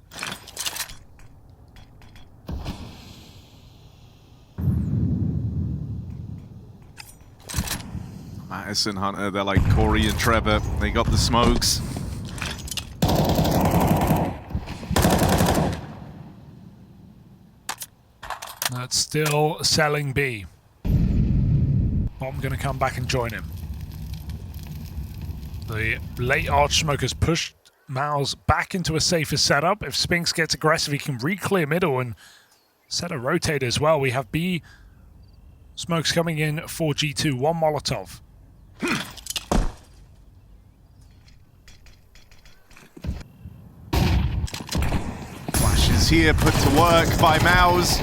Madison, Hunter, they're like Corey and Trevor. They got the smokes. That's still selling B. Bomb gonna come back and join him. The late arch smoke has pushed MOUZ back into a safer setup. If Spinks gets aggressive, he can re-clear middle and set a rotate as well. We have B smokes coming in for G2. 1 Molotov. Flashes here put to work by MOUZ.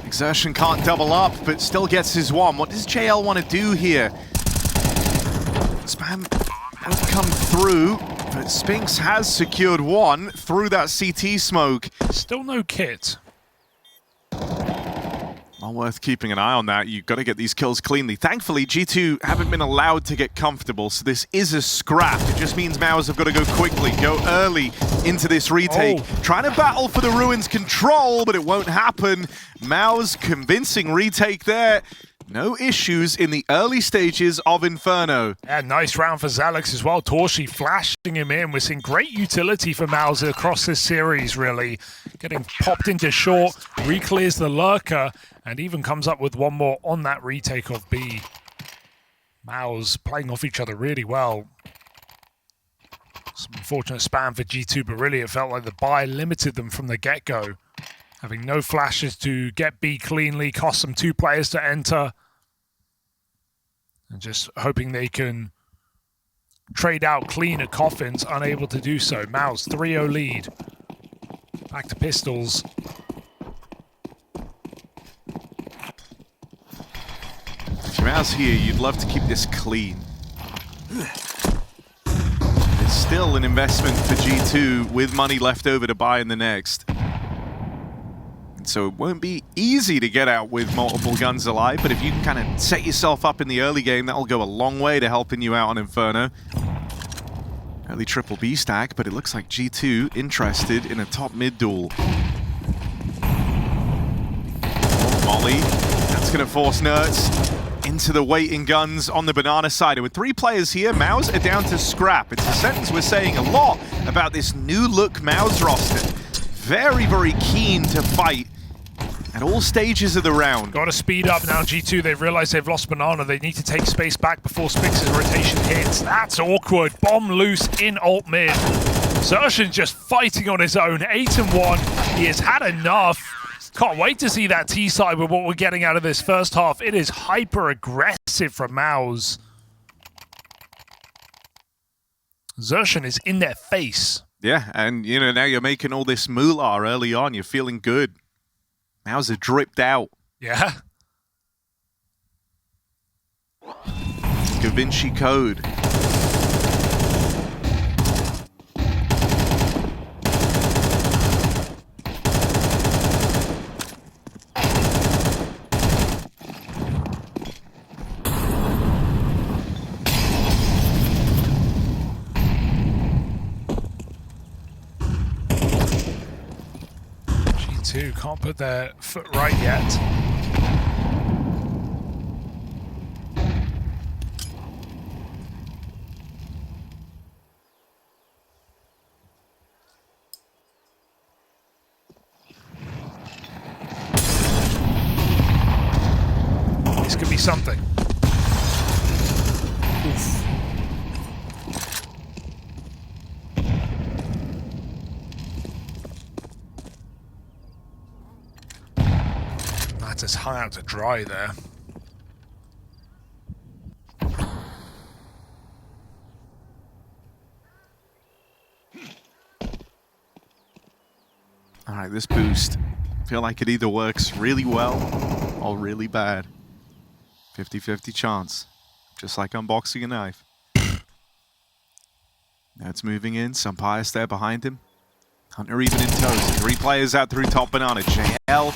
xertioN can't double up, but still gets his 1. What does JL want to do here? Spam won't come through, but Spinks has secured 1 through that CT smoke. Still no kit. Well worth keeping an eye on that. You've got to get these kills cleanly. Thankfully, G2 haven't been allowed to get comfortable, so this is a scrap. It just means MOUZ have got to go quickly, go early into this retake. Trying to battle for the Ruins control, but it won't happen. MOUZ convincing retake there. No issues in the early stages of Inferno. Yeah, nice round for xertioN as well. torzsi flashing him in. We're seeing great utility for MOUZ across this series, really. Getting popped into short, re-clears the lurker, and even comes up with one more on that retake of B. MOUZ playing off each other really well. Some unfortunate spam for G2, but really it felt like the buy limited them from the get-go. Having no flashes to get B cleanly, cost them 2 players to enter. And just hoping they can trade out clean at Coffins, unable to do so. MOUZ 3-0 lead. Back to pistols. If you're MOUZ here, you'd love to keep this clean. It's still an investment for G2 with money left over to buy in the next. So it won't be easy to get out with multiple guns alive, but if you can kind of set yourself up in the early game, that'll go a long way to helping you out on Inferno. Early triple B stack, but it looks like G2 interested in a top mid duel. Molly, that's going to force xertioN into the waiting guns on the banana side. And with 3 players here, MOUZ are down to scrap. It's a sentence we're saying a lot about this new look MOUZ roster. Very, very keen to fight at all stages of the round. Got to speed up now, G2. They've realized they've lost banana. They need to take space back before Spinx's rotation hits. That's awkward. Bomb loose in alt mid. xertioN just fighting on his own. 8-1. He has had enough. Can't wait to see that T side with what we're getting out of this first half. It is hyper aggressive from MOUZ. xertioN is in their face. Yeah, and you know, now you're making all this moolah early on. You're feeling good. MOUZ are dripped out. Yeah. Da Vinci Code. Can't put their foot right yet. This could be something. Just hung out to dry there. All right, this boost. I feel like it either works really well or really bad. 50-50 chance. Just like unboxing a knife. Now it's moving in. Some Pius there behind him. Hunter even in tow. 3 players out through top banana. JL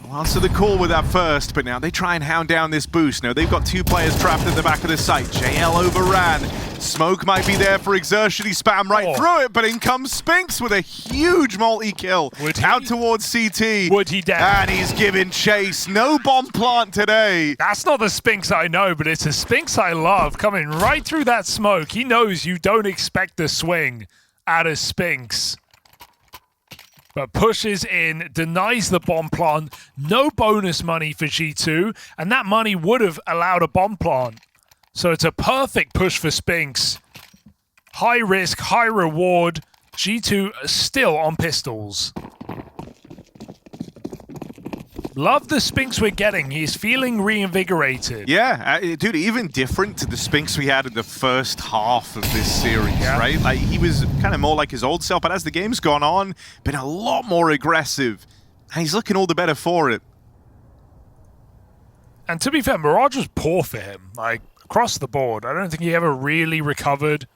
will answer the call with that first, but now they try and hound down this boost. Now they've got 2 players trapped at the back of the site. JL overran. Smoke might be there for xertioN. He spam right through it, but in comes Spinx with a huge multi-kill. Out towards CT. Would he dare? And he's giving chase. No bomb plant today. That's not the Spinx I know, but it's a Spinx I love. Coming right through that smoke. He knows you don't expect the swing out of Spinx. But pushes in, denies the bomb plant, no bonus money for G2, and that money would have allowed a bomb plant. So it's a perfect push for Spinx. High risk, high reward. G2 still on pistols. Love the Spinx we're getting. He's feeling reinvigorated. Yeah, dude, even different to the Spinx we had in the first half of this series, right? Like, he was kind of more like his old self, but as the game's gone on, been a lot more aggressive. And he's looking all the better for it. And to be fair, Mirage was poor for him, like, across the board. I don't think he ever really recovered.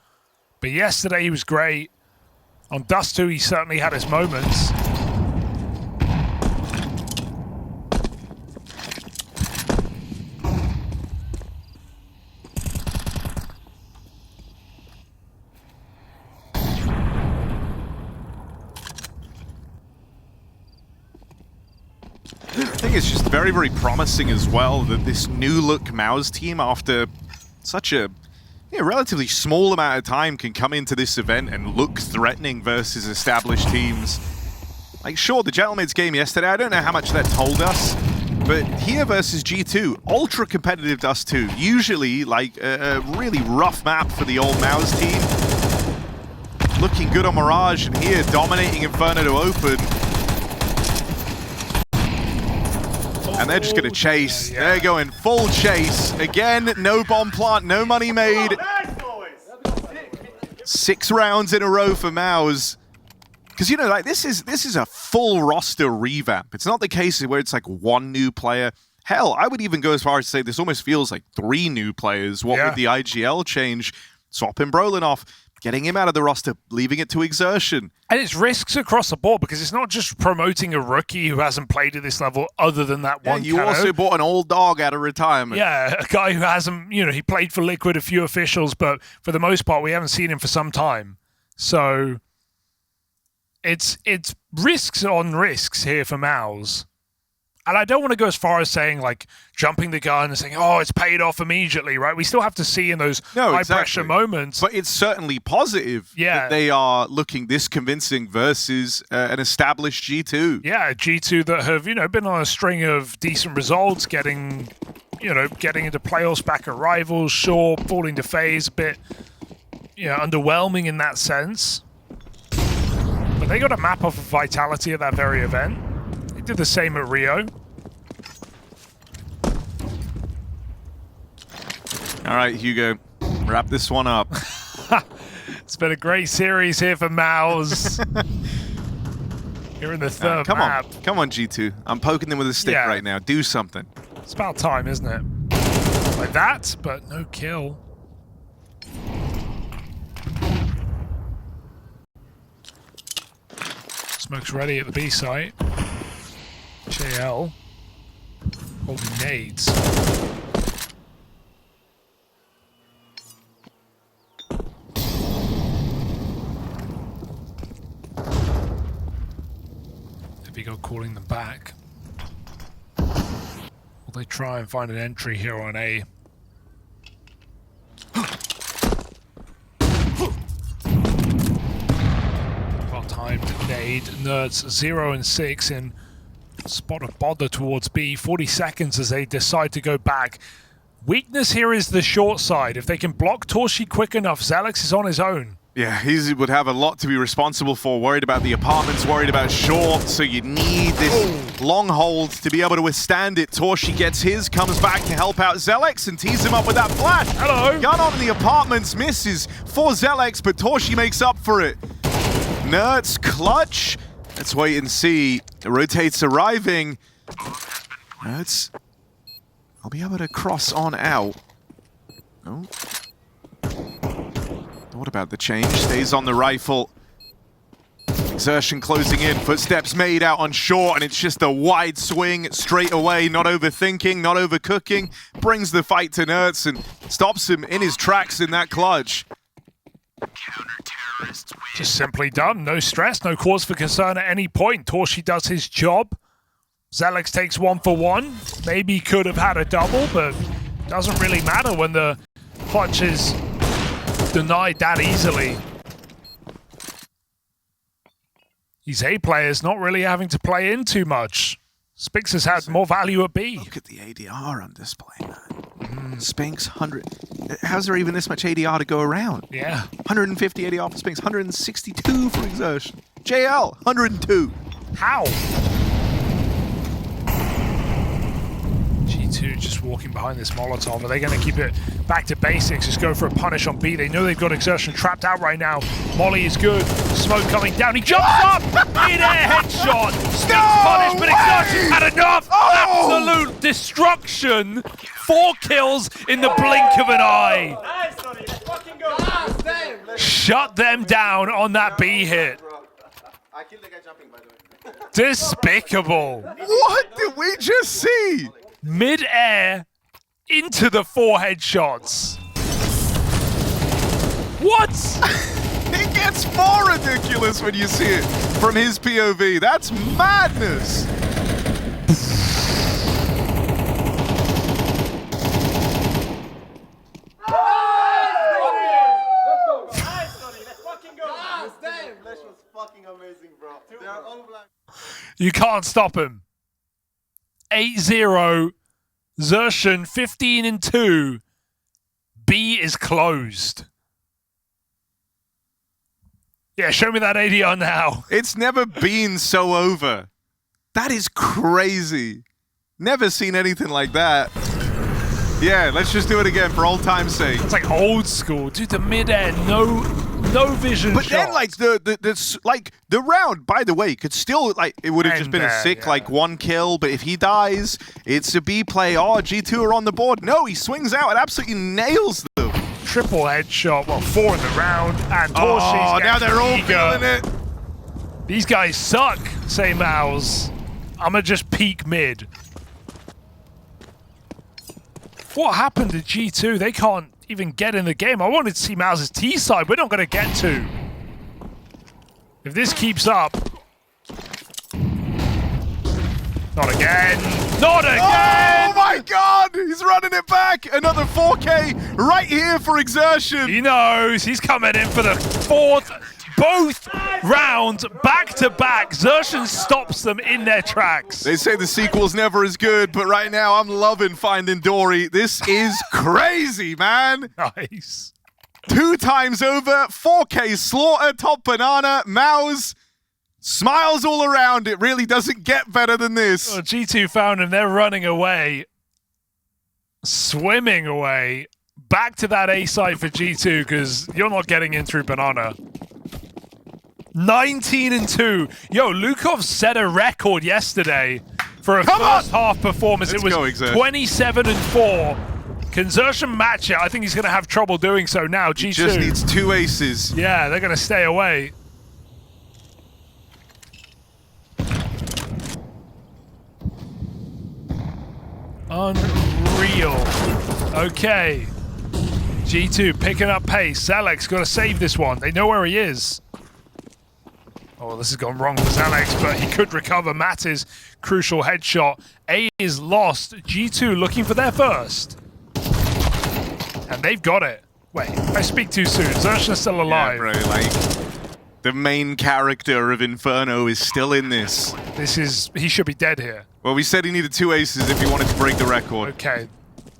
But yesterday he was great. On Dust2, he certainly had his moments. think it's just very, very promising as well that this new look MOUZ team, after such a relatively small amount of time, can come into this event and look threatening versus established teams. Like, sure, the Gentleman's game yesterday, I don't know how much that told us, but here versus G2, ultra competitive Dust2, usually like a really rough map for the old MOUZ team. Looking good on Mirage, and here dominating Inferno to open. And they're just going to chase. Yeah. They're going full chase. Again, no bomb plant, no money made. 6 rounds in a row for MOUZ. Because, you know, like this is a full roster revamp. It's not the case where it's like one new player. Hell, I would even go as far as to say this almost feels like 3 new players. What with the IGL change, swapping Brolin off, getting him out of the roster, leaving it to xertioN. And it's risks across the board because it's not just promoting a rookie who hasn't played at this level other than that one. You also bought an old dog out of retirement. Yeah, a guy who hasn't, you know, he played for Liquid, a few officials, but for the most part, we haven't seen him for some time. So it's risks on risks here for MOUZ. And I don't want to go as far as saying, like, jumping the gun and saying, oh, it's paid off immediately, right? We still have to see in those high-pressure moments. But it's certainly positive that they are looking this convincing versus an established G2. Yeah, G2 that have, you know, been on a string of decent results, getting into playoffs back at Rivals, sure, falling to phase, a bit, you know, underwhelming in that sense. But they got a map off of Vitality at that very event. They did the same at Rio. All right, Hugo, wrap this one up. It's been a great series here for MOUZ. You're in the third map. Come on, G2. I'm poking them with a stick right now. Do something. It's about time, isn't it? Like that, but no kill. Smoke's ready at the B site. JL holding nades. HeavyGod calling them back. Will they try and find an entry here on A? Well-timed nade. Nerds 0 and 6 in spot of bother towards B. 40 seconds as they decide to go back. Weakness here is the short side. If they can block torzsi quick enough, xertioN is on his own. Yeah, he would have a lot to be responsible for. Worried about the apartments, worried about short, so you need this long hold to be able to withstand it. torzsi gets his, comes back to help out xertioN and tees him up with that flash. Hello. Gun on the apartments, misses for xertioN, but torzsi makes up for it. Nerds clutch. Let's wait and see. The rotates arriving. Nerds, I'll be able to cross on out. Oh. What about the change? Stays on the rifle. xertioN closing in. Footsteps made out on short, and it's just a wide swing straight away. Not overthinking, not overcooking. Brings the fight to Nerds and stops him in his tracks in that clutch. Counter-terrorists win. Just simply done. No stress, no cause for concern at any point. torzsi does his job. xertioN takes 1 for 1. Maybe could have had a double, but doesn't really matter when the clutch is denied that easily. These A players not really having to play in too much. Spinx has had more value at B. Look at the ADR on display, man. Spinx, 100. How's there even this much ADR to go around? Yeah. 150 ADR for Spinx, 162 for xertioN. JL, 102. How? G2 just walking behind this Molotov. Are they going to keep it back to basics? Just go for a punish on B. They know they've got xertioN trapped out right now. Molly is good. Smoke coming down. He jumps up! In-air headshot! Spinx punish, but xertioN had enough! Absolute destruction! 4 kills in the blink of an eye. Nice, Tony. Let's fucking go. Shut them down on that B hit. I killed the guy jumping, by the way. Despicable. What did we just see? Mid-air into the 4 headshots. What? It gets more ridiculous when you see it from his POV. That's madness. fucking amazing, bro. They are all blind. You can't stop him. 8-0. xertioN 15-2. B is closed. Yeah, show me that ADR now. It's never been so over. That is crazy. Never seen anything like that. Yeah, let's just do it again for old time's sake. It's like old school. Dude, the mid-air, no vision But shot. then, like, the round, by the way, could still, like, it would have just End been a there, sick, yeah. like, 1 kill, but if he dies, it's a B play. Oh, G2 are on the board. No, he swings out and absolutely nails them. Triple headshot, well, 4 in the round, and torzsi's Oh, now they're all eager. feeling it. These guys suck, say MOUZ. I'ma just peek mid. What happened to G2? They can't even get in the game. I wanted to see MOUZ's T side. We're not going to get to. If this keeps up. Not again. Not again! Oh my god! He's running it back! Another 4K right here for xertioN. He knows. He's coming in for the 4th. Both rounds back-to-back. xertioN stops them in their tracks. They say the sequel's never as good, but right now I'm loving finding Dory. This is crazy, man. Nice. 2 times over, 4K slaughter, top banana, MOUZ. Smiles all around. It really doesn't get better than this. Well, G2 found him. They're running away. Swimming away. Back to that A side for G2 because you're not getting in through banana. 19-2. Yo, Lukov set a record yesterday for a first half performance. Let's it was go, xertioN. 27-4. Can xertioN match it? I think he's going to have trouble doing so now. G2. He just needs 2 aces. Yeah, they're going to stay away. Unreal. Okay. G2 picking up pace. Zalex got to save this one. They know where he is. Oh, this has gone wrong for Zalex, but he could recover Matty's crucial headshot. A is lost. G2 looking for their first. And they've got it. Wait, I speak too soon. xertioN's still alive. Yeah, bro, like, the main character of Inferno is still in this. He should be dead here. Well, we said he needed 2 aces if he wanted to break the record. Okay.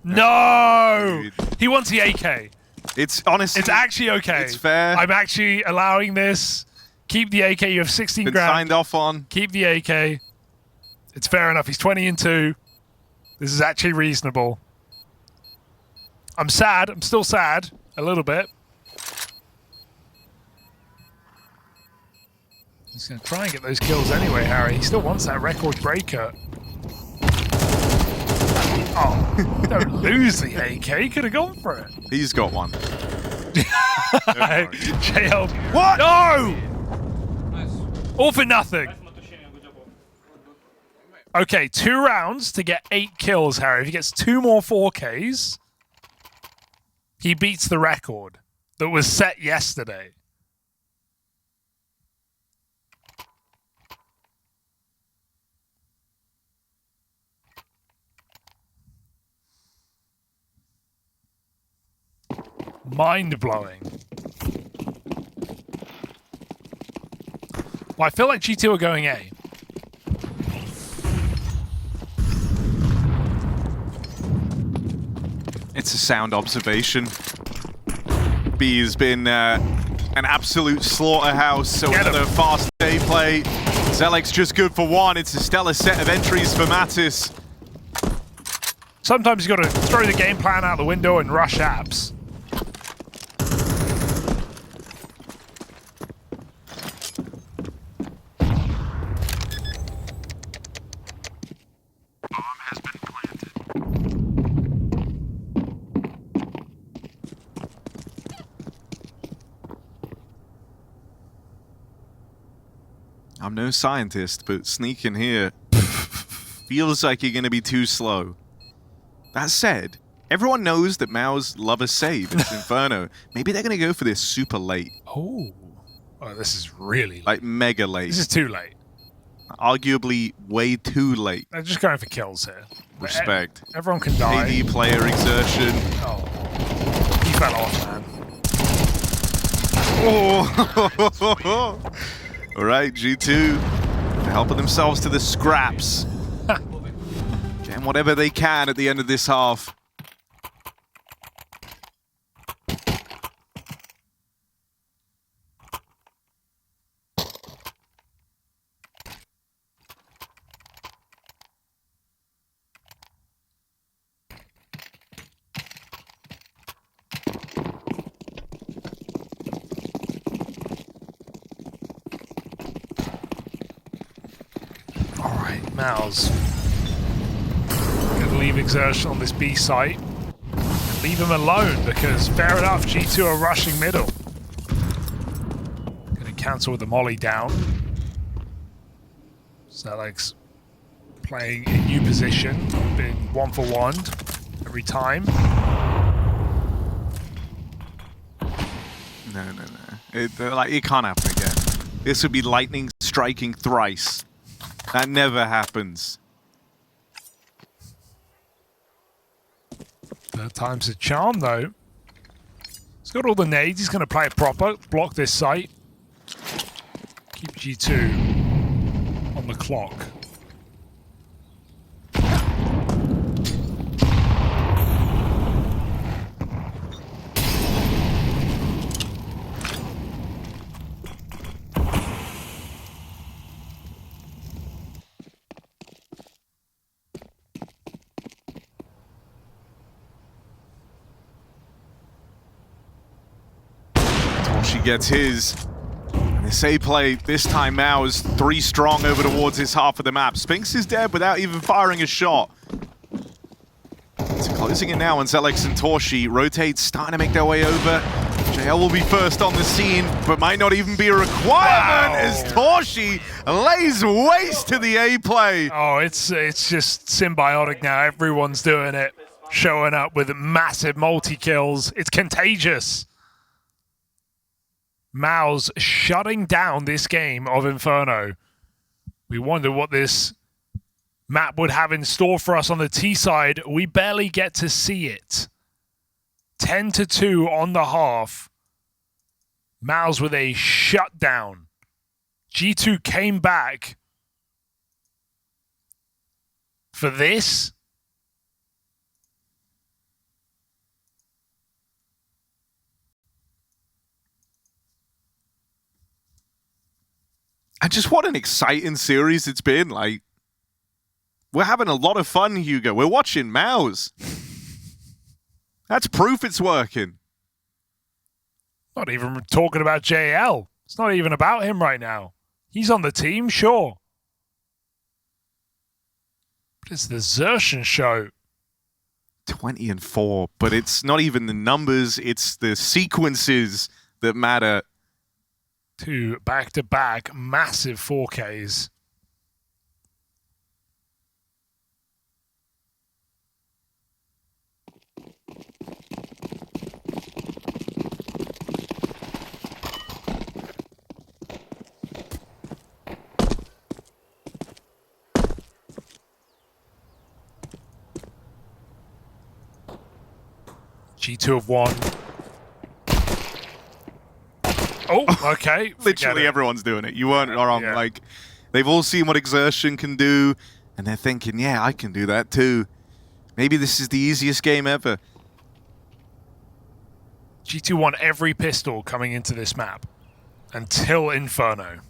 No! He wants the AK. It's honestly... It's actually okay. It's fair. I'm actually allowing this. Keep the AK. You have 16 been grand. signed off on. Keep the AK. It's fair enough. He's 20-2. This is actually reasonable. I'm sad. I'm still sad. A little bit. He's going to try and get those kills anyway, Harry. He still wants that record breaker. Oh, don't lose the AK. He could have gone for it. He's got one. JL. What? No! All for nothing. Okay, 2 rounds to get 8 kills, Harry. If he gets 2 more 4Ks, he beats the record that was set yesterday. Mind-blowing. Well, I feel like G2 are going A. It's a sound observation. B has been an absolute slaughterhouse, so another fast day play. Zelex just good for 1. It's a stellar set of entries for Mattis. Sometimes you got to throw the game plan out the window and rush apps. I'm no scientist, but sneaking here feels like you're going to be too slow. That said, everyone knows that MOUZ love a save. It's Inferno. Maybe they're going to go for this super late. Oh, this is really late. Like mega late. This is too late. Arguably way too late. They're just going for kills here. Respect. Everyone can die. AD player xertioN. Oh, he fell off, man. Oh. All right, G2 helping themselves to the scraps. Getting whatever they can at the end of this half. MOUZ. Gonna leave xertioN on this B site. Leave him alone because fair enough, G2 are rushing middle. Gonna cancel with the molly down. xertioN's playing a new position, been 1-for-1 every time. No. Like, it can't happen again. This would be lightning striking thrice. That never happens. Third time's a charm, though. He's got all the nades. He's going to play it proper. Block this site. Keep G2 on the clock. Torzsi gets his. And this A play, this time MOUZ 3 strong over towards his half of the map. Spinks is dead without even firing a shot. It's closing it now on xertioN and torzsi. Rotates, starting to make their way over. JL will be first on the scene, but might not even be a requirement as torzsi lays waste to the A play. Oh, it's just symbiotic now. Everyone's doing it. Showing up with massive multi-kills. It's contagious. MOUZ shutting down this game of Inferno. We wonder what this map would have in store for us on the T side. We barely get to see it. 10-2 on the half. MOUZ with a shutdown. G2 came back for this. And just what an exciting series it's been. Like, we're having a lot of fun, Hugo. We're watching MOUZ. That's proof it's working. Not even talking about JL. It's not even about him right now. He's on the team, sure. But it's the xertioN show. 20-4, but it's not even the numbers, it's the sequences that matter. 2 back-to-back massive 4Ks. G2 have won. Oh, okay. Literally everyone's doing it. You weren't wrong. Yeah. Like, they've all seen what xertioN can do, and they're thinking, yeah, I can do that too. Maybe this is the easiest game ever. G2 won every pistol coming into this map until Inferno.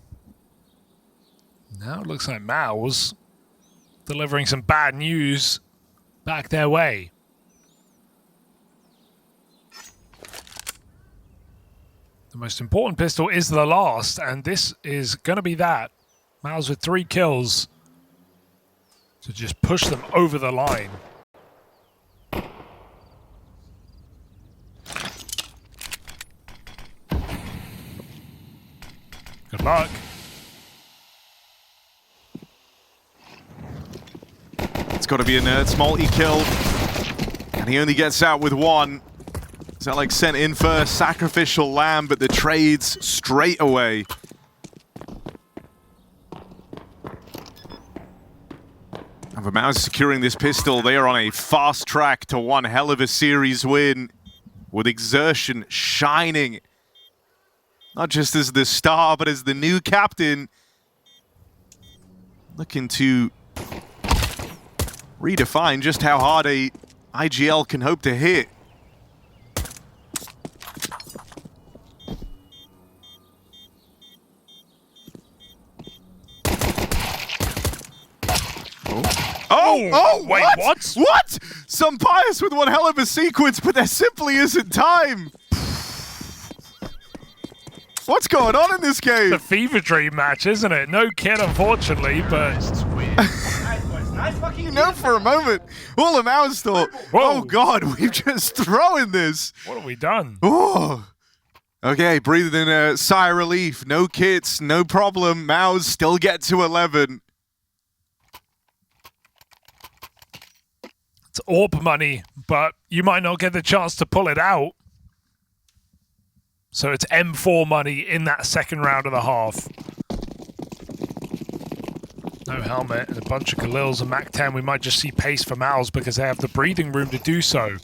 Now it looks like MOUZ delivering some bad news back their way. The most important pistol is the last, and this is going to be that. MOUZ with 3 kills to just push them over the line. Good luck. It's got to be a Nerds multi-kill, and he only gets out with 1. xertioN sent in first, sacrificial lamb, but the trades straight away. And for MOUZ securing this pistol, they are on a fast track to one hell of a series win, with xertioN shining Not just as the star, but as the new captain. Looking to redefine just how hard a IGL can hope to hit. Oh, wait, what? What? Some bias with one hell of a sequence, but there simply isn't time. What's going on in this game? The fever dream match, isn't it? No kid, unfortunately, but Nice, boys. Nice fucking You know, for a moment, all the MOUZ thought, Whoa. oh God, we've just thrown this. what have we done? Oh. Okay, breathing in a sigh of relief. No kits, no problem. MOUZ still get to 11. It's AWP money, but you might not get the chance to pull it out. So it's M4 money in that second round of the half. No helmet and a bunch of Khalils and Mac 10. We might just see pace for MOUZ because they have the breathing room to do so.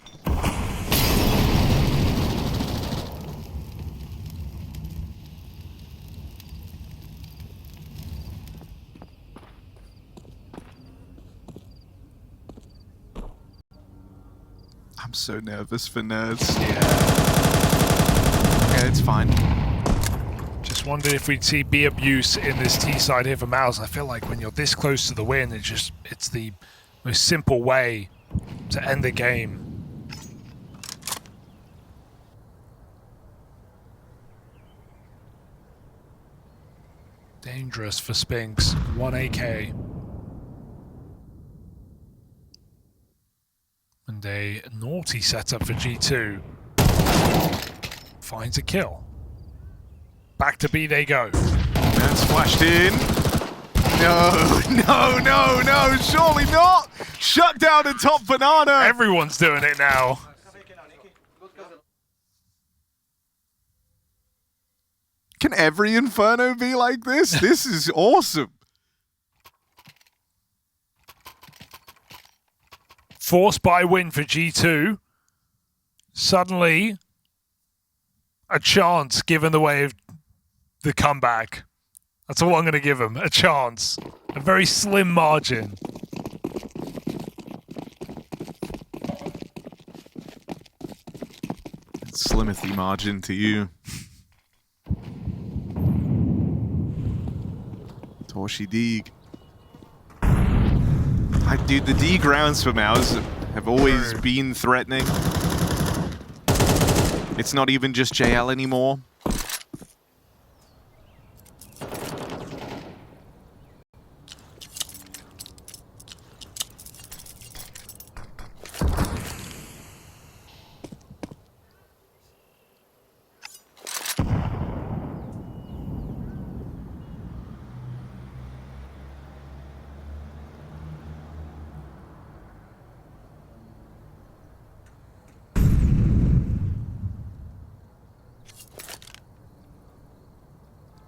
I'm so nervous for nerds. Yeah. Okay, it's fine. Just wondered if we'd see B abuse in this T side here for MOUZ. I feel like when you're this close to the win, it's the most simple way to end the game. Dangerous for Spinks. 1 AK. And a naughty setup for G2. Finds a kill. Back to B they go. That's flashed in. No, surely not. Shut down and top banana. Everyone's doing it now. Can every Inferno be like this? This is awesome. Forced by win for G2. Suddenly, a chance given the way of the comeback. That's all I'm going to give him. A chance. A very slim margin. Slimothy margin to you. torzsi Deeg. Dude, the Deeg rounds for MOUZ have always been threatening. It's not even just JL anymore.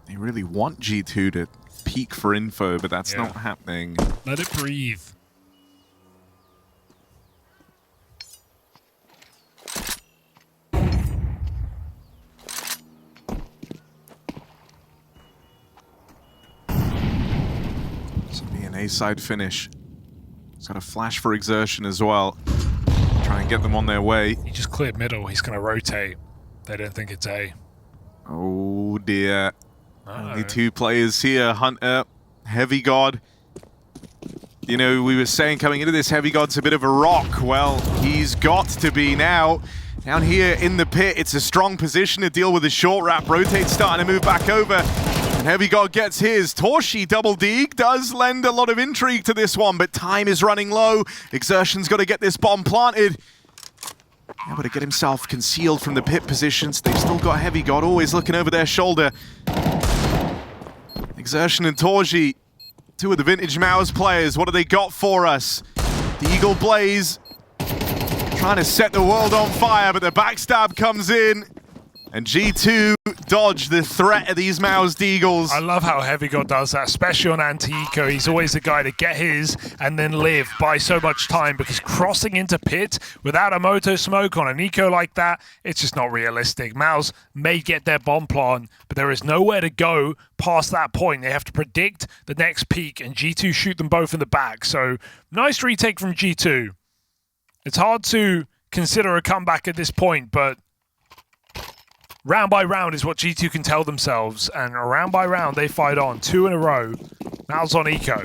They really want G2 to peak for info, but that's not happening. Let it breathe. This will be an A-side finish. He's got a flash for exertion as well. Try and get them on their way. He just cleared middle. He's going to rotate. They don't think it's A. Oh dear. Uh-oh. Only two players here, Hunter, HeavyGod. You know, we were saying coming into this, HeavyGod's a bit of a rock. Well, he's got to be now. Down here in the pit, it's a strong position to deal with the short wrap. Rotate's starting to move back over. And HeavyGod gets his. torzsi double Deeg does lend a lot of intrigue to this one, but time is running low. xertioN's got to get this bomb planted. Able to get himself concealed from the pit positions. They've still got HeavyGod always looking over their shoulder. xertioN and torzsi, two of the vintage MOUZ players. What do they got for us? The Eagle Blaze trying to set the world on fire, but the backstab comes in. And G2 dodge the threat of these MOUZ Deagles. I love how HeavyGod does that, especially on anti-eco. He's always the guy to get his and then live by so much time, because crossing into pit without a moto smoke on an eco like that, it's just not realistic. MOUZ may get their bomb plant, but there is nowhere to go past that point. They have to predict the next peak, and G2 shoot them both in the back. So nice retake from G2. It's hard to consider a comeback at this point, but round by round is what G2 can tell themselves, and round by round they fight on. 2 in a row. MOUZ on eco.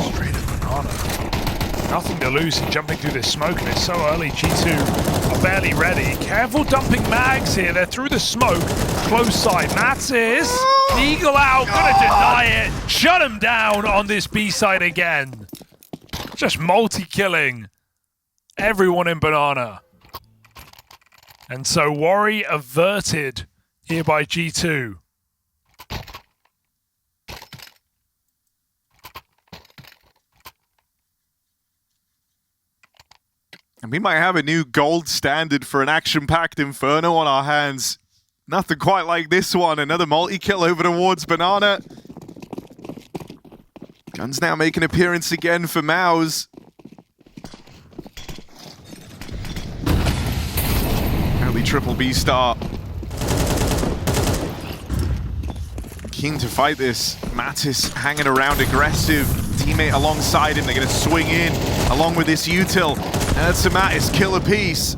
Straight at banana. Nothing to lose in jumping through this smoke, and it's so early. G2 are barely ready. Careful dumping mags here. They're through the smoke. Close side. Mats is eagle out. Gonna deny it. Shut him down on this B side again. Just multi-killing everyone in banana. And so worry averted here by G2. And we might have a new gold standard for an action-packed Inferno on our hands. Nothing quite like this one. Another multi-kill over towards banana. Guns now make an appearance again for MOUZ. Early triple B start. Keen to fight this. Mattis hanging around aggressive. Teammate alongside him. They're going to swing in along with this util. That's a Mattis kill a piece.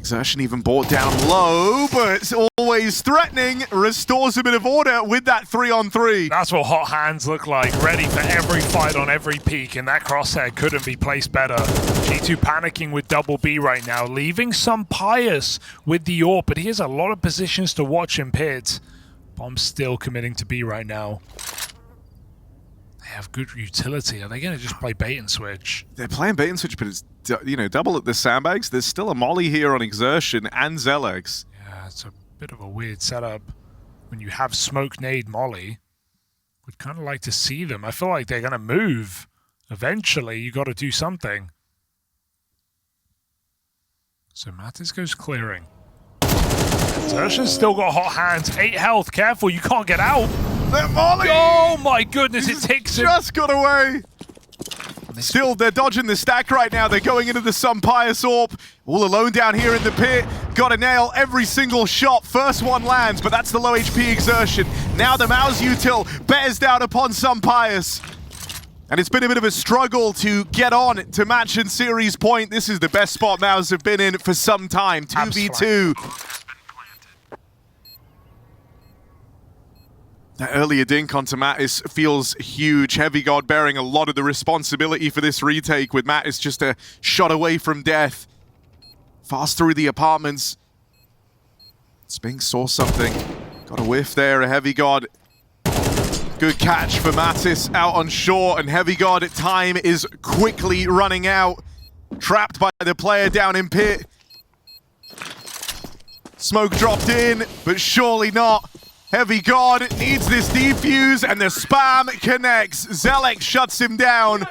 xertioN even brought down low, but it's always threatening. Restores a bit of order with that 3-on-3. That's what hot hands look like, ready for every fight on every peak, and that crosshair couldn't be placed better. G2 panicking with double B right now, leaving some Pious with the AWP, but he has a lot of positions to watch in pit. Bomb's still committing to B right now. They have good utility. Are they going to just play bait and switch? They're playing bait and switch, but it's, you know, double at the sandbags. There's still a molly here on xertioN and xertioN. Yeah, it's a bit of a weird setup when you have smoke nade molly. Would kind of like to see them. I feel like they're going to move. Eventually, you got to do something. So Mattis goes clearing. xertioN's still got hot hands. 8 health. Careful, you can't get out. That molly! Oh my goodness, it takes him. Just got away. Still, they're dodging the stack right now. They're going into the Sun Pious AWP. All alone down here in the pit. Got to nail every single shot. First one lands, but that's the low HP xertioN. Now the MOUZ util bears down upon Sun Pious. And it's been a bit of a struggle to get on to match and series point. This is the best spot MOUZ have been in for some time. 2v2. That earlier dink onto Mattis feels huge. HeavyGod bearing a lot of the responsibility for this retake, with Mattis just a shot away from death. Fast through the apartments. Spinks saw something. Got a whiff there, a HeavyGod. Good catch for Mattis out on shore, and HeavyGod, time is quickly running out. Trapped by the player down in pit. Smoke dropped in, but surely not. HeavyGod needs this defuse, and the spam connects. xertioN shuts him down.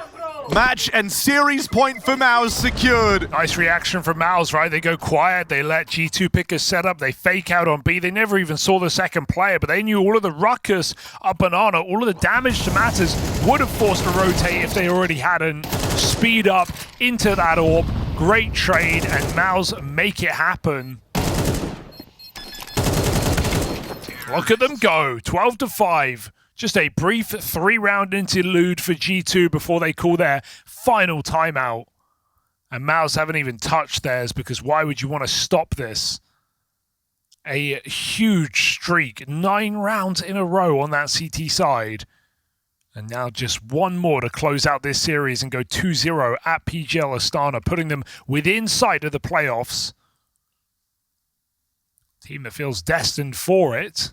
Match and series point for MOUZ secured. Nice reaction from MOUZ, right? They go quiet, they let G2 pick a setup, they fake out on B. They never even saw the second player, but they knew all of the ruckus up banana, all of the damage to Mattis would have forced to rotate if they already hadn't. Speed up into that AWP. Great trade, and MOUZ make it happen. Look at them go, 12-5. Just a brief 3-round interlude for G2 before they call their final timeout. And MOUZ haven't even touched theirs, because why would you want to stop this? A huge streak, 9 rounds in a row on that CT side. And now just one more to close out this series and go 2-0 at PGL Astana, putting them within sight of the playoffs. Team that feels destined for it.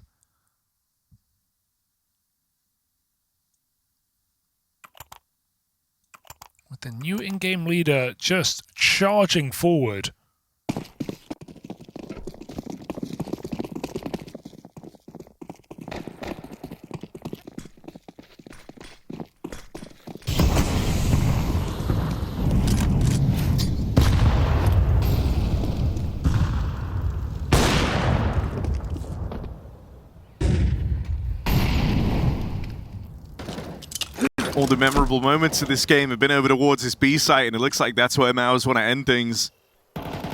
With the new in-game leader just charging forward. All the memorable moments of this game have been over towards this B site, and it looks like that's where MOUZ want to end things.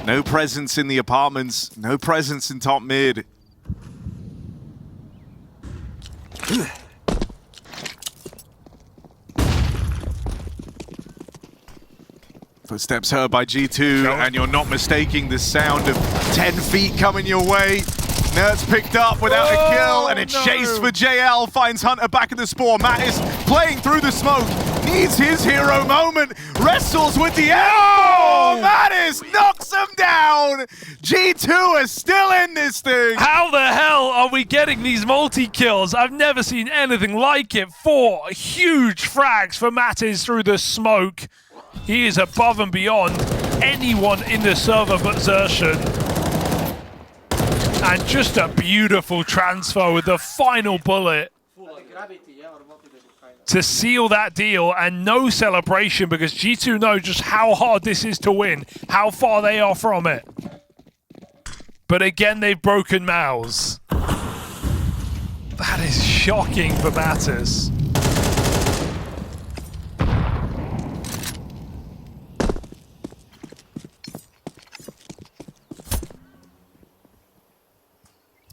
No presence in the apartments, no presence in top mid. Footsteps heard by G2, and you're not mistaking the sound of 10 feet coming your way. Nerds picked up without a kill, and a chase for JL finds Hunter back at the spawn. Mattis playing through the smoke, needs his hero moment, wrestles with the M4. Mattis knocks him down. G2 is still in this thing. How the hell are we getting these multi-kills? I've never seen anything like it. 4 huge frags for Mattis through the smoke. He is above and beyond anyone in the server but xertioN. And just a beautiful transfer with the final bullet to seal that deal, and no celebration because G2 know just how hard this is to win, how far they are from it. But again, they've broken MOUZ. That is shocking for Mattis.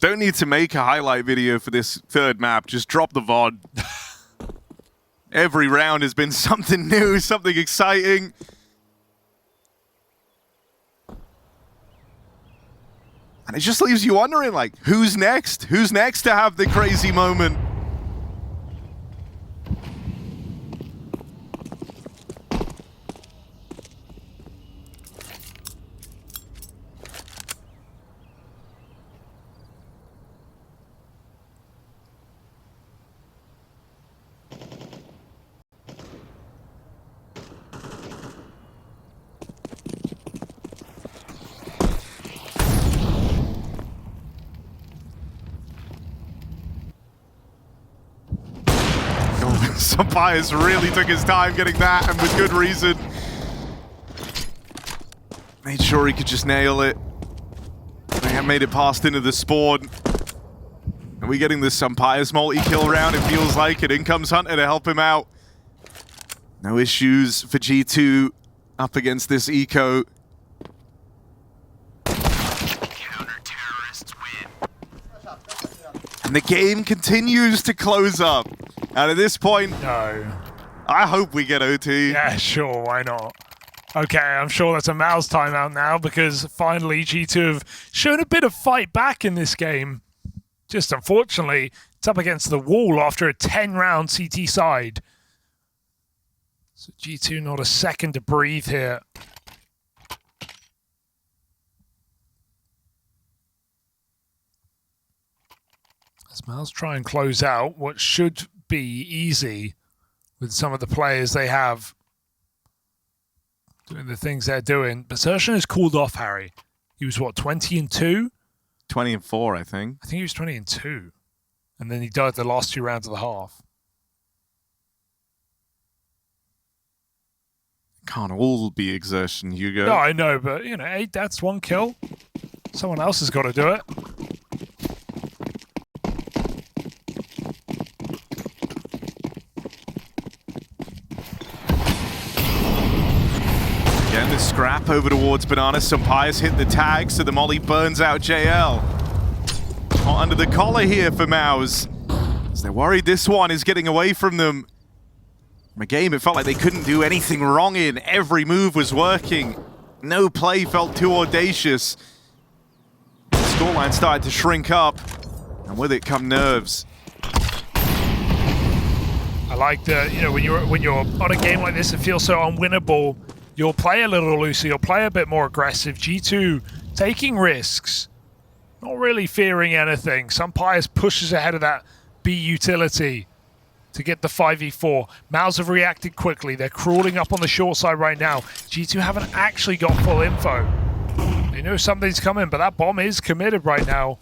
Don't need to make a highlight video for this third map, just drop the VOD. Every round has been something new, something exciting. And it just leaves you wondering, like, who's next? Who's next to have the crazy moment? Sampires really took his time getting that, and with good reason. Made sure he could just nail it. They have made it past into the spawn. Are we getting this Sampires multi-kill round? It feels like it. In comes Hunter to help him out. No issues for G2 up against this eco. Counter-terrorists win. And the game continues to close up. And at this point, No. I hope we get OT. Yeah, sure, why not? Okay, I'm sure that's a MOUZ timeout now because finally G2 have shown a bit of fight back in this game. Just unfortunately, it's up against the wall after a 10-round CT side. So G2 not a second to breathe here. As MOUZ try and close out what should be easy with some of the players they have doing the things they're doing. But xertioN has cooled off, Harry. He was, what, 20-2? 20-4, I think. I think he was 20-2. And then he died the last 2 rounds of the half. Can't all be exertion, Hugo. No, I know, but, you know, 8 deaths, 1 kill. Someone else has got to do it. Again, the scrap over towards Banana. Sampires hit the tag, so the molly burns out JL. Hot under the collar here for MOUZ. As they're worried this one is getting away from them. From a game it felt like they couldn't do anything wrong in. Every move was working. No play felt too audacious. The scoreline started to shrink up, and with it come nerves. I like that, you know, when you're on a game like this, it feels so unwinnable. You'll play a little looser, you'll play a bit more aggressive. G2 taking risks, not really fearing anything. Sampires pushes ahead of that B utility to get the 5v4. MOUZ have reacted quickly. They're crawling up on the short side right now. G2 haven't actually got full info. They know something's coming, but that bomb is committed right now.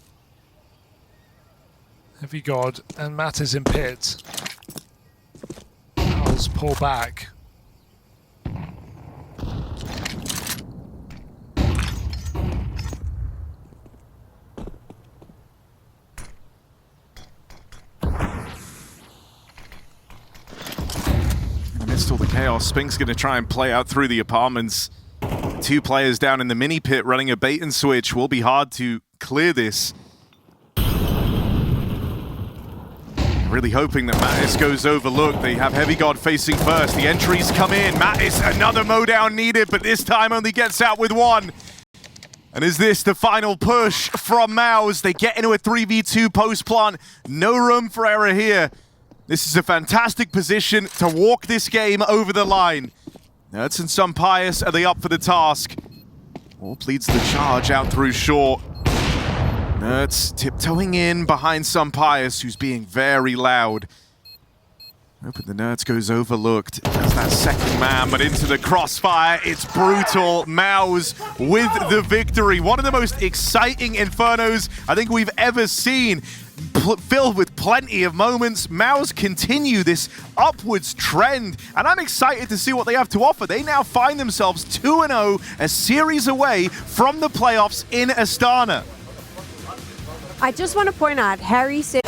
HeavyGod and Matt is in pit. MOUZ pull back. chaos. Spink's going to try and play out through the apartments. 2 players down in the mini pit running a bait and switch. Will be hard to clear this. Really hoping that Mattis goes overlooked. They have HeavyGod facing first. The entries come in. Mattis, another mowdown needed, but this time only gets out with 1. And is this the final push from MOUZ? They get into a 3v2 post plant. No room for error here. This is a fantastic position to walk this game over the line. Nerds and some Pious, are they up for the task? Orp leads the charge out through short. Nerds tiptoeing in behind some Pious, who's being very loud. Hoping the Nerds goes overlooked. That's that second man, but into the crossfire. It's brutal. MOUZ with the victory. One of the most exciting Infernos I think we've ever seen. Filled with plenty of moments. MOUZ continue this upwards trend, and I'm excited to see what they have to offer. They now find themselves 2-0, a series away from the playoffs in Astana. I just want to point out, Harry said...